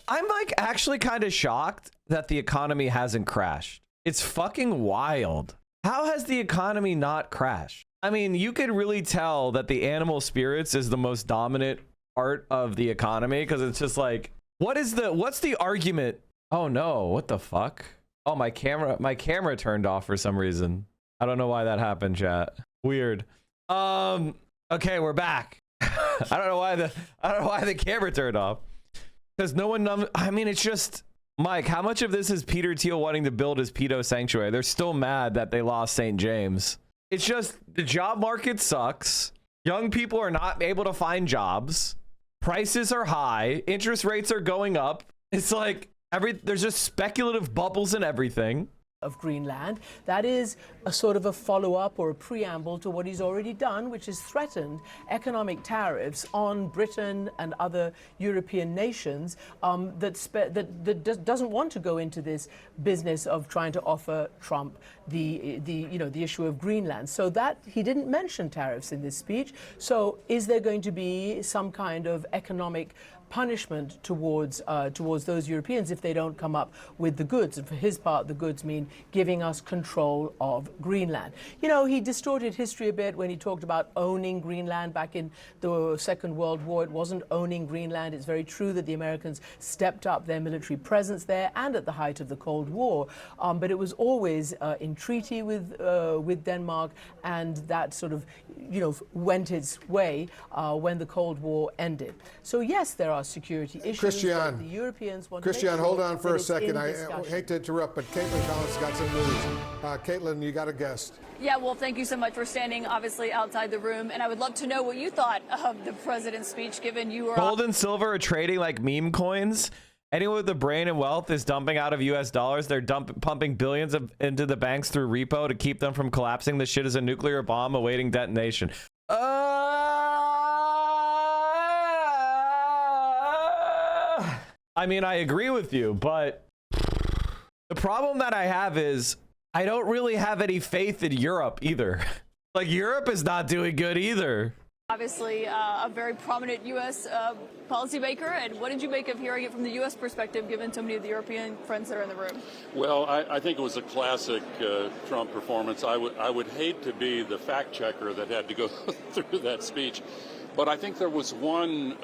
Speaker 1: I'm like actually kind of shocked that the economy hasn't crashed. It's fucking wild. How has the economy not crashed? I mean, you could really tell that the animal spirits is the most dominant part of the economy, because it's just like, what's the argument? Oh no, what the fuck? Oh, my camera turned off for some reason. I don't know why that happened, chat. Weird. Okay, we're back. I don't know why the camera turned off. Because no one, I mean, it's just, Mike, how much of this is Peter Thiel wanting to build his pedo sanctuary? They're still mad that they lost St. James. It's just the job market sucks. Young people are not able to find jobs. Prices are high. Interest rates are going up. It's like there's just speculative bubbles in everything.
Speaker 4: Of Greenland. That is a sort of a follow-up or a preamble to what he's already done, which is threatened economic tariffs on Britain and other European nations that doesn't want to go into this business of trying to offer Trump the issue of Greenland. So that he didn't mention tariffs in this speech. So is there going to be some kind of economic punishment towards those Europeans if they don't come up with the goods? And for his part, the goods mean giving us control of Greenland. You know, he distorted history a bit when he talked about owning Greenland back in the Second World War. It wasn't owning Greenland. It's very true that the Americans stepped up their military presence there and at the height of the Cold War, but it was always in treaty with Denmark, and that sort of, you know, went its way when the Cold War ended. So yes, there are security issues.
Speaker 20: Christian,
Speaker 4: the Europeans want
Speaker 20: Christian,
Speaker 4: to make
Speaker 20: hold
Speaker 4: sure
Speaker 20: on for a second. I
Speaker 4: discussion.
Speaker 20: hate to interrupt, but Caitlin Collins got some news. Caitlin, you got a guest.
Speaker 3: Yeah, well, thank you so much for standing, obviously, outside the room. And I would love to know what you thought of the president's speech, given you were...
Speaker 1: Gold and silver are trading like meme coins. Anyone with the brain and wealth is dumping out of US dollars. They're pumping billions into the banks through repo to keep them from collapsing. This shit is a nuclear bomb awaiting detonation. I mean, I agree with you, but the problem that I have is I don't really have any faith in Europe either. Like, Europe is not doing good either.
Speaker 3: Obviously, a very prominent U.S. Policymaker. And what did you make of hearing it from the U.S. perspective, given so many of the European friends that are in the room?
Speaker 7: Well, I think it was a classic Trump performance. I would hate to be the fact checker that had to go through that speech. But I think there was one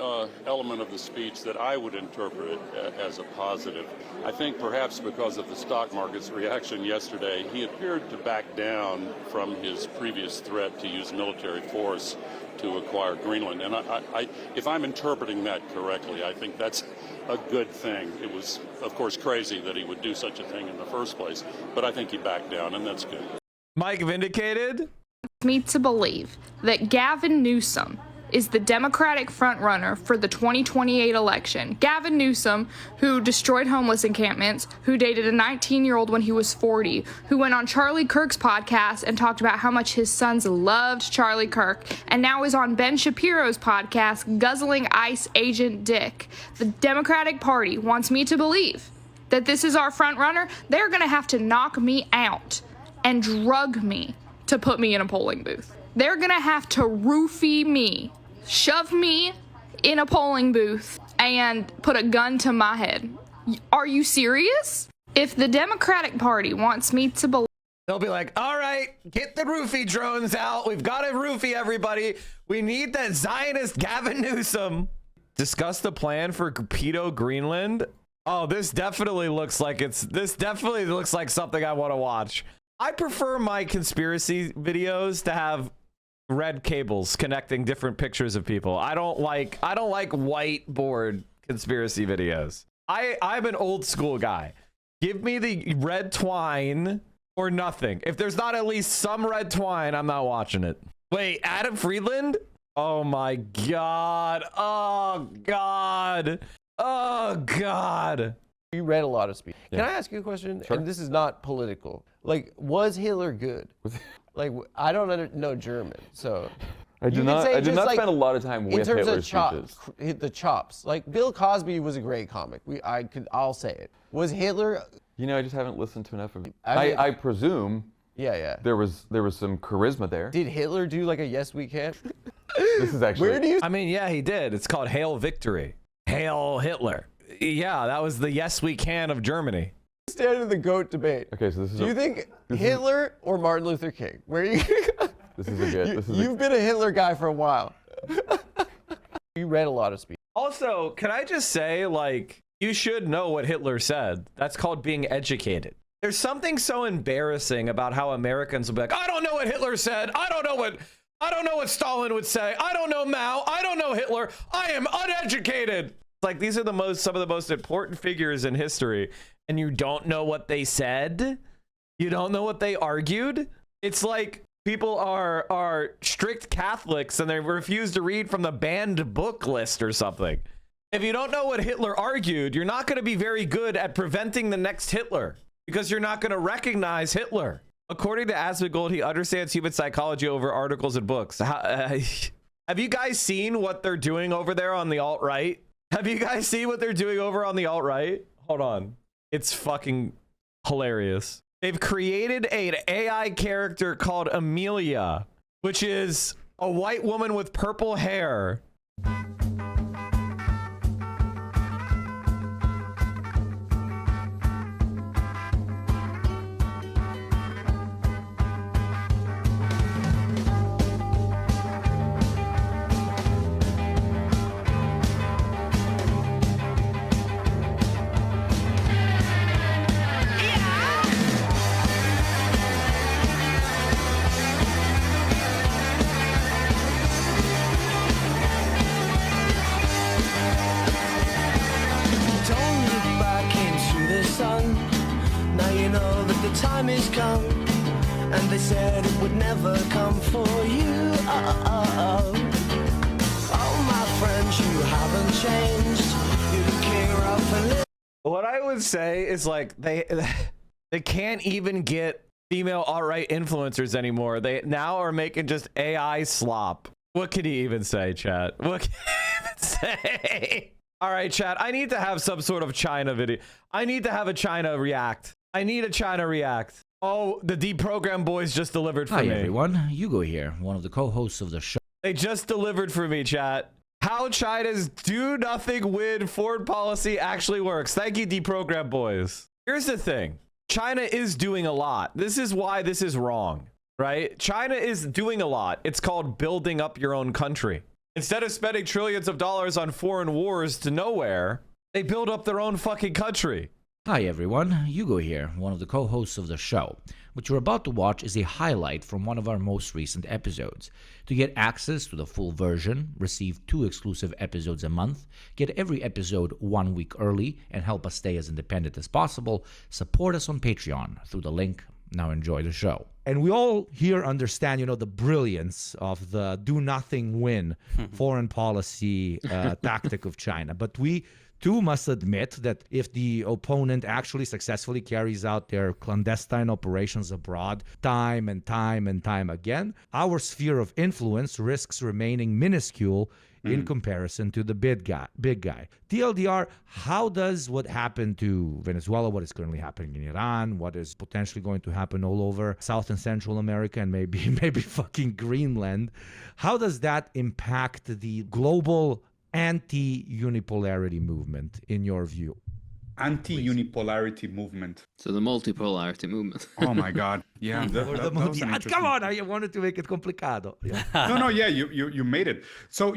Speaker 7: element of the speech that I would interpret as a positive. I think perhaps because of the stock market's reaction yesterday, he appeared to back down from his previous threat to use military force to acquire Greenland. And if I'm interpreting that correctly, I think that's a good thing. It was, of course, crazy that he would do such a thing in the first place, but I think he backed down, and that's good.
Speaker 1: Mike vindicated?
Speaker 9: Me to believe that Gavin Newsom is the Democratic frontrunner for the 2028 election. Gavin Newsom, who destroyed homeless encampments, who dated a 19-year-old when he was 40, who went on Charlie Kirk's podcast and talked about how much his sons loved Charlie Kirk, and now is on Ben Shapiro's podcast guzzling ICE agent dick. The Democratic Party wants me to believe that this is our frontrunner. They're going to have to knock me out and drug me to put me in a polling booth. They're going to have to roofie me, shove me in a polling booth, and put a gun to my head. Are you serious? If the Democratic Party wants me to believe...
Speaker 1: They'll be like, all right, get the roofie drones out. We've got to roofie everybody. We need that Zionist Gavin Newsom. Discuss the plan for pedo Greenland. Oh, this definitely looks like something I want to watch. I prefer my conspiracy videos to have red cables connecting different pictures of people. I don't like whiteboard conspiracy videos. I'm an old school guy. Give me the red twine or nothing. If there's not at least some red twine, I'm not watching it. Wait, Adam Friedland? Oh my God. Oh God. Oh God.
Speaker 8: You read a lot of speech.
Speaker 13: Yeah.
Speaker 8: Can I ask you a question?
Speaker 13: Sure.
Speaker 8: And this is not political. Like, was Hitler good? Like, I don't know German, so.
Speaker 13: I did not spend a lot of time with Hitler's speeches.
Speaker 8: The chops. Like, Bill Cosby was a great comic. I'll say it. Was Hitler?
Speaker 13: You know, I just haven't listened to enough of it.
Speaker 8: I mean,
Speaker 13: I presume.
Speaker 8: Yeah.
Speaker 13: There was some charisma there.
Speaker 8: Did Hitler do like a yes we can?
Speaker 13: This is actually.
Speaker 8: Where do you?
Speaker 1: I mean, yeah, he did. It's called Hail Victory. Hail Hitler. Yeah, that was the yes we can of Germany.
Speaker 8: Stand in the GOAT debate.
Speaker 13: Okay, so this is.
Speaker 8: Do you think Hitler or Martin Luther King? Where are you?
Speaker 13: This is a good.
Speaker 8: You've been a Hitler guy for a while. You read a lot of speech.
Speaker 1: Also, can I just say, like, you should know what Hitler said. That's called being educated. There's something so embarrassing about how Americans will be like, I don't know what Hitler said. I don't know what Stalin would say. I don't know Mao. I don't know Hitler. I am uneducated. Like, these are some of the most important figures in history, and you don't know what they said. You don't know what they argued. It's like people are strict Catholics and they refuse to read from the banned book list or something. If you don't know what Hitler argued, you're not going to be very good at preventing the next Hitler because you're not going to recognize Hitler. According to Asmongold, he understands human psychology over articles and books. Have you guys seen what they're doing over there on the alt-right? Have you guys seen what they're doing over on the alt-right? Hold on. It's fucking hilarious. They've created an AI character called Amelia, which is a white woman with purple hair.
Speaker 14: Now you know that the time is come, and they said it would never come for you. Oh my friends, you haven't changed. You're king rough and
Speaker 1: What I would say is, like, they can't even get female alt-right influencers anymore. They now are making just AI slop. What can he even say, chat? What can he even say? All right, chat, I need to have some sort of China video. I need to have a China react. I need a China react. Oh, the deprogrammed boys just delivered for me.
Speaker 24: Hi, everyone. Hugo here, one of the co-hosts of the show.
Speaker 1: They just delivered for me, chat. How China's do-nothing-win foreign policy actually works. Thank you, deprogrammed boys. Here's the thing. China is doing a lot. This is why this is wrong, right? China is doing a lot. It's called building up your own country. Instead of spending trillions of dollars on foreign wars to nowhere, they build up their own fucking country.
Speaker 24: Hi, everyone. Hugo here, one of the co-hosts of the show. What you're about to watch is a highlight from one of our most recent episodes. To get access to the full version, receive 2 exclusive episodes a month, get every episode 1 week early, and help us stay as independent as possible, support us on Patreon through the link. Now enjoy the show. And we all here understand, the brilliance of the do-nothing-win foreign policy tactic of China. But we too must admit that if the opponent actually successfully carries out their clandestine operations abroad time and time again, our sphere of influence risks remaining minuscule in comparison to the big guy. TLDR, how does what happened to Venezuela, what is currently happening in Iran, what is potentially going to happen all over South and Central America and maybe fucking Greenland, how does that impact the global anti-unipolarity movement in your view?
Speaker 25: Anti-unipolarity movement.
Speaker 26: So the multipolarity movement.
Speaker 25: Oh my God! Yeah,
Speaker 24: Come on, I wanted to make it complicado. Yeah.
Speaker 25: No, yeah, you made it. So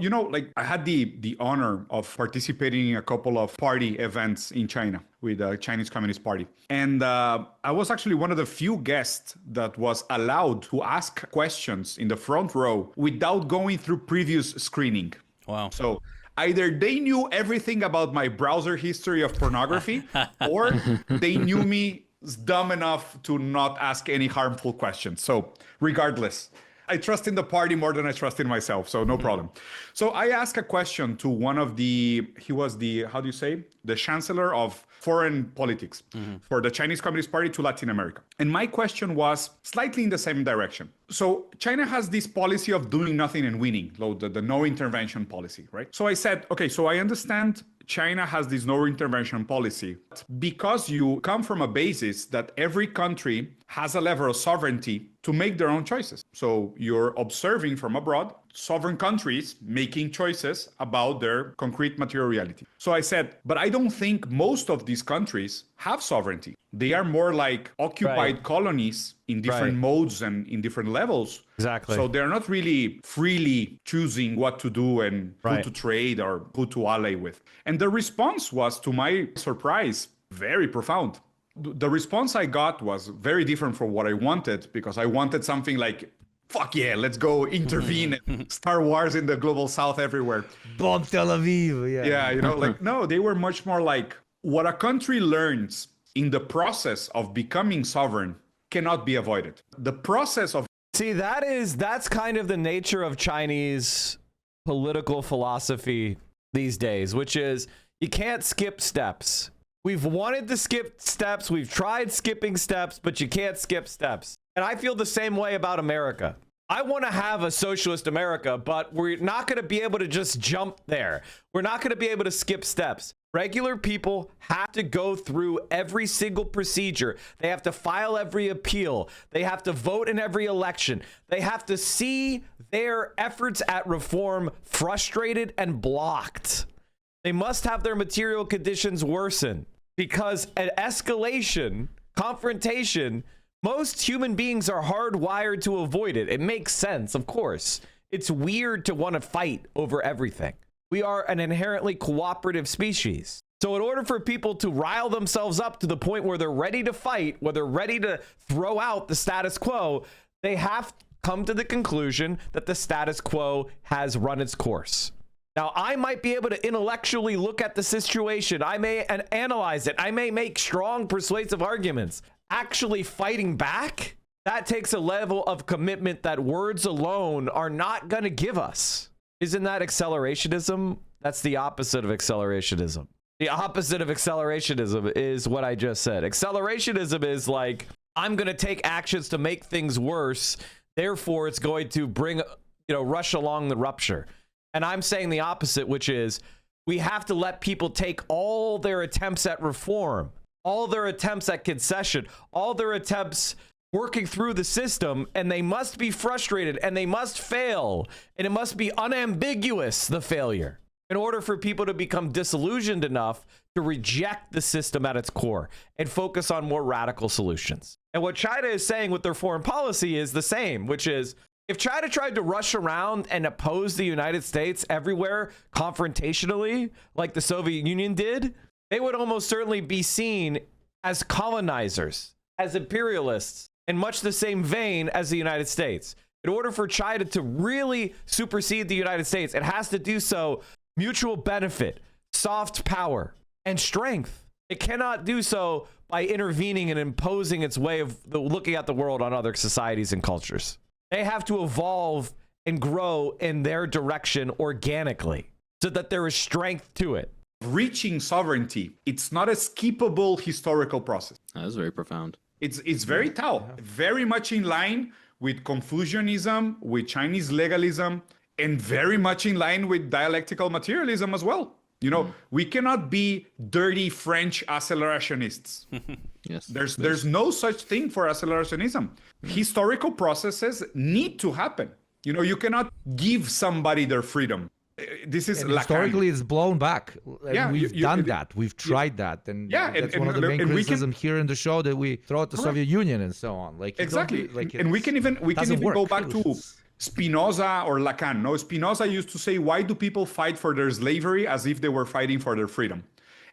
Speaker 25: I had the honor of participating in a couple of party events in China with the Chinese Communist Party, and I was actually one of the few guests that was allowed to ask questions in the front row without going through previous screening.
Speaker 26: Wow!
Speaker 25: So Either they knew everything about my browser history of pornography, or they knew me dumb enough to not ask any harmful questions. So regardless, I trust in the party more than I trust in myself, so no problem. So I asked a question to one of he was the, how do you say, the chancellor of foreign politics for the Chinese Communist Party to Latin America. And my question was slightly in the same direction. So China has this policy of doing nothing and winning, the no intervention policy, right? So I said, okay, so I understand China has this no intervention policy because you come from a basis that every country has a level of sovereignty to make their own choices. So you're observing from abroad sovereign countries making choices about their concrete material reality. So I said, but I don't think most of these countries have sovereignty. They are more like occupied colonies in different modes and in different levels.
Speaker 1: Exactly.
Speaker 25: So they're not really freely choosing what to do and who to trade or who to ally with. And the response was, to my surprise, very profound. The response I got was very different from what I wanted, because I wanted something like, fuck yeah, let's go intervene and Star Wars in the global south everywhere.
Speaker 8: Bomb Tel Aviv.
Speaker 25: Yeah, you know, like, no, they were much more like, what a country learns in the process of becoming sovereign cannot be avoided. The process of...
Speaker 1: See, that's kind of the nature of Chinese political philosophy these days, which is you can't skip steps. We've wanted to skip steps. We've tried skipping steps, but you can't skip steps. And I feel the same way about America. I want to have a socialist America, but we're not going to be able to just jump there. We're not going to be able to skip steps. Regular people have to go through every single procedure. They have to file every appeal. They have to vote in every election. They have to see their efforts at reform frustrated and blocked. They must have their material conditions worsen, because an escalation, confrontation, most human beings are hardwired to avoid it. It makes sense, of course. It's weird to want to fight over everything. We are an inherently cooperative species. So in order for people to rile themselves up to the point where they're ready to fight, where they're ready to throw out the status quo, they have to come to the conclusion that the status quo has run its course. Now, I might be able to intellectually look at the situation. I may analyze it. I may make strong, persuasive arguments. Actually fighting back, that takes a level of commitment that words alone are not going to give us. Isn't that accelerationism? That's the opposite of accelerationism. The opposite of accelerationism is what I just said. Accelerationism is like, I'm going to take actions to make things worse. Therefore, it's going to bring, rush along the rupture. And I'm saying the opposite, which is we have to let people take all their attempts at reform, all their attempts at concession, all their attempts working through the system, and they must be frustrated and they must fail, and it must be unambiguous, the failure, in order for people to become disillusioned enough to reject the system at its core and focus on more radical solutions. And what China is saying with their foreign policy is the same, which is, if China tried to rush around and oppose the United States everywhere confrontationally, like the Soviet Union did, they would almost certainly be seen as colonizers, as imperialists, in much the same vein as the United States. In order for China to really supersede the United States, it has to do so mutual benefit, soft power, and strength. It cannot do so by intervening and imposing its way of looking at the world on other societies and cultures. They have to evolve and grow in their direction organically so that there is strength to it.
Speaker 25: Reaching sovereignty, it's not a skippable historical process.
Speaker 26: That was very profound.
Speaker 25: It's very Tao, very much in line with Confucianism, with Chinese legalism, and very much in line with dialectical materialism as well. We cannot be dirty French accelerationists.
Speaker 26: Yes.
Speaker 25: There's no such thing for accelerationism. Historical processes need to happen. You cannot give somebody their freedom. This is
Speaker 24: historically it's blown back.
Speaker 25: Yeah,
Speaker 24: we've done that. We've tried that, and that's one of the main criticism here in the show, that we throw out the Soviet Union and so on.
Speaker 25: Exactly. And we can even go back to Spinoza or Lacan. No, Spinoza used to say, why do people fight for their slavery as if they were fighting for their freedom?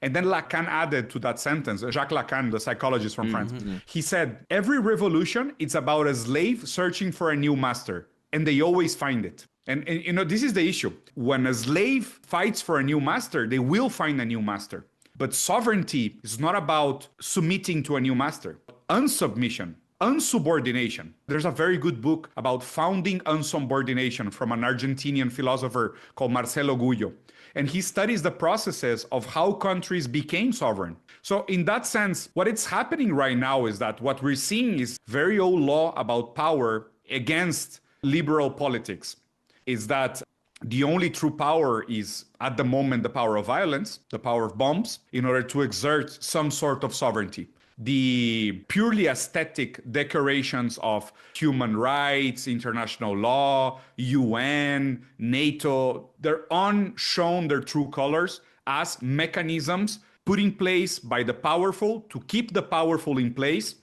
Speaker 25: And then Lacan added to that sentence, Jacques Lacan, the psychologist from France, he said, every revolution, it's about a slave searching for a new master. and they always find it. And you know, this is the issue. When a slave fights for a new master, they will find a new master. But sovereignty is not about submitting to a new master. Unsubmission, unsubordination. There's a very good book about founding unsubordination from an Argentinian philosopher called Marcelo Gullo. And he studies the processes of how countries became sovereign. So in that sense, what is happening right now is that what we're seeing is very old law about power against liberal politics. Is that the only true power is, at the moment, the power of violence, the power of bombs, in order to exert some sort of sovereignty. The purely aesthetic declarations of human rights, international law, UN, NATO, they're unshown their true colors as mechanisms put in place by the powerful to keep the powerful in place.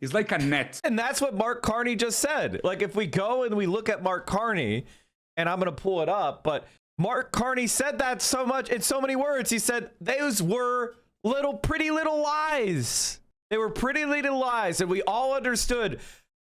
Speaker 25: It's like a net.
Speaker 1: And that's what Mark Carney just said. Like, if we go and we look at Mark Carney, and I'm going to pull it up, but Mark Carney said that so much in so many words. He said those were pretty little lies. They were pretty little lies. And we all understood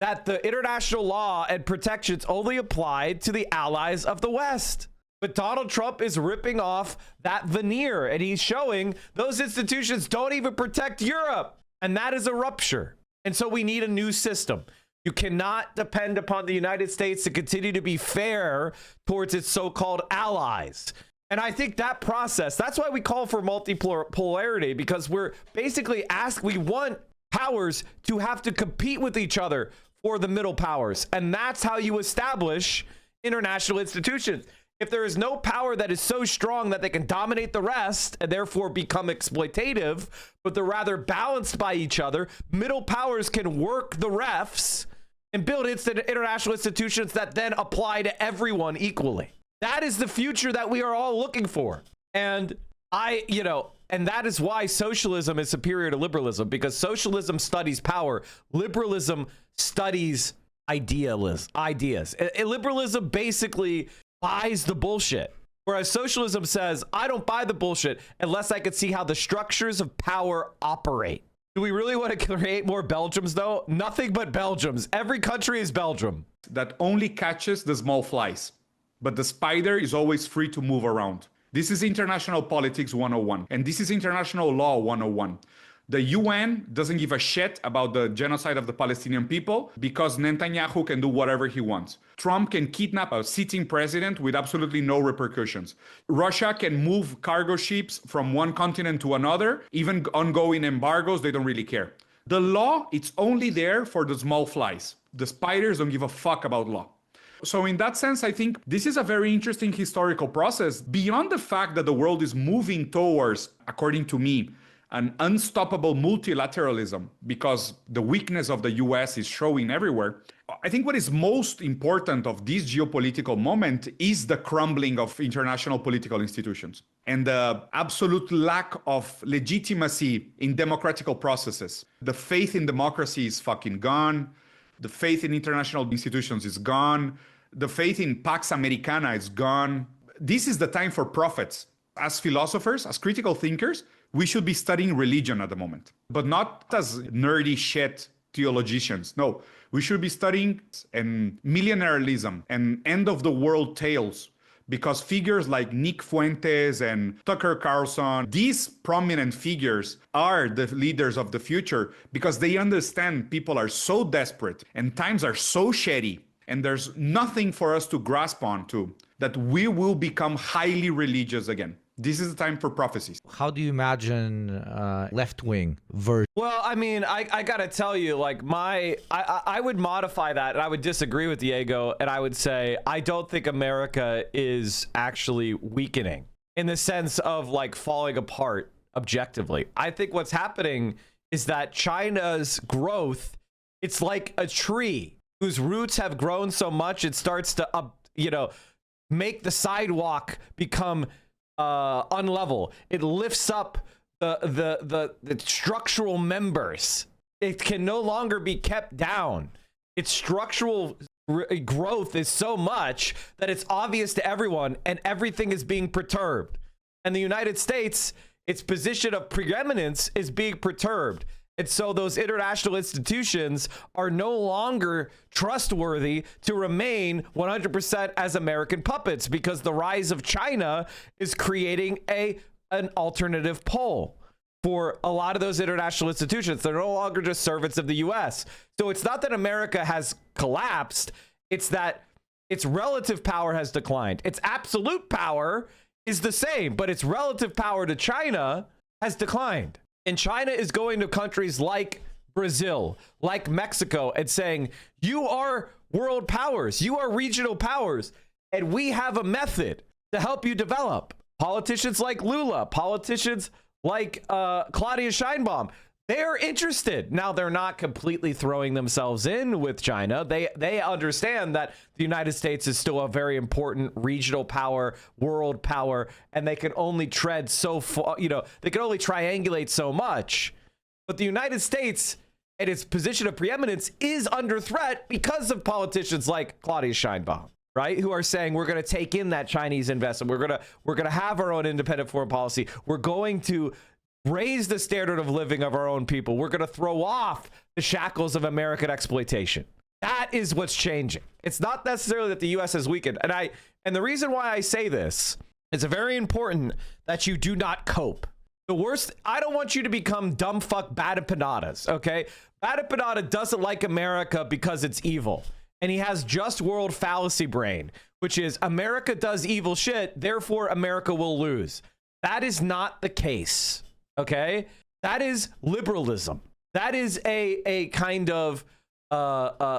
Speaker 1: that the international law and protections only applied to the allies of the West. But Donald Trump is ripping off that veneer, and he's showing those institutions don't even protect Europe. And that is a rupture. And so we need a new system. You cannot depend upon the United States to continue to be fair towards its so-called allies. And I think that process, that's why we call for multipolarity, because we're basically we want powers to have to compete with each other for the middle powers. And that's how you establish international institutions. If there is no power that is so strong that they can dominate the rest and therefore become exploitative, but they're rather balanced by each other, middle powers can work the refs and build international institutions that then apply to everyone equally. That is the future that we are all looking for. And and that is why socialism is superior to liberalism, because socialism studies power. Liberalism studies ideas. Liberalism basically buys the bullshit, whereas socialism says, I don't buy the bullshit unless I can see how the structures of power operate. Do we really want to create more Belgiums, though? Nothing but Belgiums. Every country is Belgium.
Speaker 25: That only catches the small flies, but the spider is always free to move around. This is international politics 101, and this is international law 101. The UN doesn't give a shit about the genocide of the Palestinian people because Netanyahu can do whatever he wants. Trump can kidnap a sitting president with absolutely no repercussions. Russia can move cargo ships from one continent to another, even ongoing embargoes, they don't really care. The law, it's only there for the small flies. The spiders don't give a fuck about law. So in that sense, I think this is a very interesting historical process. Beyond the fact that the world is moving towards, according to me, an unstoppable multilateralism, because the weakness of the US is showing everywhere. I think what is most important of this geopolitical moment is the crumbling of international political institutions and the absolute lack of legitimacy in democratical processes. The faith in democracy is fucking gone. The faith in international institutions is gone. The faith in Pax Americana is gone. This is the time for prophets. As philosophers, as critical thinkers, we should be studying religion at the moment, but not as nerdy shit theologians. No, we should be studying millionairism and end of the world tales, because figures like Nick Fuentes and Tucker Carlson, these prominent figures are the leaders of the future because they understand people are so desperate and times are so shitty and there's nothing for us to grasp onto that we will become highly religious again. This is the time for prophecies.
Speaker 24: How do you imagine left-wing version?
Speaker 1: Well, I mean, I gotta tell you, like I would modify that, and I would disagree with Diego, and I would say I don't think America is actually weakening in the sense of like falling apart objectively. I think what's happening is that China's growth, it's like a tree whose roots have grown so much it starts to make the sidewalk become unlevel. It lifts up the structural members. It can no longer be kept down. Its structural growth is so much that it's obvious to everyone, and everything is being perturbed. And the United States, its position of preeminence is being perturbed. And so those international institutions are no longer trustworthy to remain 100% as American puppets, because the rise of China is creating an alternative pole for a lot of those international institutions. They're no longer just servants of the US. So it's not that America has collapsed, it's that its relative power has declined. Its absolute power is the same, but its relative power to China has declined. And China is going to countries like Brazil, like Mexico, and saying, you are world powers, you are regional powers, and we have a method to help you develop. Politicians like Lula, politicians like Claudia Sheinbaum, they're interested. Now, they're not completely throwing themselves in with China. They understand that the United States is still a very important regional power, world power, and they can only tread so far, they can only triangulate so much. But the United States and its position of preeminence is under threat because of politicians like Claudia Sheinbaum, right? Who are saying, we're going to take in that Chinese investment. We're going to have our own independent foreign policy. We're going to raise the standard of living of our own people. We're going to throw off the shackles of American exploitation. That is what's changing. It's not necessarily that the U.S. has weakened. And the reason why I say this, it's very important that you do not cope. The worst, I don't want you to become dumb fuck bad empanadas, okay? Bad empanada doesn't like America because it's evil. And he has just world fallacy brain, which is America does evil shit, therefore America will lose. That is not the case. Okay, that is liberalism. That is a kind of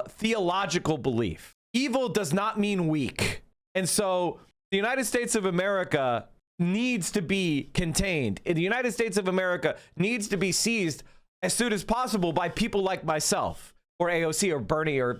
Speaker 1: theological belief. Evil does not mean weak. And so the United States of America needs to be contained. And the United States of America needs to be seized as soon as possible by people like myself, or AOC, or Bernie, or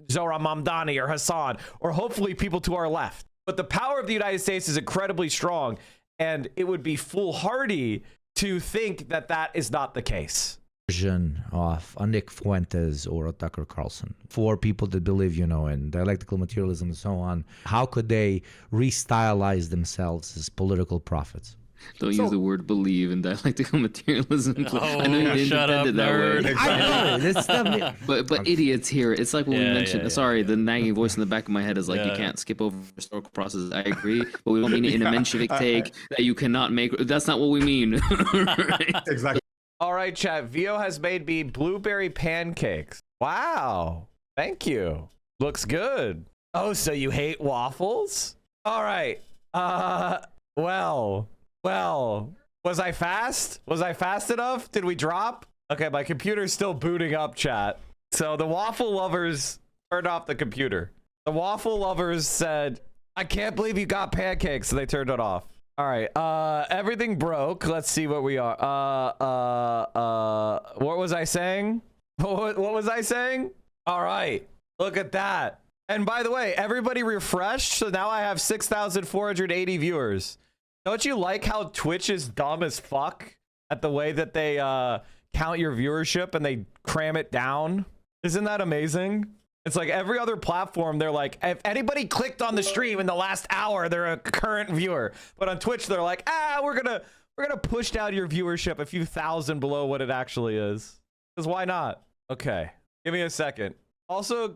Speaker 1: Zohran Mamdani, or Hassan, or hopefully people to our left. But the power of the United States is incredibly strong, and it would be foolhardy to think that that is not the case.
Speaker 24: Version of Nick Fuentes or Tucker Carlson, for people that believe, in dialectical materialism and so on, how could they restylize themselves as political prophets?
Speaker 26: Don't use the word believe in dialectical materialism. I know you didn't intend it that way.
Speaker 24: Exactly. I know.
Speaker 26: But idiots here. It's like when we mentioned. Sorry, the nagging voice in the back of my head is like, you can't skip over historical processes. I agree, but we don't mean it in a Menshevik take that you cannot make. That's not what we mean. Right?
Speaker 25: Exactly.
Speaker 1: All right, chat. Vio has made me blueberry pancakes. Wow. Thank you. Looks good. Oh, so you hate waffles? All right. Well, was I fast? Was I fast enough? Did we drop? Okay, my computer's still booting up, chat. So the waffle lovers turned off the computer. The waffle lovers said, I can't believe you got pancakes, so they turned it off. All right, everything broke. Let's see what we are. What was I saying? What was I saying? All right, look at that. And by the way, everybody refreshed, so now I have 6,480 viewers. Don't you like how Twitch is dumb as fuck at the way that they count your viewership and they cram it down? Isn't that amazing? It's like every other platform, they're like, if anybody clicked on the stream in the last hour, they're a current viewer. But on Twitch, they're like, we're gonna push down your viewership a few thousand below what it actually is. Because why not? Okay, give me a second. Also,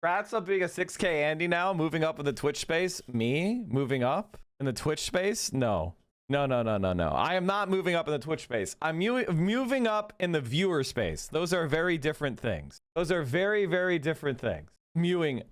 Speaker 1: congrats on being a 6K Andy now, moving up in the Twitch space. Me moving up in the Twitch space? No. I am not moving up in the Twitch space. I'm moving up in the viewer space. Those are very different things. Those are very, very different things. Moving,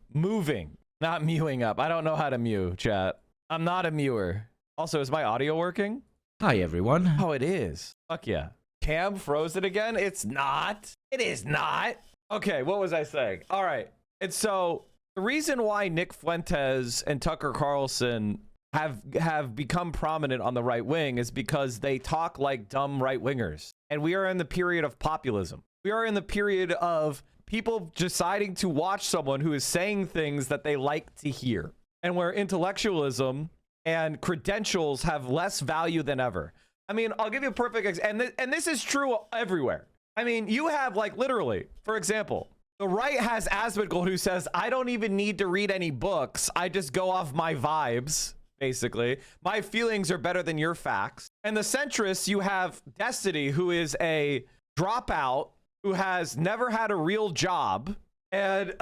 Speaker 1: not mewing up. I don't know how to mew, chat. I'm not a mewer. Also, is my audio working?
Speaker 24: Hi, everyone.
Speaker 1: Oh, it is. Fuck yeah. Cam froze it again? It's not. It is not. Okay, what was I saying? All right. And so the reason why Nick Fuentes and Tucker Carlson have become prominent on the right wing is because they talk like dumb right wingers. And we are in the period of populism. We are in the period of people deciding to watch someone who is saying things that they like to hear, and where intellectualism and credentials have less value than ever. I mean, I'll give you a perfect example, and this is true everywhere. I mean, you have, like, literally, for example, the right has Asmongold, who says, I don't even need to read any books. I just go off my vibes. Basically, my feelings are better than your facts. And the centrists, you have Destiny, who is a dropout who has never had a real job, and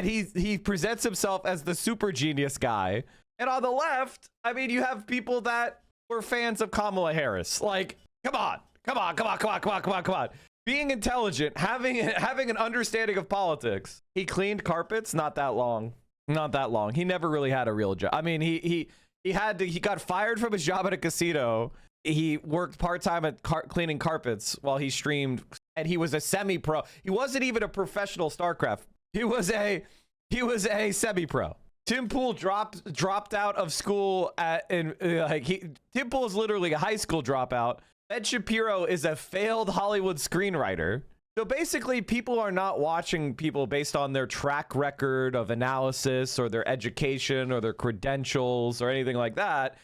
Speaker 1: he presents himself as the super genius guy. And on the left, I mean, you have people that were fans of Kamala Harris. Like, come on. Being intelligent, having an understanding of politics. He cleaned carpets, not that long. He never really had a real job. I mean, he got fired from his job at a casino. He worked part-time at cleaning carpets while he streamed, and he was a semi-pro. He wasn't even a professional StarCraft. He was a semi-pro. Tim Pool dropped out of school Tim Pool is literally a high school dropout. Ben Shapiro is a failed Hollywood screenwriter. So basically, people are not watching people based on their track record of analysis or their education or their credentials or anything like that.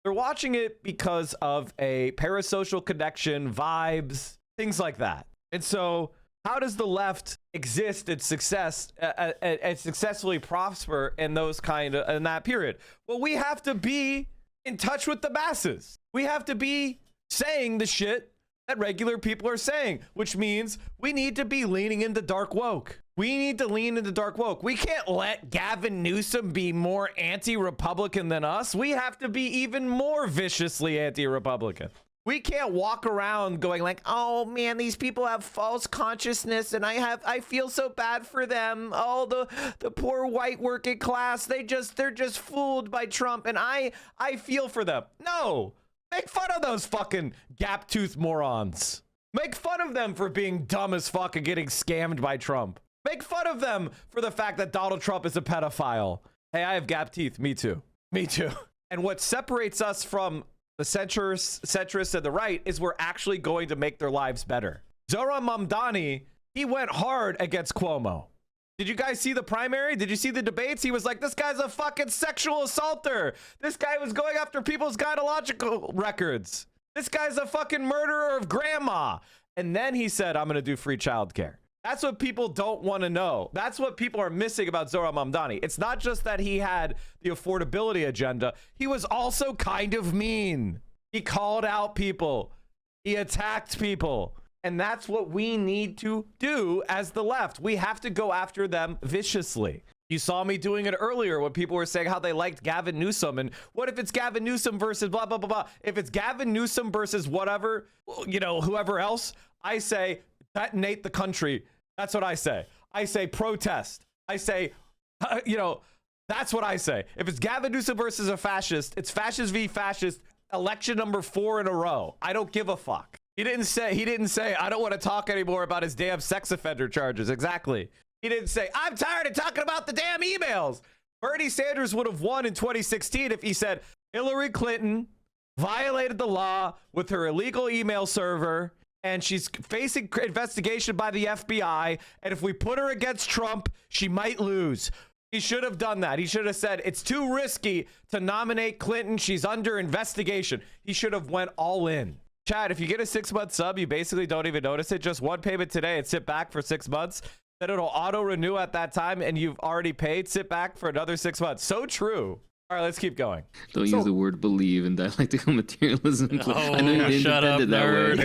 Speaker 1: They're watching it because of a parasocial connection, vibes, things like that. And so how does the left exist and successfully prosper in that period? Well, we have to be in touch with the masses. We have to be saying the shit that regular people are saying, which means we need to be leaning into dark woke. We need to lean into dark woke. We can't let Gavin Newsom be more anti-Republican than us. We have to be even more viciously anti-Republican. We can't walk around going like, oh man, these people have false consciousness and I feel so bad for them. Oh, the poor white working class, they're just fooled by Trump and I feel for them. No, make fun of those fucking gap-toothed morons. Make fun of them for being dumb as fuck and getting scammed by Trump. Make fun of them for the fact that Donald Trump is a pedophile. Hey, I have gap teeth. Me too. And what separates us from the centrists and the right is we're actually going to make their lives better. Zoran Mamdani, he went hard against Cuomo. Did you guys see the primary? Did you see the debates? He was like, this guy's a fucking sexual assaulter. This guy was going after people's gynecological records. This guy's a fucking murderer of grandma. And then he said, I'm going to do free childcare. That's what people don't want to know. That's what people are missing about Zoran Mamdani. It's not just that he had the affordability agenda. He was also kind of mean. He called out people. He attacked people. And that's what we need to do as the left. We have to go after them viciously. You saw me doing it earlier when people were saying how they liked Gavin Newsom. And what if it's Gavin Newsom versus blah, blah, blah, blah. If it's Gavin Newsom versus whatever, whoever else, I say detonate the country. That's what I say. I say protest. I say, that's what I say. If it's Gavin Newsom versus a fascist, it's fascist v fascist, election number 4 in a row. I don't give a fuck. He didn't say, I don't want to talk anymore about his damn sex offender charges. Exactly. He didn't say, I'm tired of talking about the damn emails. Bernie Sanders would have won in 2016 if he said Hillary Clinton violated the law with her illegal email server and she's facing investigation by the FBI. And if we put her against Trump, she might lose. He should have done that. He should have said, it's too risky to nominate Clinton. She's under investigation. He should have went all in. Chad, if you get a 6-month sub, you basically don't even notice it. Just one payment today and sit back for 6 months. Then it'll auto renew at that time and you've already paid. Sit back for another 6 months. So true. All right, let's keep going.
Speaker 26: Don't use the word believe in dialectical materialism. I know you didn't intend it that way.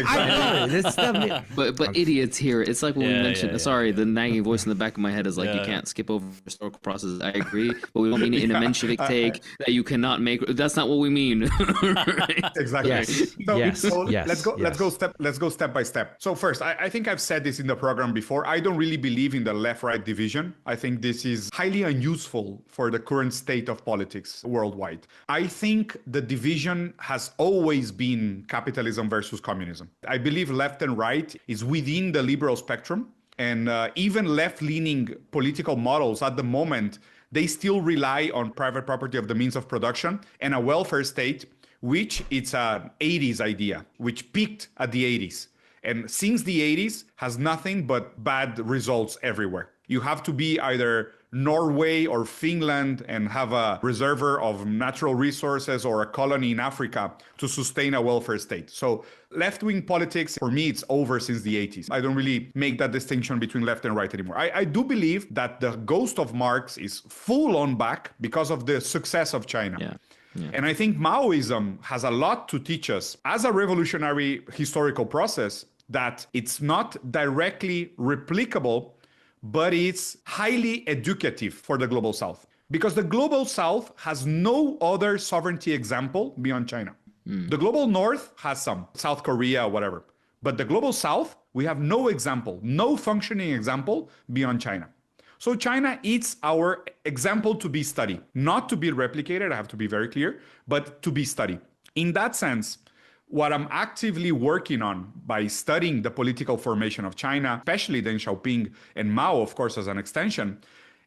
Speaker 8: Exactly.
Speaker 26: But idiots here. It's like when we mentioned. Sorry, the nagging voice in the back of my head is like you can't skip over historical processes. I agree, but we don't mean it in a Menshevik take that you cannot make. That's not what we mean. Right?
Speaker 25: Exactly.
Speaker 8: Yes.
Speaker 25: Let's go step by step. So first, I think I've said this in the program before. I don't really believe in the left-right division. I think this is highly unuseful for the current state of politics worldwide. I think the division has always been capitalism versus communism. I believe left and right is within the liberal spectrum, and even left-leaning political models at the moment, they still rely on private property of the means of production and a welfare state, which it's an 80s idea, which peaked at the 80s. And since the 80s has nothing but bad results everywhere. You have to be either Norway or Finland and have a reservoir of natural resources or a colony in Africa to sustain a welfare state. So left-wing politics, for me, it's over since the 80s. I don't really make that distinction between left and right anymore. I do believe that the ghost of Marx is full on back because of the success of China. Yeah. And I think Maoism has a lot to teach us as a revolutionary historical process. that it's not directly replicable, but it's highly educative for the Global South. Because the Global South has no other sovereignty example beyond China. The Global North has some, South Korea, whatever. But the Global South, we have no example, no functioning example beyond China. So China is our example to be studied, not to be replicated, I have to be very clear, but to be studied. In that sense, what I'm actively working on by studying the political formation of China, especially Deng Xiaoping and Mao, of course, as an extension,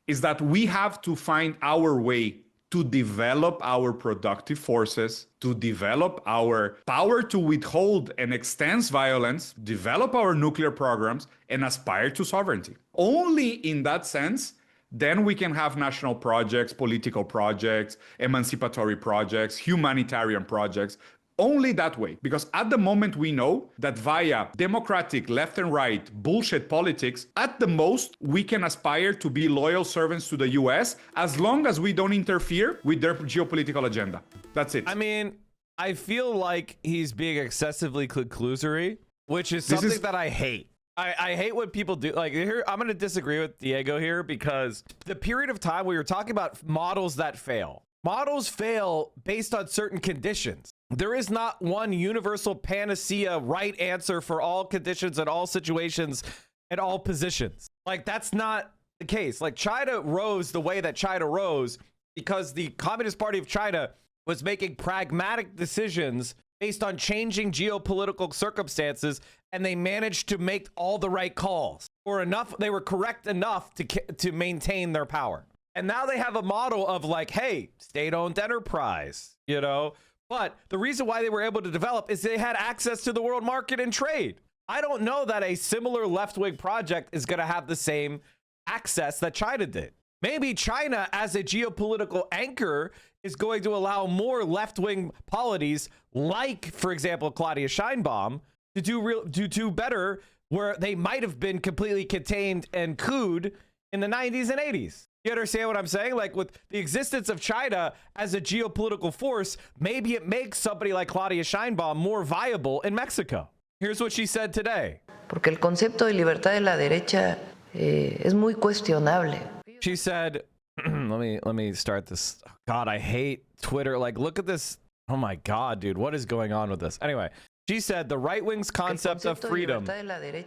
Speaker 25: is that we have to find our way to develop our productive forces, to develop our power to withhold and extend violence, develop our nuclear programs, and aspire to sovereignty. Only in that sense, then we can have national projects, political projects, emancipatory projects, humanitarian projects. Only that way, because at the moment we know that via democratic left and right bullshit politics, at the most we can aspire to be loyal servants to the US as long as we don't interfere with their geopolitical agenda. That's it.
Speaker 1: I mean, I feel like he's being excessively conclusory, which is something that I hate. I hate when people do. Like, here, I'm going to disagree with Diego here, because the period of time where you're talking about models that fail. Models fail based on certain conditions. There is not one universal panacea right answer for all conditions and all situations and all positions. Like, that's not the case. Like, China rose the way that China rose because the Communist Party of China was making pragmatic decisions based on changing geopolitical circumstances, and they managed to make all the right calls, or enough. They were correct enough to maintain their power. And now they have a model of like, hey, state-owned enterprise, you know. But the reason why they were able to develop is they had access to the world market and trade. I don't know that a similar left-wing project is going to have the same access that China did. Maybe China, as a geopolitical anchor, is going to allow more left-wing polities, like, for example, Claudia Sheinbaum, to do better, where they might have been completely contained and cooed in the 90s and 80s. You understand what I'm saying? Like, with the existence of China as a geopolitical force, maybe it makes somebody like Claudia Sheinbaum more viable in Mexico. Here's what she said today.
Speaker 6: Porque el concepto de libertad de la derecha es muy cuestionable.
Speaker 1: She said, let me start this. God, I hate Twitter. Like, look at this. Oh my God, dude, what is going on with this? Anyway, she said the right wing's concept of freedom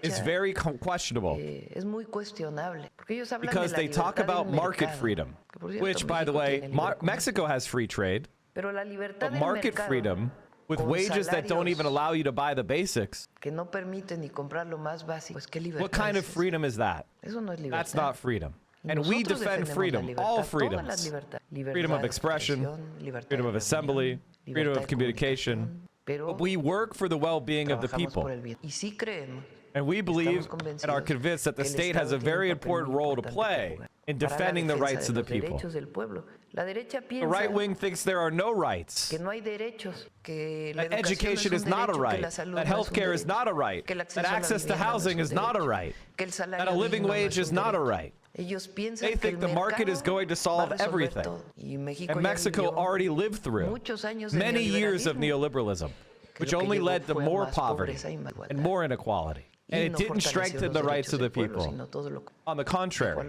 Speaker 1: is very questionable because they talk about market freedom, which, by the way, Mexico has free trade, but market freedom with wages that don't even allow you to buy the basics. What kind of freedom is that? That's not freedom. And we defend freedom, all freedoms. Freedom of expression, freedom of assembly, freedom of communication. But we work for the well-being of the people. And we believe and are convinced that the state has a very important role to play in defending the rights of the people. The right wing thinks there are no rights. That education is not a right. That healthcare is not a right. That access to housing is not a right. That a living wage is not a right. They think the market is going to solve everything. And Mexico already lived through many years of neoliberalism, which only led to more poverty and more inequality. And it didn't strengthen the rights of the people. On the contrary,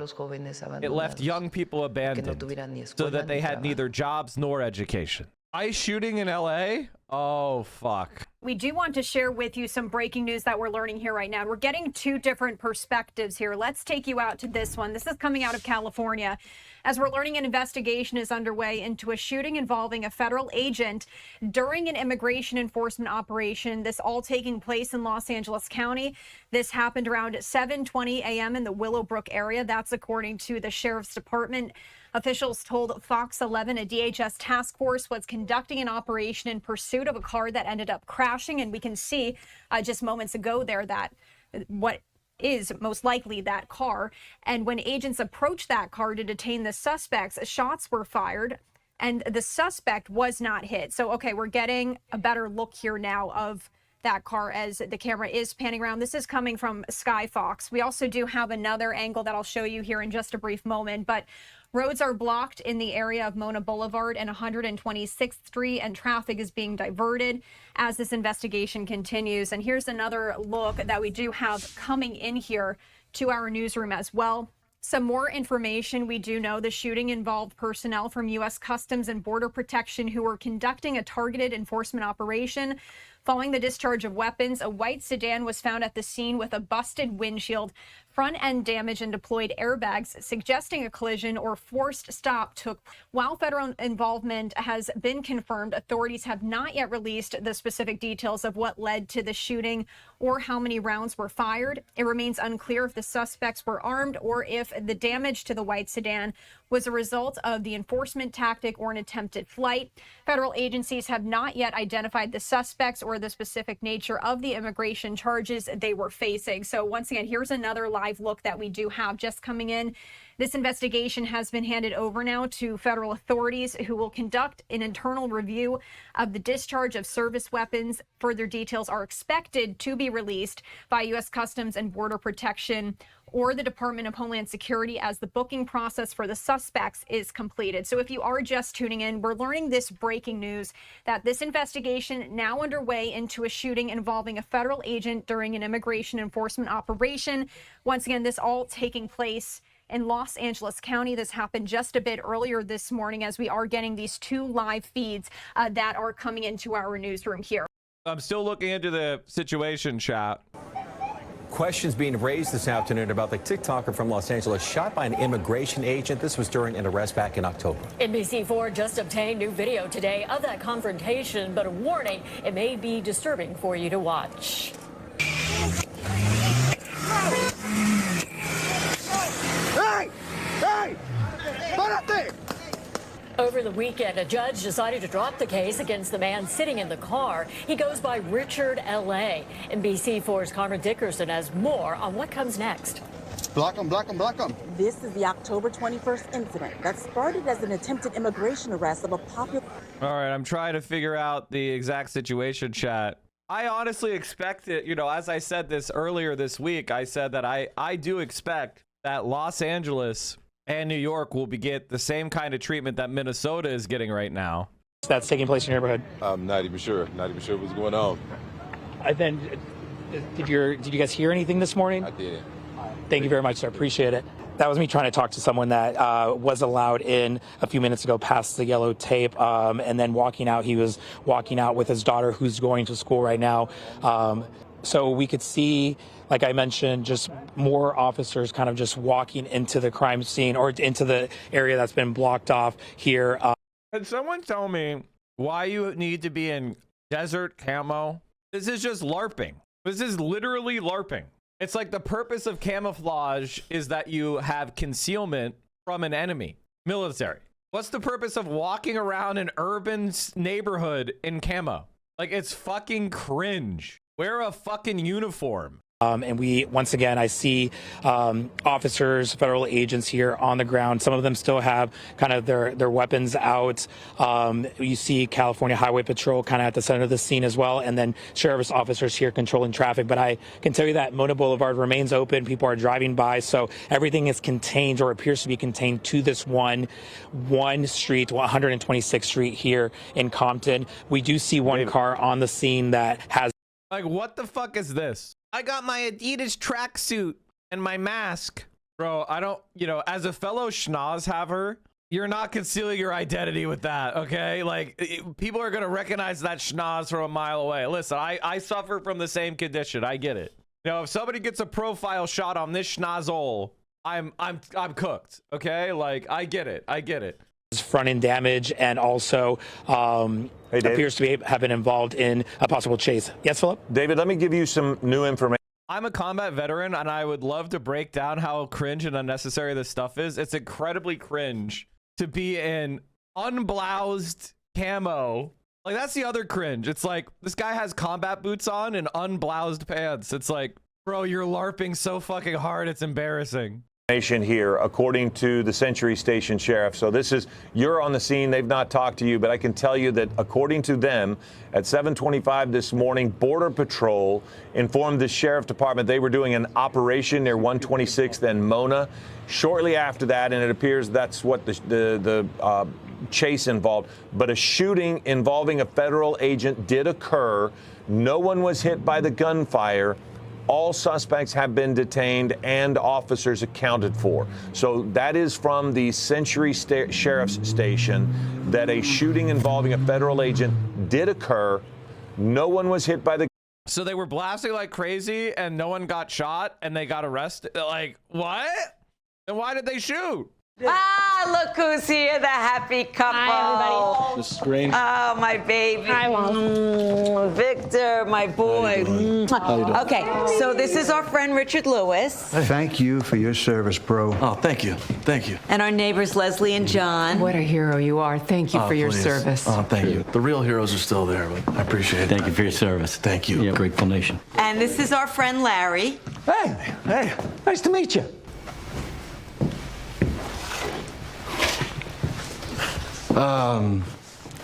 Speaker 1: it left young people abandoned so that they had neither jobs nor education. ICE shooting in LA? Oh, fuck.
Speaker 10: We do want to share with you some breaking news that we're learning here right now. We're getting two different perspectives here. Let's take you out to this one. This is coming out of California. As we're learning, an investigation is underway into a shooting involving a federal agent during an immigration enforcement operation. This all taking place in Los Angeles County. This happened around 7:20 a.m. in the Willowbrook area. That's according to the Sheriff's Department. Officials told Fox 11 a DHS task force was conducting an operation in pursuit of a car that ended up crashing. And we can see just moments ago there that what is most likely that car. And when agents approached that car to detain the suspects, shots were fired and the suspect was not hit. So, okay, we're getting a better look here now of that car as the camera is panning around. This is coming from Sky Fox. We also do have another angle that I'll show you here in just a brief moment, but roads are blocked in the area of Mona Boulevard and 126th Street, and traffic is being diverted as this investigation continues. And here's another look that we do have coming in here to our newsroom as well. Some more information. We do know the shooting involved personnel from U.S. Customs and Border Protection who were conducting a targeted enforcement operation. Following the discharge of weapons, a white sedan was found at the scene with a busted windshield, front-end damage, and deployed airbags, suggesting a collision or forced stop took. While federal involvement has been confirmed, authorities have not yet released the specific details of what led to the shooting or how many rounds were fired. It remains unclear if the suspects were armed or if the damage to the white sedan was a result of the enforcement tactic or an attempted flight. Federal agencies have not yet identified the suspects or the specific nature of the immigration charges they were facing. So once again, here's another live look that we do have just coming in. This investigation has been handed over now to federal authorities who will conduct an internal review of the discharge of service weapons. Further details are expected to be released by U.S. Customs and Border Protection or the Department of Homeland Security as the booking process for the suspects is completed. So if you are just tuning in, we're learning this breaking news that this investigation now underway into a shooting involving a federal agent during an immigration enforcement operation. Once again, this all taking place in Los Angeles County. This happened just a bit earlier this morning as we are getting these two live feeds that are coming into our newsroom here.
Speaker 1: I'm still looking into the situation, chat.
Speaker 11: Questions being raised this afternoon about the TikToker from Los Angeles shot by an immigration agent. This was during an arrest back in October.
Speaker 12: NBC4 just obtained new video today of that confrontation, but a warning, it may be disturbing for you to watch.
Speaker 23: Hey! Hey! Párate!
Speaker 12: Over the weekend, a judge decided to drop the case against the man sitting in the car. He goes by Richard L.A. NBC4's Carmen Dickerson has more on what comes next.
Speaker 15: Block them, block them, block them. This is the October 21st incident that started as an attempted immigration arrest of a popular...
Speaker 1: All right, I'm trying to figure out the exact situation, chat. I honestly expect it, you know, as I said this earlier this week, I said that I do expect that Los Angeles and New York will get the same kind of treatment that Minnesota is getting right now.
Speaker 16: That's taking place in your neighborhood.
Speaker 17: I'm not even sure. Not even sure what's going on.
Speaker 16: Did you guys hear anything this morning?
Speaker 17: I did.
Speaker 16: Thank you very much, sir. Appreciate it. That was me trying to talk to someone that was allowed in a few minutes ago past the yellow tape, and then walking out. He was walking out with his daughter who's going to school right now. So we could see, like I mentioned, just more officers kind of just walking into the crime scene or into the area that's been blocked off here.
Speaker 1: Can someone tell me why you need to be in desert camo? This is just LARPing. This is literally LARPing. It's like the purpose of camouflage is that you have concealment from an enemy. Military. What's the purpose of walking around an urban neighborhood in camo? Like, it's fucking cringe. Wear a fucking uniform.
Speaker 16: And we, once again, I see officers, federal agents here on the ground. Some of them still have kind of their weapons out. You see California Highway Patrol kind of at the center of the scene as well. And then sheriff's officers here controlling traffic. But I can tell you that Mona Boulevard remains open. People are driving by. So everything is contained or appears to be contained to this one street, 126th Street here in Compton. We do see one car on the scene that has.
Speaker 1: Like, what the fuck is this? I got my Adidas tracksuit and my mask. Bro, I don't, you know, as a fellow schnoz haver, you're not concealing your identity with that, okay? Like, people are going to recognize that schnoz from a mile away. Listen, I suffer from the same condition. I get it. You know, if somebody gets a profile shot on this schnozzole, I'm cooked, okay? Like, I get it. I get it.
Speaker 16: Front end damage and also appears to have been involved in a possible chase. Yes, Philip?
Speaker 18: David, let me give you some new information.
Speaker 1: I'm a combat veteran, and I would love to break down how cringe and unnecessary this stuff is. It's incredibly cringe to be in unbloused camo. Like, that's the other cringe. It's like, this guy has combat boots on and unbloused pants. It's like, bro, you're LARPing so fucking hard, it's embarrassing.
Speaker 18: Here, according to the Century Station Sheriff. So this is, you're on the scene. They've not talked to you, but I can tell you that according to them, at 7:25 this morning, Border Patrol informed the Sheriff Department they were doing an operation near 126th and Mona. Shortly after that, and it appears that's what the chase involved, but a shooting involving a federal agent did occur. No one was hit by the gunfire. All suspects have been detained and officers accounted for. So that is from the Century Sheriff's Station, that a shooting involving a federal agent did occur. No one was hit by the...
Speaker 1: So they were blasting like crazy and no one got shot and they got arrested? Like, what? Then why did they shoot?
Speaker 2: Ah, look who's here, the happy couple.
Speaker 4: Hi, everybody. This is Green.
Speaker 2: Oh, my baby.
Speaker 4: Hi, Mom.
Speaker 2: Victor, my boy.
Speaker 4: How you doing?
Speaker 2: Okay, so this is our friend Richard Lewis.
Speaker 4: Thank you for your service, bro. Oh, thank you. Thank you.
Speaker 2: And our neighbors Leslie and John.
Speaker 6: What a hero you are. Thank you for your service.
Speaker 4: Oh, thank you. The real heroes are still there, but I appreciate it.
Speaker 5: Thank you for your service.
Speaker 4: Thank you.
Speaker 5: Yeah, grateful nation.
Speaker 2: And this is our friend Larry.
Speaker 5: Hey, nice to meet you.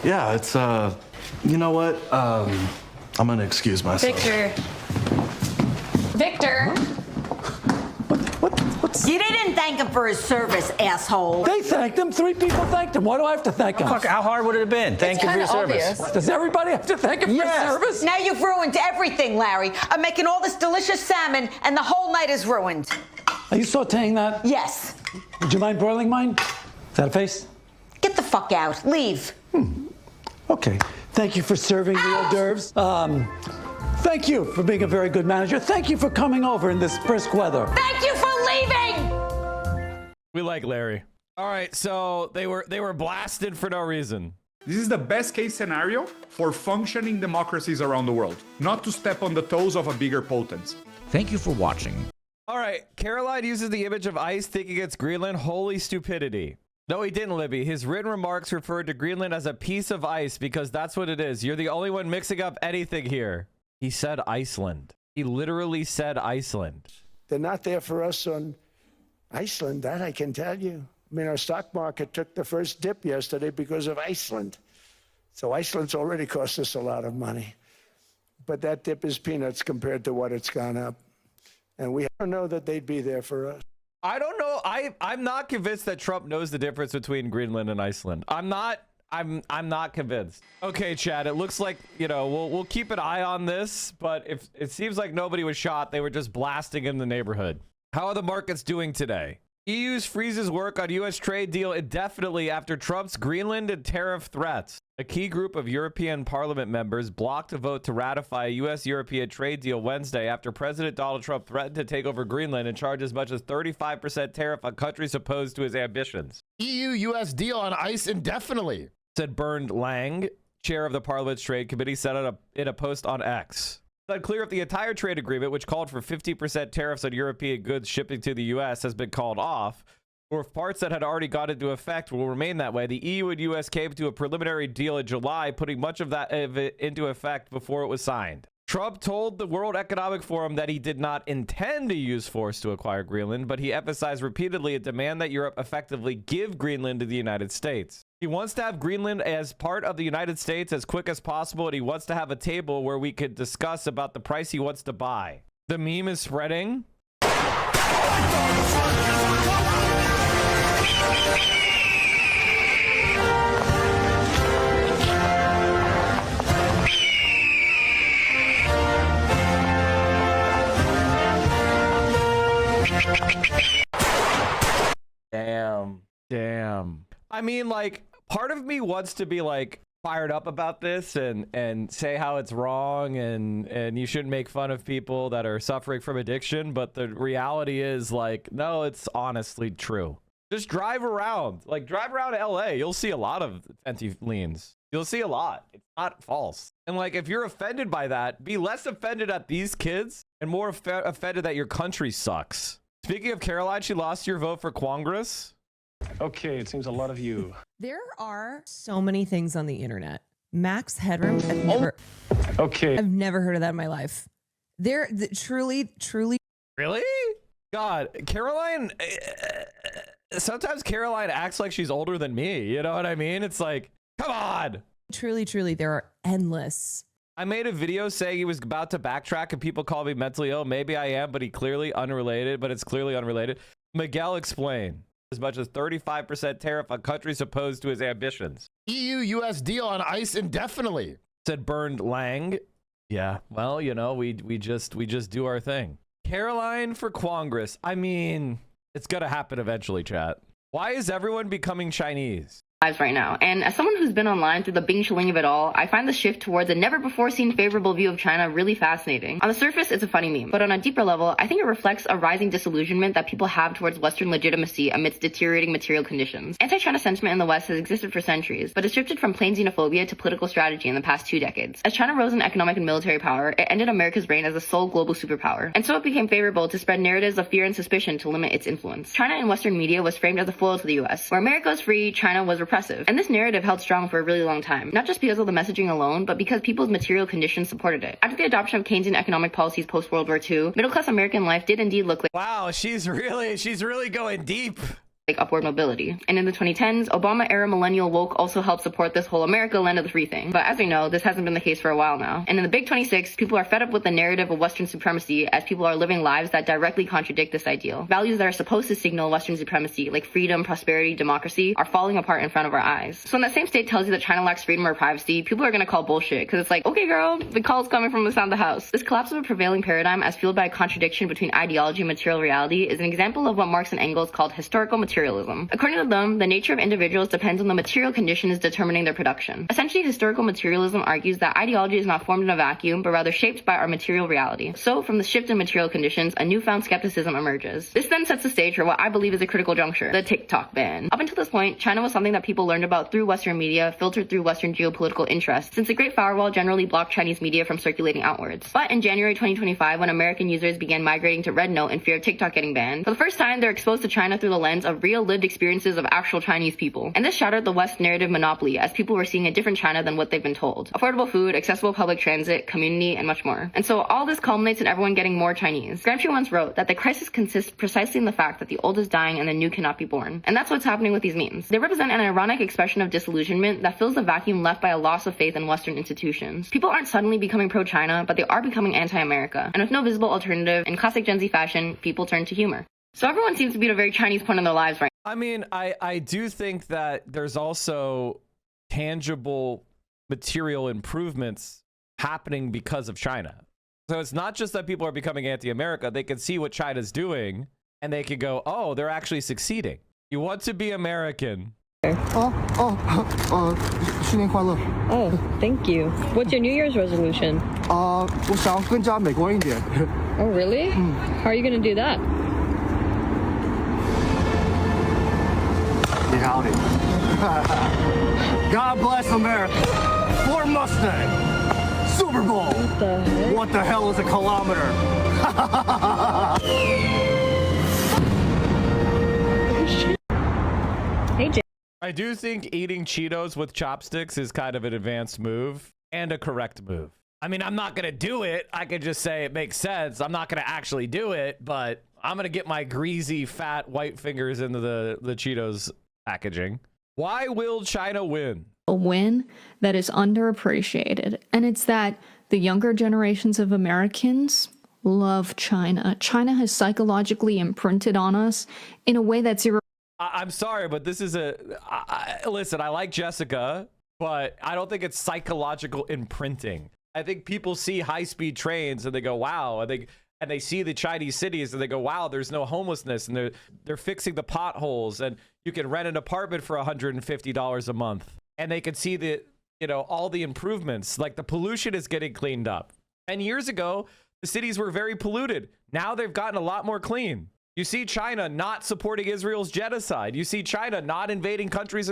Speaker 4: Yeah, it's, you know what? I'm gonna excuse myself.
Speaker 9: Victor.
Speaker 4: What's...
Speaker 2: You didn't thank him for his service, asshole.
Speaker 5: They thanked him. 3 people thanked him. Why do I have to thank him?
Speaker 13: Fuck, how hard would it have been? Thank you for your service.
Speaker 5: Does everybody have to thank him for his service?
Speaker 2: Now you've ruined everything, Larry. I'm making all this delicious salmon, and the whole night is ruined.
Speaker 5: Are you sauteing that?
Speaker 2: Yes.
Speaker 5: Would you mind broiling mine? Is that a face?
Speaker 2: Get the fuck out. Leave.
Speaker 5: Okay. Thank you for serving the hors d'oeuvres. Thank you for being a very good manager. Thank you for coming over in this brisk weather.
Speaker 2: Thank you for leaving.
Speaker 1: We like Larry. All right, so they were blasted for no reason.
Speaker 25: This is the best case scenario for functioning democracies around the world, not to step on the toes of a bigger potency.
Speaker 24: Thank you for watching.
Speaker 1: All right, Caroline uses the image of ice thinking it's Greenland. Holy stupidity. No, he didn't, Libby. His written remarks referred to Greenland as a piece of ice because that's what it is. You're the only one mixing up anything here. He said Iceland. He literally said Iceland.
Speaker 23: They're not there for us on Iceland, that I can tell you. I mean, our stock market took the first dip yesterday because of Iceland. So Iceland's already cost us a lot of money. But that dip is peanuts compared to what it's gone up. And we don't know that they'd be there for us.
Speaker 1: I don't know. I'm not convinced that Trump knows the difference between Greenland and Iceland. I'm not convinced. Okay, Chad, it looks like, you know, we'll keep an eye on this, but if it seems like nobody was shot, they were just blasting in the neighborhood. How are the markets doing today? EU's freezes work on U.S. trade deal indefinitely after Trump's Greenland and tariff threats. A key group of European Parliament members blocked a vote to ratify a U.S.-European trade deal Wednesday after President Donald Trump threatened to take over Greenland and charge as much as 35% tariff on countries opposed to his ambitions.
Speaker 19: EU-U.S. deal on ice indefinitely,
Speaker 1: said Bernd Lang, chair of the Parliament's Trade Committee, said in a post on X. It's unclear if the entire trade agreement, which called for 50% tariffs on European goods shipping to the U.S., has been called off, or if parts that had already gone into effect will remain that way. The EU and U.S. came to a preliminary deal in July, putting much of that into effect before it was signed. Trump told the World Economic Forum that he did not intend to use force to acquire Greenland, but he emphasized repeatedly a demand that Europe effectively give Greenland to the United States. He wants to have Greenland as part of the United States as quick as possible, and he wants to have a table where we could discuss about the price he wants to buy. The meme is spreading. Damn. I mean, like, part of me wants to be like fired up about this and say how it's wrong and you shouldn't make fun of people that are suffering from addiction, but the reality is, like, no, it's honestly true. Just drive around LA. You'll see a lot of anti-leans. You'll see a lot. It's not false. And like, if you're offended by that, be less offended at these kids and more offended that your country sucks. Speaking of Caroline, she lost your vote for Congress.
Speaker 21: Okay, it seems a lot of you.
Speaker 22: There are so many things on the internet. Max Headroom, I've never heard of that in my life. Truly.
Speaker 1: Really? God, Caroline, sometimes Caroline acts like she's older than me. You know what I mean? It's like, come on.
Speaker 22: Truly, truly, there are endless.
Speaker 1: I made a video saying he was about to backtrack and people call me mentally ill. Maybe I am, but it's clearly unrelated. Miguel explained. As much as 35% tariff on countries opposed to his ambitions.
Speaker 19: EU-US deal on ice indefinitely.
Speaker 1: Said Bernd Lang. Yeah, well, you know, we just do our thing. Caroline for Congress. I mean, it's gonna happen eventually, chat. Why is everyone becoming Chinese?
Speaker 3: Right now. And as someone who's been online through the Bing Shilling of it all, I find the shift towards a never before seen favorable view of China really fascinating. On the surface, it's a funny meme, but on a deeper level, I think it reflects a rising disillusionment that people have towards Western legitimacy amidst deteriorating material conditions. Anti-China sentiment in the West has existed for centuries, but has shifted from plain xenophobia to political strategy in the past 2 decades. As China rose in economic and military power, it ended America's reign as the sole global superpower. And so it became favorable to spread narratives of fear and suspicion to limit its influence. China in Western media was framed as a foil to the US. Where America was free, China was repressive. And this narrative held strong for a really long time, not just because of the messaging alone, but because people's material conditions supported it. After the adoption of Keynesian economic policies post-World War II, middle-class American life did indeed look like—
Speaker 1: wow, she's really going deep.
Speaker 3: Like upward mobility. And in the 2010s, Obama-era millennial woke also helped support this whole America land of the free thing. But as we know, this hasn't been the case for a while now. And in the Big 26, people are fed up with the narrative of Western supremacy as people are living lives that directly contradict this ideal. Values that are supposed to signal Western supremacy, like freedom, prosperity, democracy, are falling apart in front of our eyes. So when that same state tells you that China lacks freedom or privacy, people are gonna call bullshit, because it's like, okay girl, the call's coming from inside the house. This collapse of a prevailing paradigm as fueled by a contradiction between ideology and material reality is an example of what Marx and Engels called historical materialism. According to them, the nature of individuals depends on the material conditions determining their production. Essentially, historical materialism argues that ideology is not formed in a vacuum, but rather shaped by our material reality. So, from the shift in material conditions, a newfound skepticism emerges. This then sets the stage for what I believe is a critical juncture, the TikTok ban. Up until this point, China was something that people learned about through Western media, filtered through Western geopolitical interests, since the Great Firewall generally blocked Chinese media from circulating outwards. But in January 2025, when American users began migrating to Red Note in fear of TikTok getting banned, for the first time, they're exposed to China through the lens of real lived experiences of actual Chinese people. And this shattered the West narrative monopoly as people were seeing a different China than what they've been told. Affordable food, accessible public transit, community, and much more. And so all this culminates in everyone getting more Chinese. Gramsci once wrote that the crisis consists precisely in the fact that the old is dying and the new cannot be born. And that's what's happening with these memes. They represent an ironic expression of disillusionment that fills the vacuum left by a loss of faith in Western institutions. People aren't suddenly becoming pro-China, but they are becoming anti-America. And with no visible alternative, in classic Gen Z fashion, people turn to humor. So everyone seems to be at a very Chinese point in their lives right now.
Speaker 1: I mean, I do think that there's also tangible material improvements happening because of China. So it's not just that people are becoming anti-America. They can see what China's doing and they can go, oh, they're actually succeeding. You want to be American.
Speaker 7: Oh, 新年快乐.
Speaker 8: Oh, thank you. What's your New Year's resolution?
Speaker 7: 我想更加美国人一点.
Speaker 8: Oh, really? How are you going to do that?
Speaker 7: Howdy. God bless America. Ford Mustang. Super Bowl.
Speaker 8: What the heck?
Speaker 7: What the hell is a kilometer?
Speaker 8: Hey, Jay.
Speaker 1: I do think eating Cheetos with chopsticks is kind of an advanced move and a correct move. I mean, I'm not going to do it. I could just say it makes sense. I'm not going to actually do it, but I'm going to get my greasy, fat, white fingers into the Cheetos packaging. Why will China win?
Speaker 9: A win that is underappreciated, and it's that the younger generations of Americans love China. China has psychologically imprinted on us in a way that's
Speaker 1: I'm sorry, but this is listen, I like Jessica, but I don't think it's psychological imprinting. I think people see high-speed trains and they go, wow, and they see the Chinese cities and they go, wow, there's no homelessness, and they're fixing the potholes, and you can rent an apartment for $150 a month, and they can see the, you know, all the improvements, like the pollution is getting cleaned up. 10 years ago, the cities were very polluted. Now they've gotten a lot more clean. You see China not supporting Israel's genocide. You see China not invading countries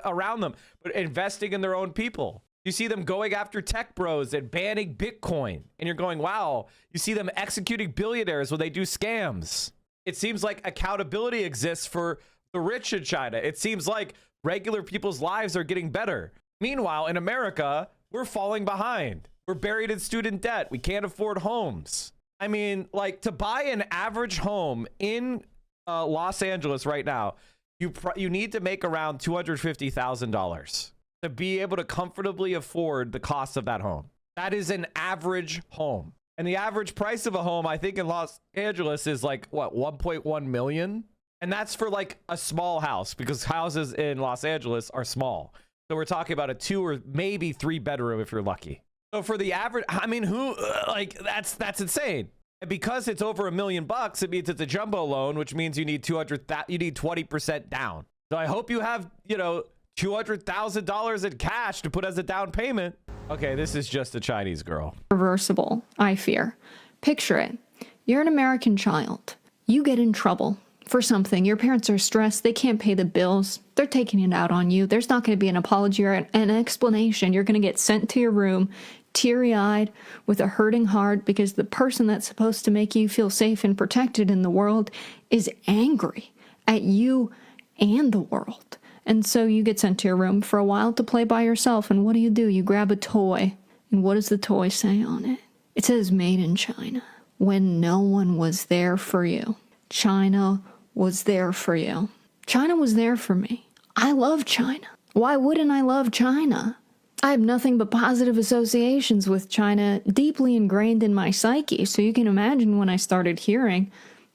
Speaker 1: around them, but investing in their own people. You see them going after tech bros and banning Bitcoin. And you're going, wow. You see them executing billionaires when they do scams. It seems like accountability exists for the rich in China. It seems like regular people's lives are getting better. Meanwhile, in America, we're falling behind. We're buried in student debt. We can't afford homes. I mean, like, to buy an average home in Los Angeles right now, you need to make around $250,000 to be able to comfortably afford the cost of that home. That is an average home. And the average price of a home, I think, in Los Angeles is like, what, 1.1 million? And that's for like a small house, because houses in Los Angeles are small. So we're talking about a 2 or maybe 3 bedroom if you're lucky. So for the average, I mean, that's insane. And because it's over $1 million, it means it's a jumbo loan, which means you need 20% down. So I hope you have, $200,000 in cash to put as a down payment. Okay, this is just a Chinese girl.
Speaker 8: Reversible, I fear. Picture it. You're an American child. You get in trouble for something. Your parents are stressed. They can't pay the bills. They're taking it out on you. There's not going to be an apology or an explanation. You're going to get sent to your room, teary-eyed, with a hurting heart, because the person that's supposed to make you feel safe and protected in the world is angry at you and the world. And so you get sent to your room for a while to play by yourself. And what do? You grab a toy. And what does the toy say on it? It says made in China. When no one was there for you. China was there for you. China was there for me. I love China. Why wouldn't I love China? I have nothing but positive associations with China deeply ingrained in my psyche. So you can imagine when I started hearing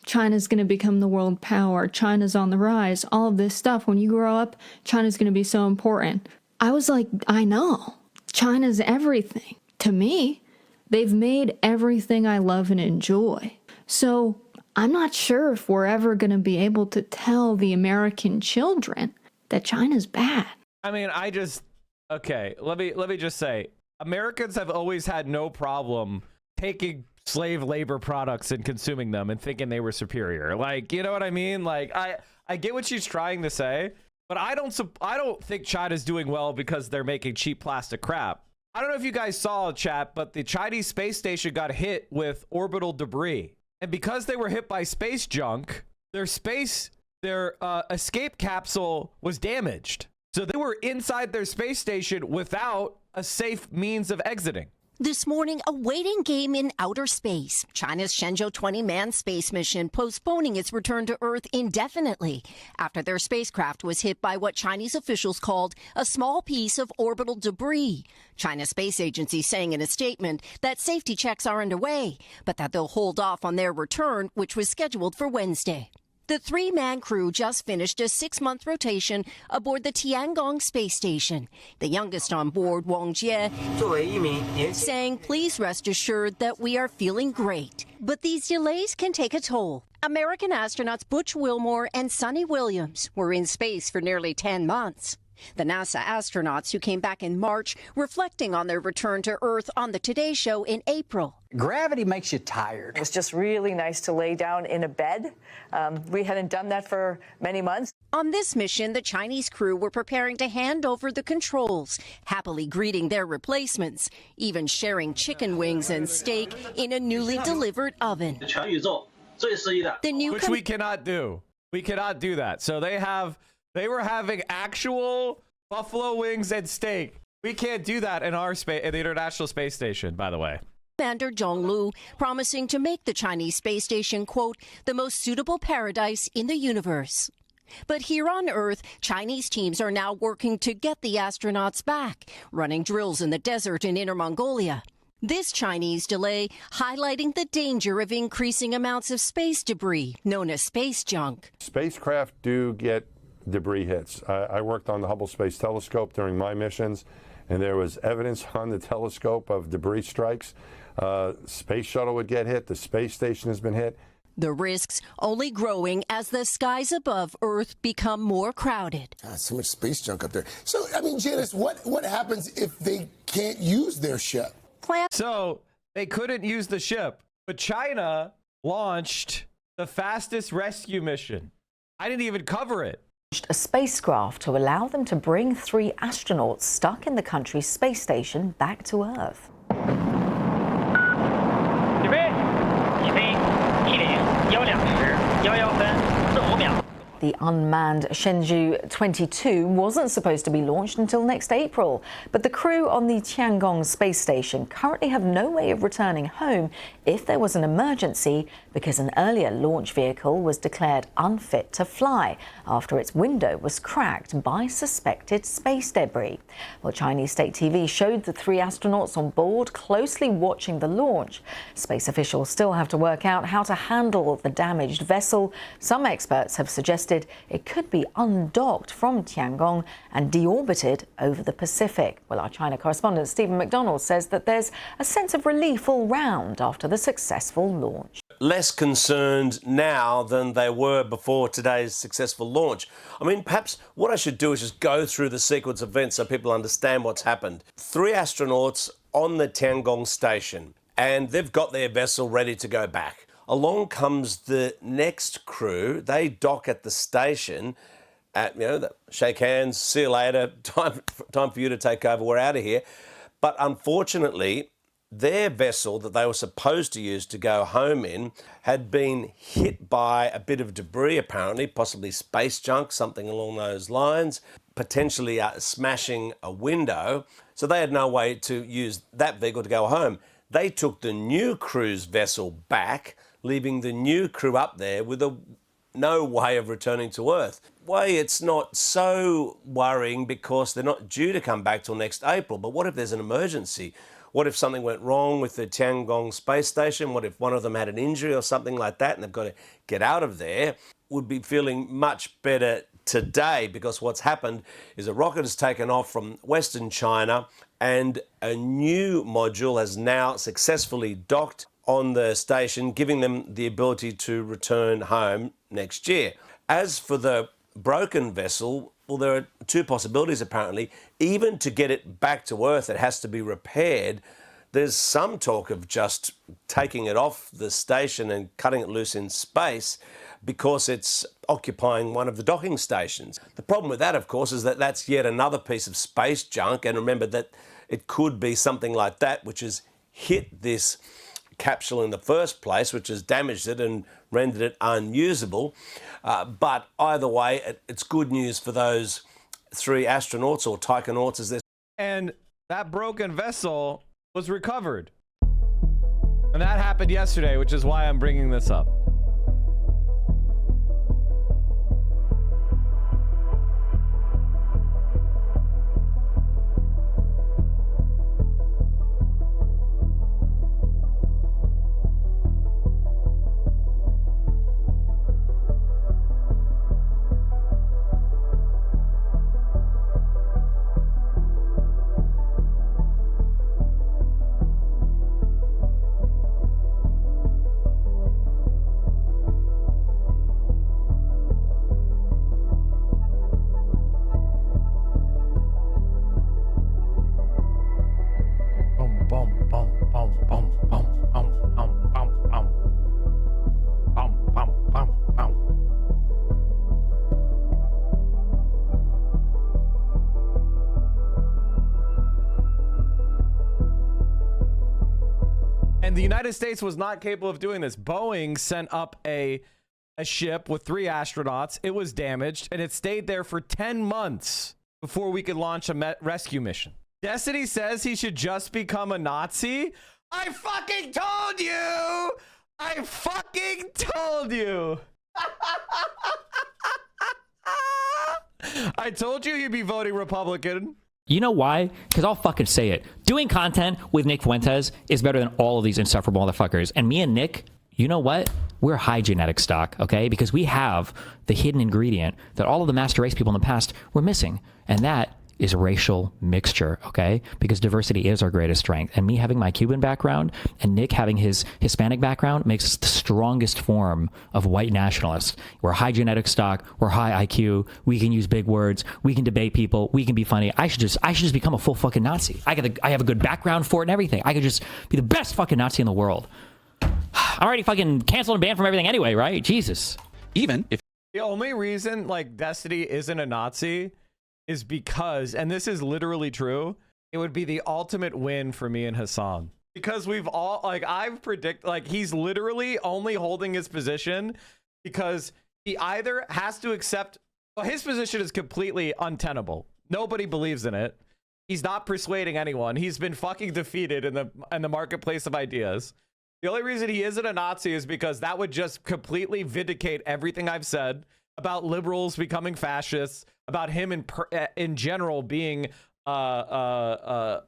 Speaker 8: China's going to become the world power, China's on the rise, all of this stuff. When you grow up, China's going to be so important. I was like, I know. China's everything. To me, they've made everything I love and enjoy. So I'm not sure if we're ever going to be able to tell the American children that China's bad.
Speaker 1: I mean, okay, let me just say, Americans have always had no problem taking slave labor products and consuming them and thinking they were superior. Like, you know what I mean? Like, I get what she's trying to say, but I don't think China's doing well because they're making cheap plastic crap. I don't know if you guys saw, chat, but the Chinese space station got hit with orbital debris. And because they were hit by space junk, their escape capsule was damaged. So they were inside their space station without a safe means of exiting.
Speaker 10: This morning, a waiting game in outer space. China's Shenzhou 20 manned space mission postponing its return to Earth indefinitely after their spacecraft was hit by what Chinese officials called a small piece of orbital debris. China's space agency saying in a statement that safety checks are underway, but that they'll hold off on their return, which was scheduled for Wednesday. The 3-man crew just finished a 6-month rotation aboard the Tiangong space station. The youngest on board, Wang Jie, saying, please rest assured that we are feeling great. But these delays can take a toll. American astronauts Butch Wilmore and Sonny Williams were in space for nearly 10 months. The NASA astronauts who came back in March, reflecting on their return to Earth on the Today Show in April.
Speaker 11: Gravity makes you tired.
Speaker 12: It was just really nice to lay down in a bed. We hadn't done that for many months.
Speaker 10: On this mission, the Chinese crew were preparing to hand over the controls, happily greeting their replacements, even sharing chicken wings and steak in a newly delivered oven.
Speaker 1: Which we cannot do. We cannot do that. So they were having actual buffalo wings and steak. We can't do that in the International Space Station, by the way.
Speaker 10: Commander Zhonglu promising to make the Chinese space station, quote, the most suitable paradise in the universe. But here on Earth, Chinese teams are now working to get the astronauts back, running drills in the desert in Inner Mongolia. This Chinese delay highlighting the danger of increasing amounts of space debris, known as space junk.
Speaker 14: Spacecraft do get debris hits. I worked on the Hubble Space Telescope during my missions, and there was evidence on the telescope of debris strikes. Space shuttle would get hit. The space station has been hit.
Speaker 10: The risks only growing as the skies above Earth become more crowded.
Speaker 20: So much space junk up there. So, I mean, Janice, what happens if they can't use their ship?
Speaker 1: So they couldn't use the ship, but China launched the fastest rescue mission. I didn't even cover it.
Speaker 26: A spacecraft to allow them to bring 3 astronauts stuck in the country's space station back to Earth. The The unmanned Shenzhou 22 wasn't supposed to be launched until next April, but the crew on the Tiangong space station currently have no way of returning home if there was an emergency, because an earlier launch vehicle was declared unfit to fly after its window was cracked by suspected space debris. Well, Chinese state TV showed the 3 astronauts on board closely watching the launch. Space officials still have to work out how to handle the damaged vessel. Some experts have suggested it could be undocked from Tiangong and deorbited over the Pacific. Well, our China correspondent Stephen McDonald says that there's a sense of relief all round after the successful launch.
Speaker 6: Less concerned now than they were before today's successful launch. I mean, perhaps what I should do is just go through the sequence of events so people understand what's happened. 3 astronauts on the Tiangong station, and they've got their vessel ready to go back. Along comes the next crew. They dock at the station. Shake hands, see you later, time for you to take over, we're out of here. But unfortunately, their vessel that they were supposed to use to go home in had been hit by a bit of debris, apparently, possibly space junk, something along those lines, potentially smashing a window. So they had no way to use that vehicle to go home. They took the new crew's vessel back, leaving the new crew up there with no way of returning to Earth. It's not so worrying because they're not due to come back till next April. But what if there's an emergency? What if something went wrong with the Tiangong space station? What if one of them had an injury or something like that and they've got to get out of there? Would be feeling much better today, because what's happened is a rocket has taken off from Western China and a new module has now successfully docked on the station, giving them the ability to return home next year. As for the broken vessel, well, there are 2 possibilities apparently. Even to get it back to Earth, it has to be repaired. There's some talk of just taking it off the station and cutting it loose in space because it's occupying one of the docking stations. The problem with that, of course, is that that's yet another piece of space junk. And remember that it could be something like that which has hit this capsule in the first place, which has damaged it and rendered it unusable. But either way, it's good news for those 3 astronauts, or taikonauts as they're.
Speaker 1: And that broken vessel was recovered. And that happened yesterday, which is why I'm bringing this up. And the United States was not capable of doing this. Boeing sent up a ship with 3 astronauts. It was damaged, and it stayed there for 10 months before we could launch a rescue mission. Destiny says he should just become a Nazi. I fucking told you! I fucking told you! I told you he'd be voting Republican.
Speaker 11: You know why? Because I'll fucking say it. Doing content with Nick Fuentes is better than all of these insufferable motherfuckers. And me and Nick, you know what? We're high genetic stock, okay? Because we have the hidden ingredient that all of the master race people in the past were missing. And that is racial mixture, okay? Because diversity is our greatest strength. And me having my Cuban background and Nick having his Hispanic background makes us the strongest form of white nationalists. We're high genetic stock, we're high IQ, we can use big words, we can debate people, we can be funny. I should just become a full fucking Nazi. I have a good background for it and everything. I could just be the best fucking Nazi in the world. I'm already fucking canceled and banned from everything anyway, right? Jesus.
Speaker 1: Even if the only reason like Destiny isn't a Nazi is because, and this is literally true, it would be the ultimate win for me and Hassan. Because we've all, like, I've predicted, like, he's literally only holding his position because He either has to accept, well, his position is completely untenable. Nobody believes in it. He's not persuading anyone. He's been fucking defeated in the marketplace of ideas. The only reason he isn't a Nazi is because that would just completely vindicate everything I've said about liberals becoming fascists, about him in general being a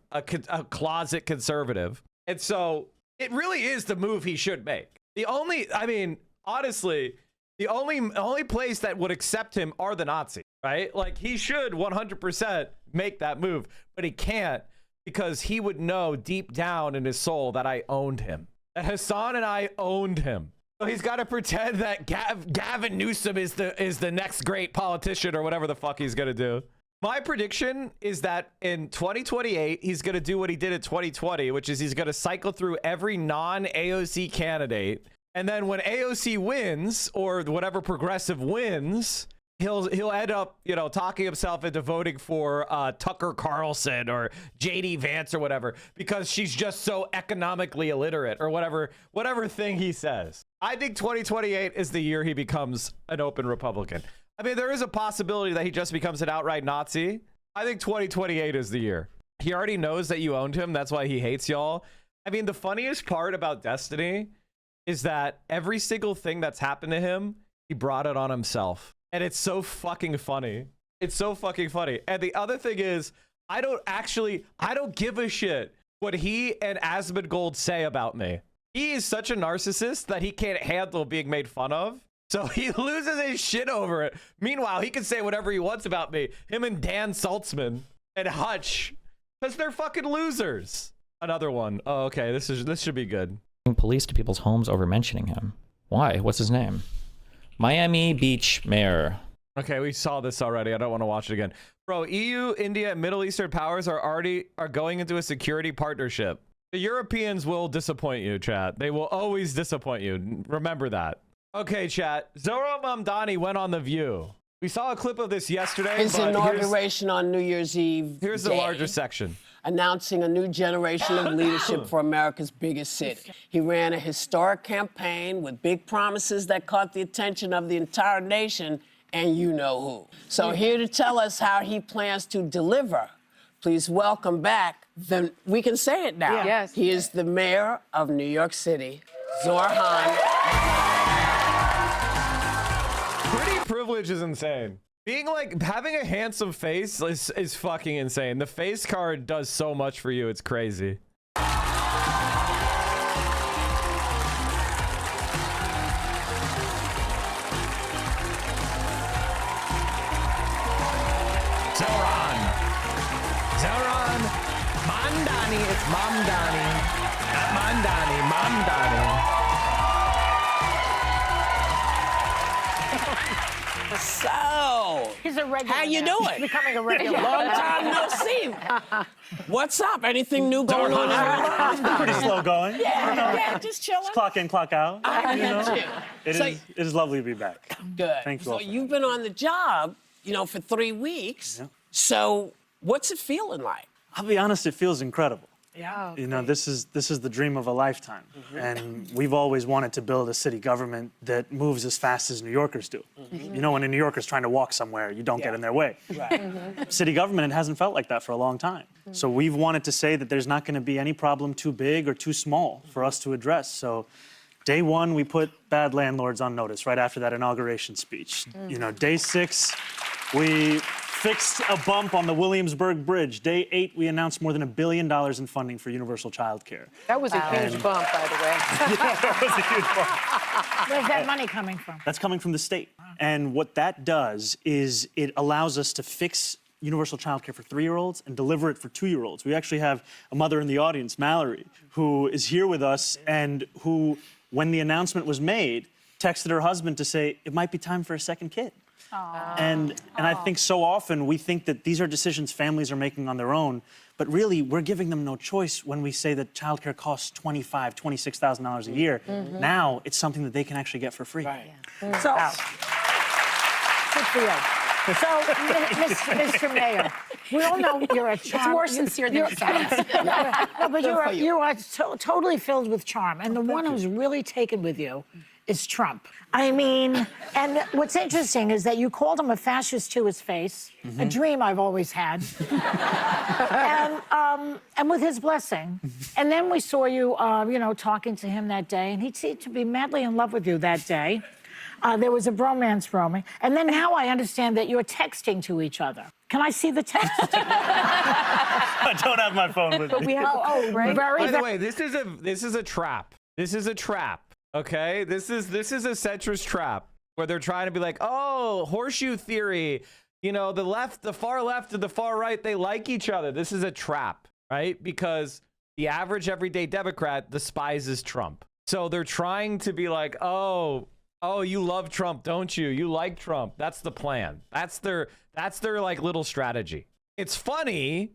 Speaker 1: closet conservative. And so it really is the move he should make. Honestly, the only place that would accept him are the Nazis, right? Like, he should 100% make that move, but he can't, because he would know deep down in his soul that I owned him, that Hassan and I owned him. So he's got to pretend that Gavin Newsom is the next great politician or whatever the fuck he's gonna do. My prediction is that in 2028, he's gonna do what he did in 2020, which is he's gonna cycle through every non-AOC candidate. And then when AOC wins, or whatever progressive wins, he'll end up, talking himself into voting for Tucker Carlson or JD Vance or whatever, because she's just so economically illiterate or whatever thing he says. I think 2028 is the year he becomes an open Republican. I mean, there is a possibility that he just becomes an outright Nazi. I think 2028 is the year. He already knows that you owned him. That's why he hates y'all. I mean, the funniest part about Destiny is that every single thing that's happened to him, he brought it on himself. And it's so fucking funny. It's so fucking funny. And the other thing is, I don't give a shit what he and Asmongold say about me. He is such a narcissist that he can't handle being made fun of. So he loses his shit over it. Meanwhile, he can say whatever he wants about me. Him and Dan Saltzman and Hutch, because they're fucking losers. Another one. Oh, okay. This should be good.
Speaker 11: Police to people's homes over mentioning him. Why? What's his name? Miami Beach Mayor.
Speaker 1: Okay, we saw this already. I don't want to watch it again. Bro, EU, India, and Middle Eastern powers are going into a security partnership. The Europeans will disappoint you, chat. They will always disappoint you. Remember that. Okay, chat. Zohran Mamdani went on The View. We saw a clip of this yesterday.
Speaker 4: His inauguration on New Year's Eve.
Speaker 1: Here's the larger section.
Speaker 4: Announcing a new generation of leadership for America's biggest city. He ran a historic campaign with big promises that caught the attention of the entire nation, and you know who. So here to tell us how he plans to deliver, please welcome back, we can say it now.
Speaker 12: Yeah. Yes.
Speaker 4: He is the mayor of New York City, Zohran.
Speaker 1: Pretty privilege is insane. Having a handsome face is fucking insane. The face card does so much for you. It's crazy. Zohran Mamdani. It's Mamdani. Not Mamdani. Mamdani.
Speaker 4: So,
Speaker 12: he's a regular.
Speaker 4: how you
Speaker 12: now.
Speaker 4: doing?
Speaker 12: He's becoming a regular.
Speaker 4: Long time no see. What's up? Anything new going on?
Speaker 13: It's been pretty slow going.
Speaker 4: Yeah, just chilling.
Speaker 13: Just clock in, clock out.
Speaker 4: I get you.
Speaker 13: It is lovely to be back.
Speaker 4: Good.
Speaker 13: Thank you
Speaker 4: So
Speaker 13: all.
Speaker 4: you've been on the job, for 3 weeks.
Speaker 13: Yeah.
Speaker 4: So what's it feeling like?
Speaker 13: I'll be honest, it feels incredible.
Speaker 4: Yeah.
Speaker 13: This is the dream of a lifetime. And we've always wanted to build a city government that moves as fast as New Yorkers do. When a New Yorker's trying to walk somewhere, you don't get in their way.
Speaker 4: Right.
Speaker 13: City government, it hasn't felt like that for a long time. So we've wanted to say that there's not going to be any problem too big or too small for us to address. So day one, we put bad landlords on notice right after that inauguration speech. Day 6, we fixed a bump on the Williamsburg Bridge. Day 8, we announced more than $1 billion in funding for universal child care.
Speaker 12: That was a huge bump, by the way.
Speaker 13: That was a huge bump.
Speaker 12: Where's that money coming from?
Speaker 13: That's coming from the state. And what that does is it allows us to fix universal child care for 3-year-olds and deliver it for 2-year-olds. We actually have a mother in the audience, Mallory, who is here with us and who, when the announcement was made, texted her husband to say, it might be time for a second kid. And I think so often we think that these are decisions families are making on their own, but really we're giving them no choice when we say that childcare costs $25,000, $26,000 a year. Now it's something that they can actually get for free.
Speaker 12: Right. So, good for you.
Speaker 2: So, Mr. Mayor, we all know you're a charm.
Speaker 5: It's more sincere than it sounds.
Speaker 2: No, but you are totally filled with charm. And the one who's really taken with you is Trump. I mean, and what's interesting is that you called him a fascist to his face, a dream I've always had, and with his blessing. And then we saw you, talking to him that day, and he seemed to be madly in love with you that day. There was a bromance broming. And then now I understand that you're texting to each other. Can I see the text?
Speaker 13: I don't have my phone with me.
Speaker 2: But we have, right?
Speaker 1: By the way, this is a trap. This is a trap. Okay, this is a centrist trap where they're trying to be like, oh, horseshoe theory. You know, the far left and the far right, they like each other. This is a trap, right? Because the average everyday Democrat despises Trump. So they're trying to be like, oh, you love Trump, don't you? You like Trump. That's the plan. That's their like little strategy. It's funny,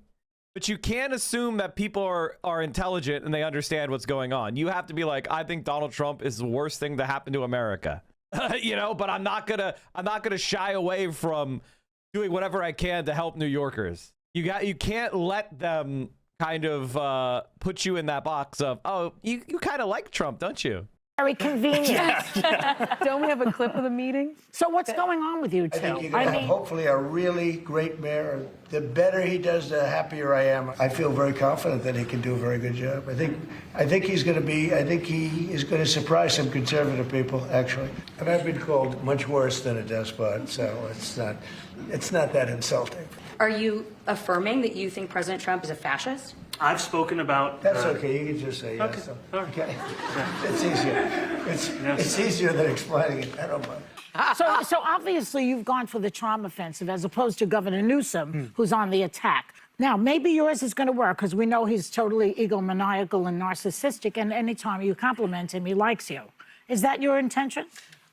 Speaker 1: but you can't assume that people are intelligent and they understand what's going on. You have to be like, I think Donald Trump is the worst thing to happen to America. But I'm not gonna shy away from doing whatever I can to help New Yorkers. You can't let them kind of put you in that box of, oh, you kind of like Trump, don't you?
Speaker 2: Very convenient.
Speaker 5: Don't we have a clip of the meeting?
Speaker 2: So what's going on with you two?
Speaker 23: I think you're going to have hopefully a really great mayor. The better he does, the happier I am. I feel very confident that he can do a very good job. I think he's going to be. I think he is going to surprise some conservative people, actually. And I've been called much worse than a despot, so it's not that insulting.
Speaker 5: Are you affirming that you think President Trump is a fascist?
Speaker 13: I've spoken about...
Speaker 23: That's okay. You can just say yes. Okay. It's easier. It's easier than explaining it. I don't mind.
Speaker 2: So obviously you've gone for the Trump offensive as opposed to Governor Newsom, who's on the attack. Now, maybe yours is going to work because we know he's totally egomaniacal and narcissistic, and anytime you compliment him, he likes you. Is that your intention?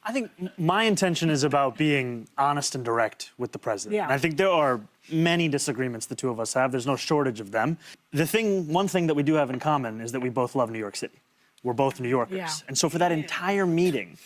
Speaker 13: I think my intention is about being honest and direct with the president.
Speaker 2: Yeah.
Speaker 13: And I think there are many disagreements the two of us have. There's no shortage of them. One thing that we do have in common is that we both love New York City. We're both New Yorkers.
Speaker 2: Yeah.
Speaker 13: And so for that entire meeting,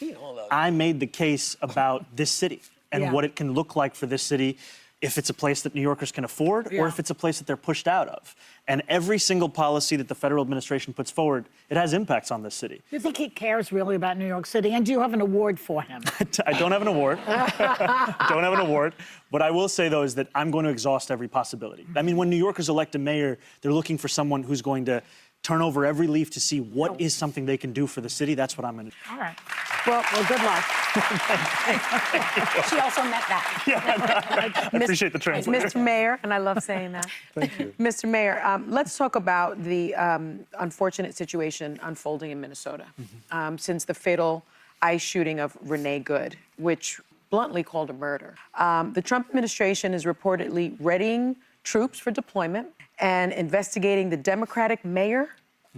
Speaker 13: I made the case about this city and what it can look like for this city if it's a place that New Yorkers can afford or if it's a place that they're pushed out of. And every single policy that the federal administration puts forward, it has impacts on this city.
Speaker 2: Do you think he cares really about New York City? And do you have an award for him?
Speaker 13: I don't have an award. Don't have an award. What I will say, though, is that I'm going to exhaust every possibility. I mean, when New Yorkers elect a mayor, they're looking for someone who's going to turn over every leaf to see what is something they can do for the city. That's what I'm going to do.
Speaker 2: All right. Well, good luck.
Speaker 5: She also meant that.
Speaker 13: Yeah, I appreciate the translation.
Speaker 15: Mr. Mayor, and I love saying that.
Speaker 13: Thank you.
Speaker 15: Mr. Mayor, let's talk about the unfortunate situation unfolding in Minnesota since the fatal ICE shooting of Renee Good, which bluntly called a murder. The Trump administration is reportedly readying troops for deployment and investigating the Democratic mayor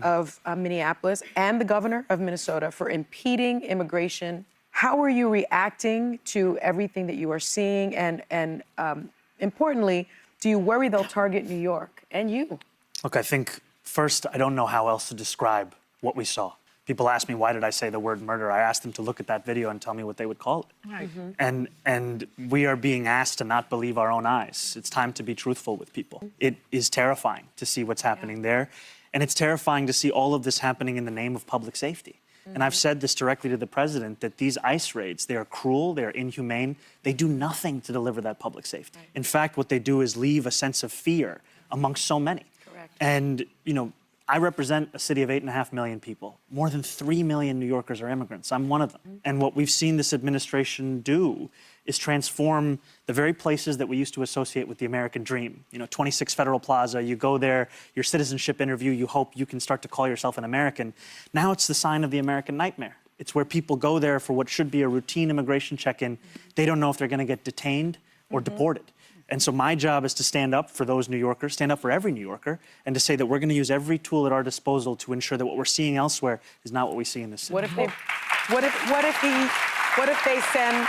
Speaker 15: of Minneapolis and the governor of Minnesota for impeding immigration. How are you reacting to everything that you are seeing? And importantly, do you worry they'll target New York and you?
Speaker 13: Look, I think first, I don't know how else to describe what we saw. People ask me, why did I say the word murder? I asked them to look at that video and tell me what they would call it.
Speaker 2: Right.
Speaker 13: And we are being asked to not believe our own eyes. It's time to be truthful with people. It is terrifying to see what's happening there. And it's terrifying to see all of this happening in the name of public safety. And I've said this directly to the president, that these ICE raids, they are cruel, they are inhumane. They do nothing to deliver that public safety. In fact, what they do is leave a sense of fear amongst so many.
Speaker 15: Correct.
Speaker 13: And, I represent a city of 8.5 million people. More than 3 million New Yorkers are immigrants. I'm one of them. And what we've seen this administration do is transform the very places that we used to associate with the American dream. 26 Federal Plaza, you go there, your citizenship interview, you hope you can start to call yourself an American. Now it's the sign of the American nightmare. It's where people go there for what should be a routine immigration check-in. They don't know if they're going to get detained or deported. And so my job is to stand up for those New Yorkers, stand up for every New Yorker, and to say that we're going to use every tool at our disposal to ensure that what we're seeing elsewhere is not what we see in this city.
Speaker 15: What if they send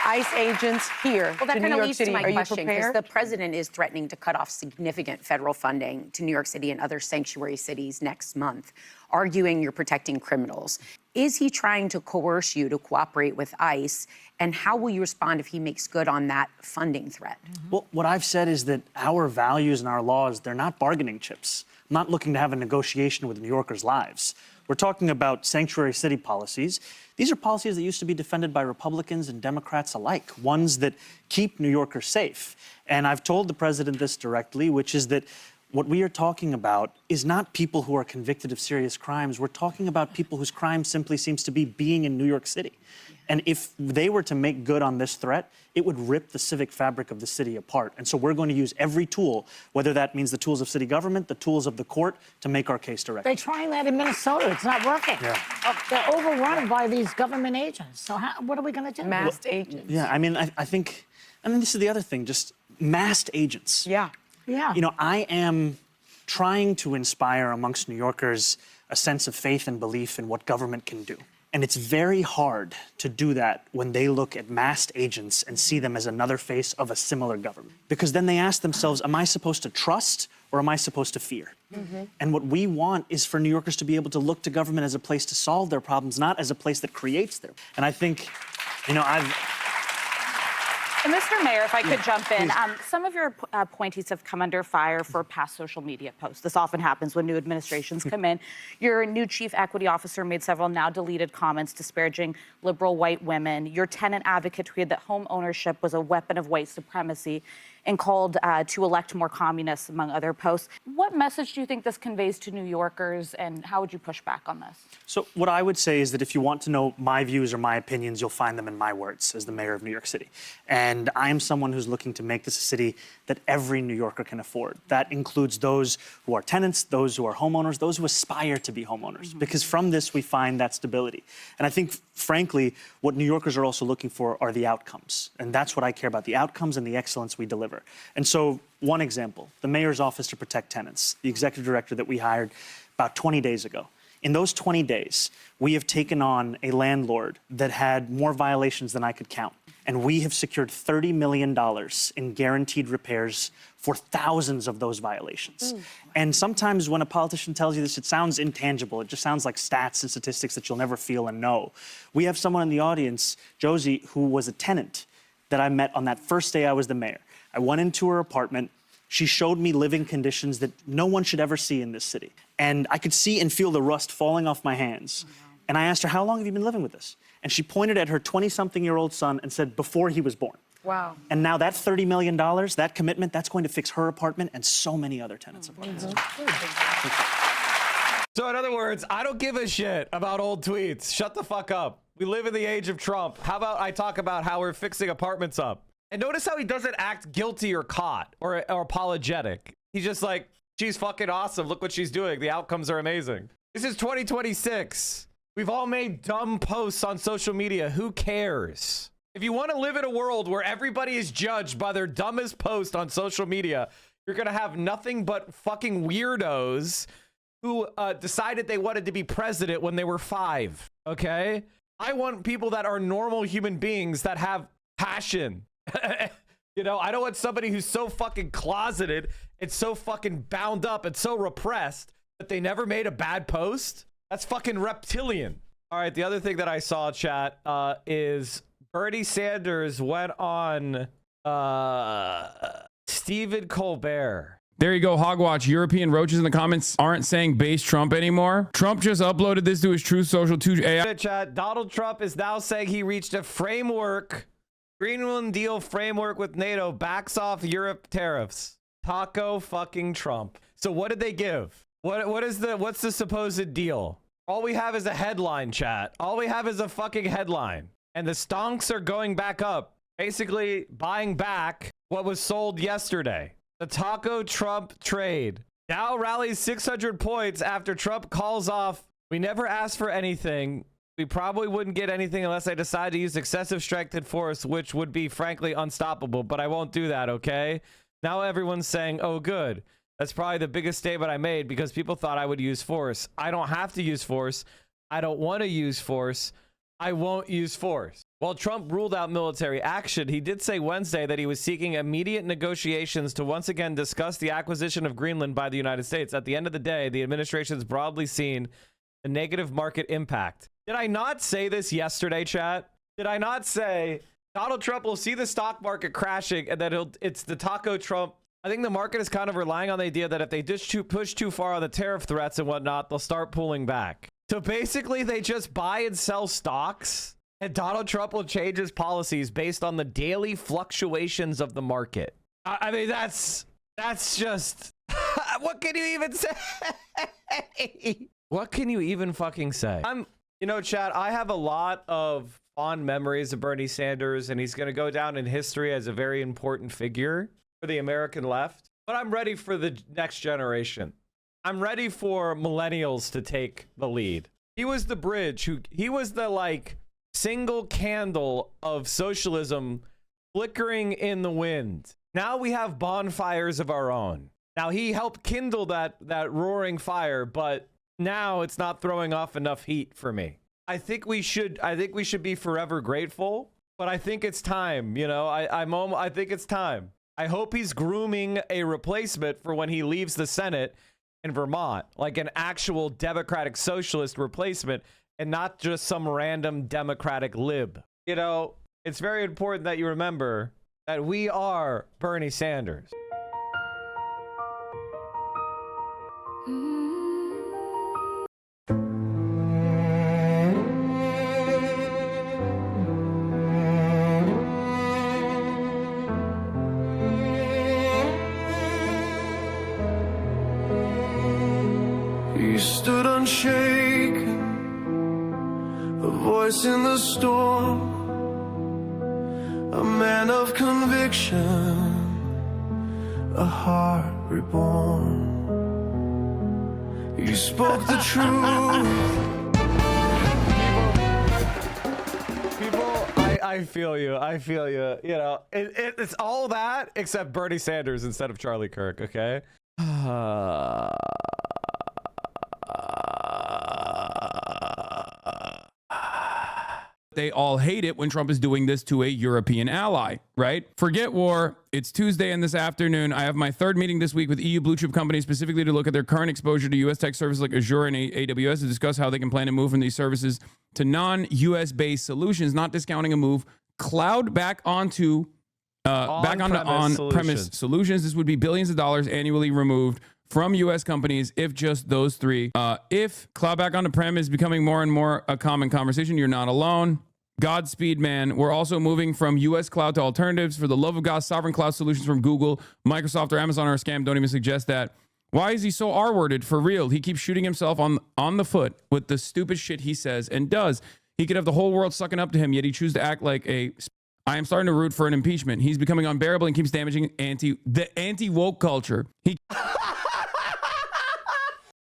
Speaker 15: ICE agents here
Speaker 5: Well, that
Speaker 15: to
Speaker 5: kind
Speaker 15: New
Speaker 5: of
Speaker 15: York
Speaker 5: leads
Speaker 15: City?
Speaker 5: to my
Speaker 15: Are you
Speaker 5: question, because
Speaker 15: prepared?
Speaker 5: the president is threatening to cut off significant federal funding to New York City and other sanctuary cities next month, arguing you're protecting criminals.
Speaker 16: Is he trying to coerce you to cooperate with ICE? And how will you respond if he makes good on that funding threat?
Speaker 13: Well, what I've said is that our values and our laws, they're not bargaining chips. I'm not looking to have a negotiation with New Yorkers' lives. We're talking about sanctuary city policies. These are policies that used to be defended by Republicans and Democrats alike, ones that keep New Yorkers safe. And I've told the president this directly, which is that what we are talking about is not people who are convicted of serious crimes. We're talking about people whose crime simply seems to be being in New York City. And if they were to make good on this threat, it would rip the civic fabric of the city apart. And so we're going to use every tool, whether that means the tools of city government, the tools of the court, to make our case directly.
Speaker 2: They're trying that in Minnesota. It's not working.
Speaker 13: Yeah.
Speaker 2: They're overrun by these government agents. So what are we going to do?
Speaker 15: Masked agents.
Speaker 13: Yeah, I mean, I think this is the other thing, just masked agents.
Speaker 15: Yeah.
Speaker 2: Yeah.
Speaker 13: You know, I am trying to inspire amongst New Yorkers a sense of faith and belief in what government can do. And it's very hard to do that when they look at masked agents and see them as another face of a similar government. Because then they ask themselves, am I supposed to trust or am I supposed to fear?
Speaker 15: Mm-hmm.
Speaker 13: And what we want is for New Yorkers to be able to look to government as a place to solve their problems, not as a place that creates them. And I think, you know,
Speaker 17: And Mr. Mayor, if I could jump in, some of your appointees have come under fire for past social media posts. This often happens when new administrations come in. Your new chief equity officer made several now deleted comments disparaging liberal white women. Your tenant advocate tweeted that home ownership was a weapon of white supremacy and called to elect more communists, among other posts. What message do you think this conveys to New Yorkers, and how would you push back on this?
Speaker 13: So what I would say is that if you want to know my views or my opinions, you'll find them in my words as the mayor of New York City. And I am someone who's looking to make this a city that every New Yorker can afford. That includes those who are tenants, those who are homeowners, those who aspire to be homeowners. Mm-hmm. Because from this, we find that stability. And I think, frankly, what New Yorkers are also looking for are the outcomes. And that's what I care about, the outcomes and the excellence we deliver. And so, one example, the mayor's office to protect tenants, the executive director that we hired about 20 days ago. In those 20 days, we have taken on a landlord that had more violations than I could count. And we have secured $30 million in guaranteed repairs for thousands of those violations. And sometimes when a politician tells you this, it sounds intangible. It just sounds like stats and statistics that you'll never feel and know. We have someone in the audience, Josie, who was a tenant that I met on that first day I was the mayor. I went into her apartment. She showed me living conditions that no one should ever see in this city. And I could see and feel the rust falling off my hands. And I asked her, how long have you been living with this? And she pointed at her 20-something-year-old son and said, before he was born.
Speaker 15: Wow.
Speaker 13: And now that $30 million, that commitment, that's going to fix her apartment and so many other tenants' apartments.
Speaker 1: So in other words, I don't give a shit about old tweets. Shut the fuck up. We live in the age of Trump. How about I talk about how we're fixing apartments up? And notice how he doesn't act guilty or caught or apologetic. He's just like, she's fucking awesome. Look what she's doing. The outcomes are amazing. This is 2026. We've all made dumb posts on social media. Who cares? If you want to live in a world where everybody is judged by their dumbest post on social media, you're going to have nothing but fucking weirdos who decided they wanted to be president when they were 5. Okay? I want people that are normal human beings that have passion. You know, I don't want somebody who's so fucking closeted and so fucking bound up and so repressed that they never made a bad post. That's fucking reptilian. All right, the other thing that I saw, chat, is Bernie Sanders went on Stephen Colbert.
Speaker 18: There you go, Hogwatch. European roaches in the comments aren't saying base Trump anymore. Trump just uploaded this to his Truth Social 2 AI.
Speaker 1: Chat, Donald Trump is now saying he reached a framework, Greenland deal framework with NATO, backs off Europe tariffs. Taco fucking Trump. So what did they give? What's the supposed deal? All we have is a headline, chat. All we have is a fucking headline. And the stonks are going back up, basically buying back what was sold yesterday. The Taco Trump trade. Dow rallies 600 points after Trump calls off, "We never asked for anything. We probably wouldn't get anything unless I decide to use excessive strength and force, which would be frankly unstoppable, but I won't do that, okay?" Now everyone's saying, oh, good. That's probably the biggest statement I made because people thought I would use force. I don't have to use force. I don't want to use force. I won't use force. While Trump ruled out military action, he did say Wednesday that he was seeking immediate negotiations to once again discuss the acquisition of Greenland by the United States. At the end of the day, the administration's broadly seen a negative market impact. Did I not say this yesterday, chat? Did I not say Donald Trump will see the stock market crashing and then it's the taco Trump? I think the market is kind of relying on the idea that if they just push too far on the tariff threats and whatnot, they'll start pulling back. So basically, they just buy and sell stocks, and Donald Trump will change his policies based on the daily fluctuations of the market. I mean, that's just... What can you even say? What can you even fucking say? You know, chat, I have a lot of fond memories of Bernie Sanders, and he's going to go down in history as a very important figure for the American left. But I'm ready for the next generation. I'm ready for millennials to take the lead. He was the bridge. He was the, like, single candle of socialism flickering in the wind. Now we have bonfires of our own. Now, he helped kindle that roaring fire, but now it's not throwing off enough heat for me. I think we should be forever grateful, but I think it's time, you know. I think it's time. I hope he's grooming a replacement for when he leaves the Senate in Vermont, like an actual Democratic socialist replacement and not just some random Democratic lib. You know, it's very important that you remember that we are Bernie Sanders.
Speaker 3: He stood unshaken, a voice in the storm, a man of conviction, a heart reborn. He spoke the truth.
Speaker 1: I feel you. I feel you. You know, it's all that except Bernie Sanders instead of Charlie Kirk, okay?
Speaker 18: They all hate it when Trump is doing this to a European ally, right? Forget war. It's Tuesday and this afternoon, I have my third meeting this week with EU blue chip companies specifically to look at their current exposure to U.S. tech services like Azure and AWS to discuss how they can plan to move from these services to non-US based solutions, not discounting a move cloud back onto on-premise solutions. This would be billions of dollars annually removed from U.S. companies if just those three. If cloud back on-prem is becoming more and more a common conversation, you're not alone. Godspeed, man. We're also moving from U.S. cloud to alternatives. For the love of God, sovereign cloud solutions from Google, Microsoft, or Amazon are a scam. Don't even suggest that. Why is he so R-worded? For real. He keeps shooting himself on the foot with the stupid shit he says and does. He could have the whole world sucking up to him, yet he chooses to act like a... I am starting to root for an impeachment. He's becoming unbearable and keeps damaging the anti-woke culture.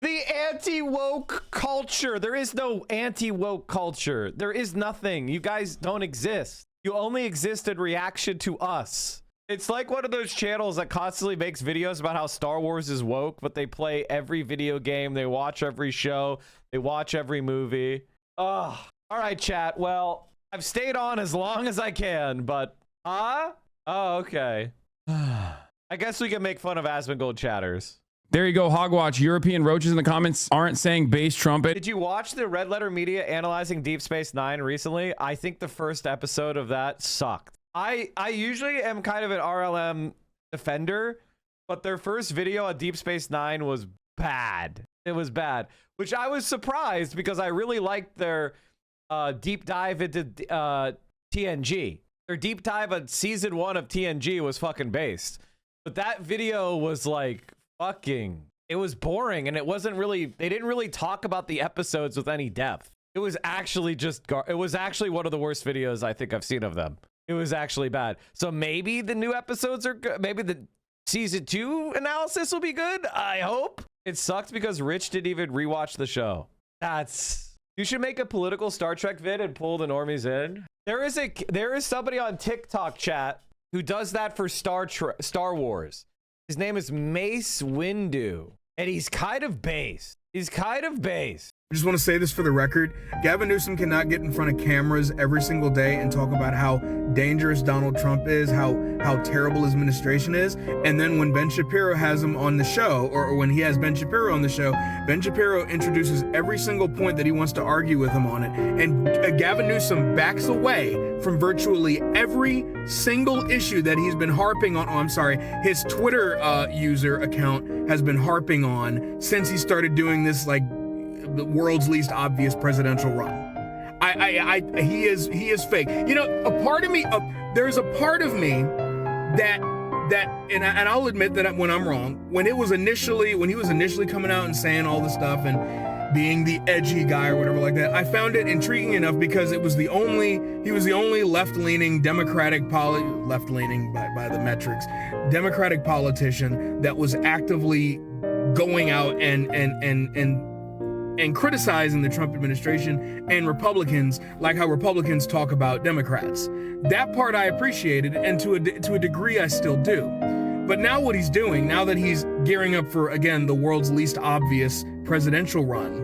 Speaker 1: The anti-woke culture. There is no anti-woke culture. There is nothing. You guys don't exist. You only exist in reaction to us. It's like one of those channels that constantly makes videos about how Star Wars is woke, but they play every video game, they watch every show, they watch every movie. Ugh. All right, chat. Well, I've stayed on as long as I can, but... Oh, okay. I guess we can make fun of Asmongold chatters.
Speaker 18: There you go, Hogwatch. European roaches in the comments aren't saying base Trump.
Speaker 1: Did you watch the Red Letter Media analyzing Deep Space Nine recently? I think the first episode of that sucked. I usually am kind of an RLM defender, but their first video on Deep Space Nine was bad. It was bad, which I was surprised because I really liked their deep dive into TNG. Their deep dive on season 1 of TNG was fucking based. But that video was like... it was boring, and it wasn't really, they didn't really talk about the episodes with any depth. It was actually it was actually one of the worst videos I think I've seen of them. It was actually bad. So maybe the new episodes are good. Maybe the season 2 analysis will be good. I hope. It sucked because Rich didn't even rewatch the show. You should make a political Star Trek vid and pull the normies in. There is somebody on TikTok chat who does that for Star Wars. His name is Mace Windu, and he's kind of based.
Speaker 7: I just want to say this for the record. Gavin Newsom cannot get in front of cameras every single day and talk about how dangerous Donald Trump is, how terrible his administration is. And then when Ben Shapiro has him on the show, or when he has Ben Shapiro on the show, Ben Shapiro introduces every single point that he wants to argue with him on it. And Gavin Newsom backs away from virtually every single issue that he's been harping on. Oh, I'm sorry. His Twitter user account has been harping on since he started doing this, like, the world's least obvious presidential run. He is fake. You know, a part of me, there's a part of me that and I'll admit that when I'm wrong, when he was initially coming out and saying all this stuff and being the edgy guy or whatever like that, I found it intriguing enough because he was the only left-leaning left-leaning by the metrics, Democratic politician that was actively going out and criticizing the Trump administration and Republicans, like how Republicans talk about Democrats. That part I appreciated, and to a degree I still do. But now what he's doing, now that he's gearing up for, again, the world's least obvious presidential run,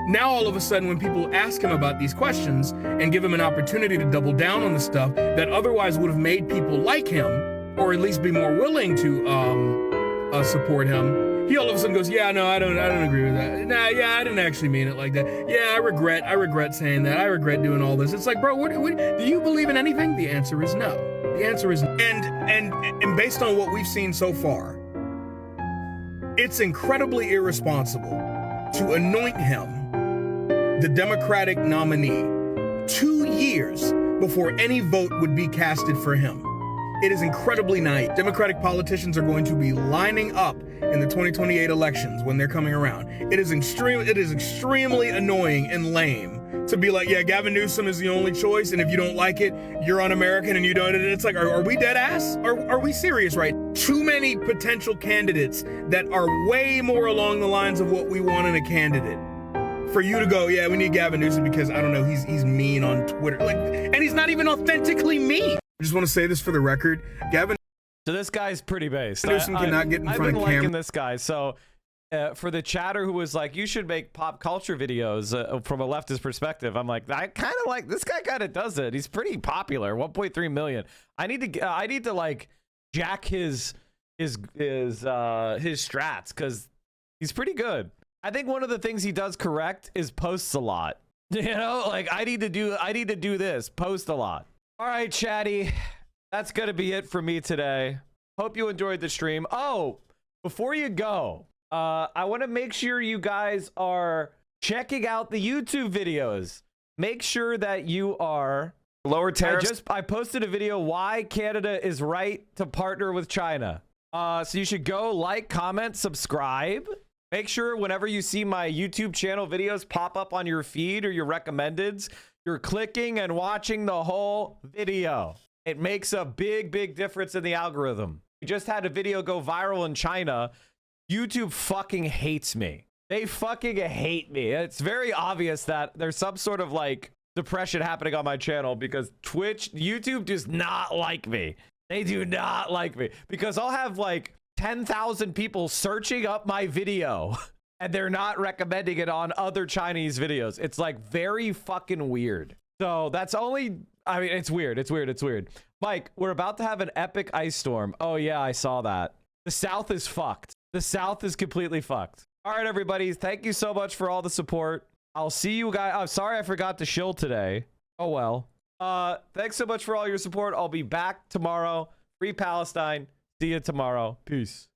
Speaker 7: now all of a sudden when people ask him about these questions and give him an opportunity to double down on the stuff that otherwise would have made people like him, or at least be more willing to support him, he all of a sudden goes, yeah, no, I don't agree with that. Nah, yeah, I didn't actually mean it like that. Yeah, I regret saying that. I regret doing all this. It's like, bro, what do you believe in anything? The answer is no. The answer is no. And based on what we've seen so far, it's incredibly irresponsible to anoint him the Democratic nominee 2 years before any vote would be casted for him. It is incredibly naive. Democratic politicians are going to be lining up in the 2028 elections when they're coming around. It is extremely annoying and lame to be like, yeah, Gavin Newsom is the only choice, and if you don't like it, you're un-American and you don't. It's like, are we dead ass? Are we serious, right? Too many potential candidates that are way more along the lines of what we want in a candidate. For you to go, yeah, we need Gavin Newsom because, I don't know, he's mean on Twitter. And he's not even authentically mean. I just want to say this for the record. Gavin.
Speaker 1: So this guy's pretty based.
Speaker 7: Newsom cannot get in front of
Speaker 1: I've been
Speaker 7: camera.
Speaker 1: liking this guy. So for the chatter who was like, you should make pop culture videos from a leftist perspective, I'm like, I kind of like this guy. Kind of does it. He's pretty popular. 1.3 million. I need to like jack his strats because he's pretty good. I think one of the things he does correct is posts a lot. You know, like I need to do this. Post a lot. All right, chatty. That's going to be it for me today. Hope you enjoyed the stream. Oh, before you go, I want to make sure you guys are checking out the YouTube videos. Make sure that you are
Speaker 7: lower tariffs.
Speaker 1: I posted a video why Canada is right to partner with China. So you should go like, comment, subscribe. Make sure whenever you see my YouTube channel videos pop up on your feed or your recommendeds, you're clicking and watching the whole video. It makes a big, big difference in the algorithm. We just had a video go viral in China. YouTube fucking hates me. They fucking hate me. It's very obvious that there's some sort of like depression happening on my channel because YouTube does not like me. They do not like me because I'll have like 10,000 people searching up my video and they're not recommending it on other Chinese videos. It's like very fucking weird. So that's only, I mean, it's weird. It's weird. Mike, we're about to have an epic ice storm. Oh yeah, I saw that. The South is fucked. The South is completely fucked. All right, everybody. Thank you so much for all the support. I'll see you guys. I'm sorry I forgot to shill today. Oh well. Thanks so much for all your support. I'll be back tomorrow. Free Palestine. See you tomorrow. Peace.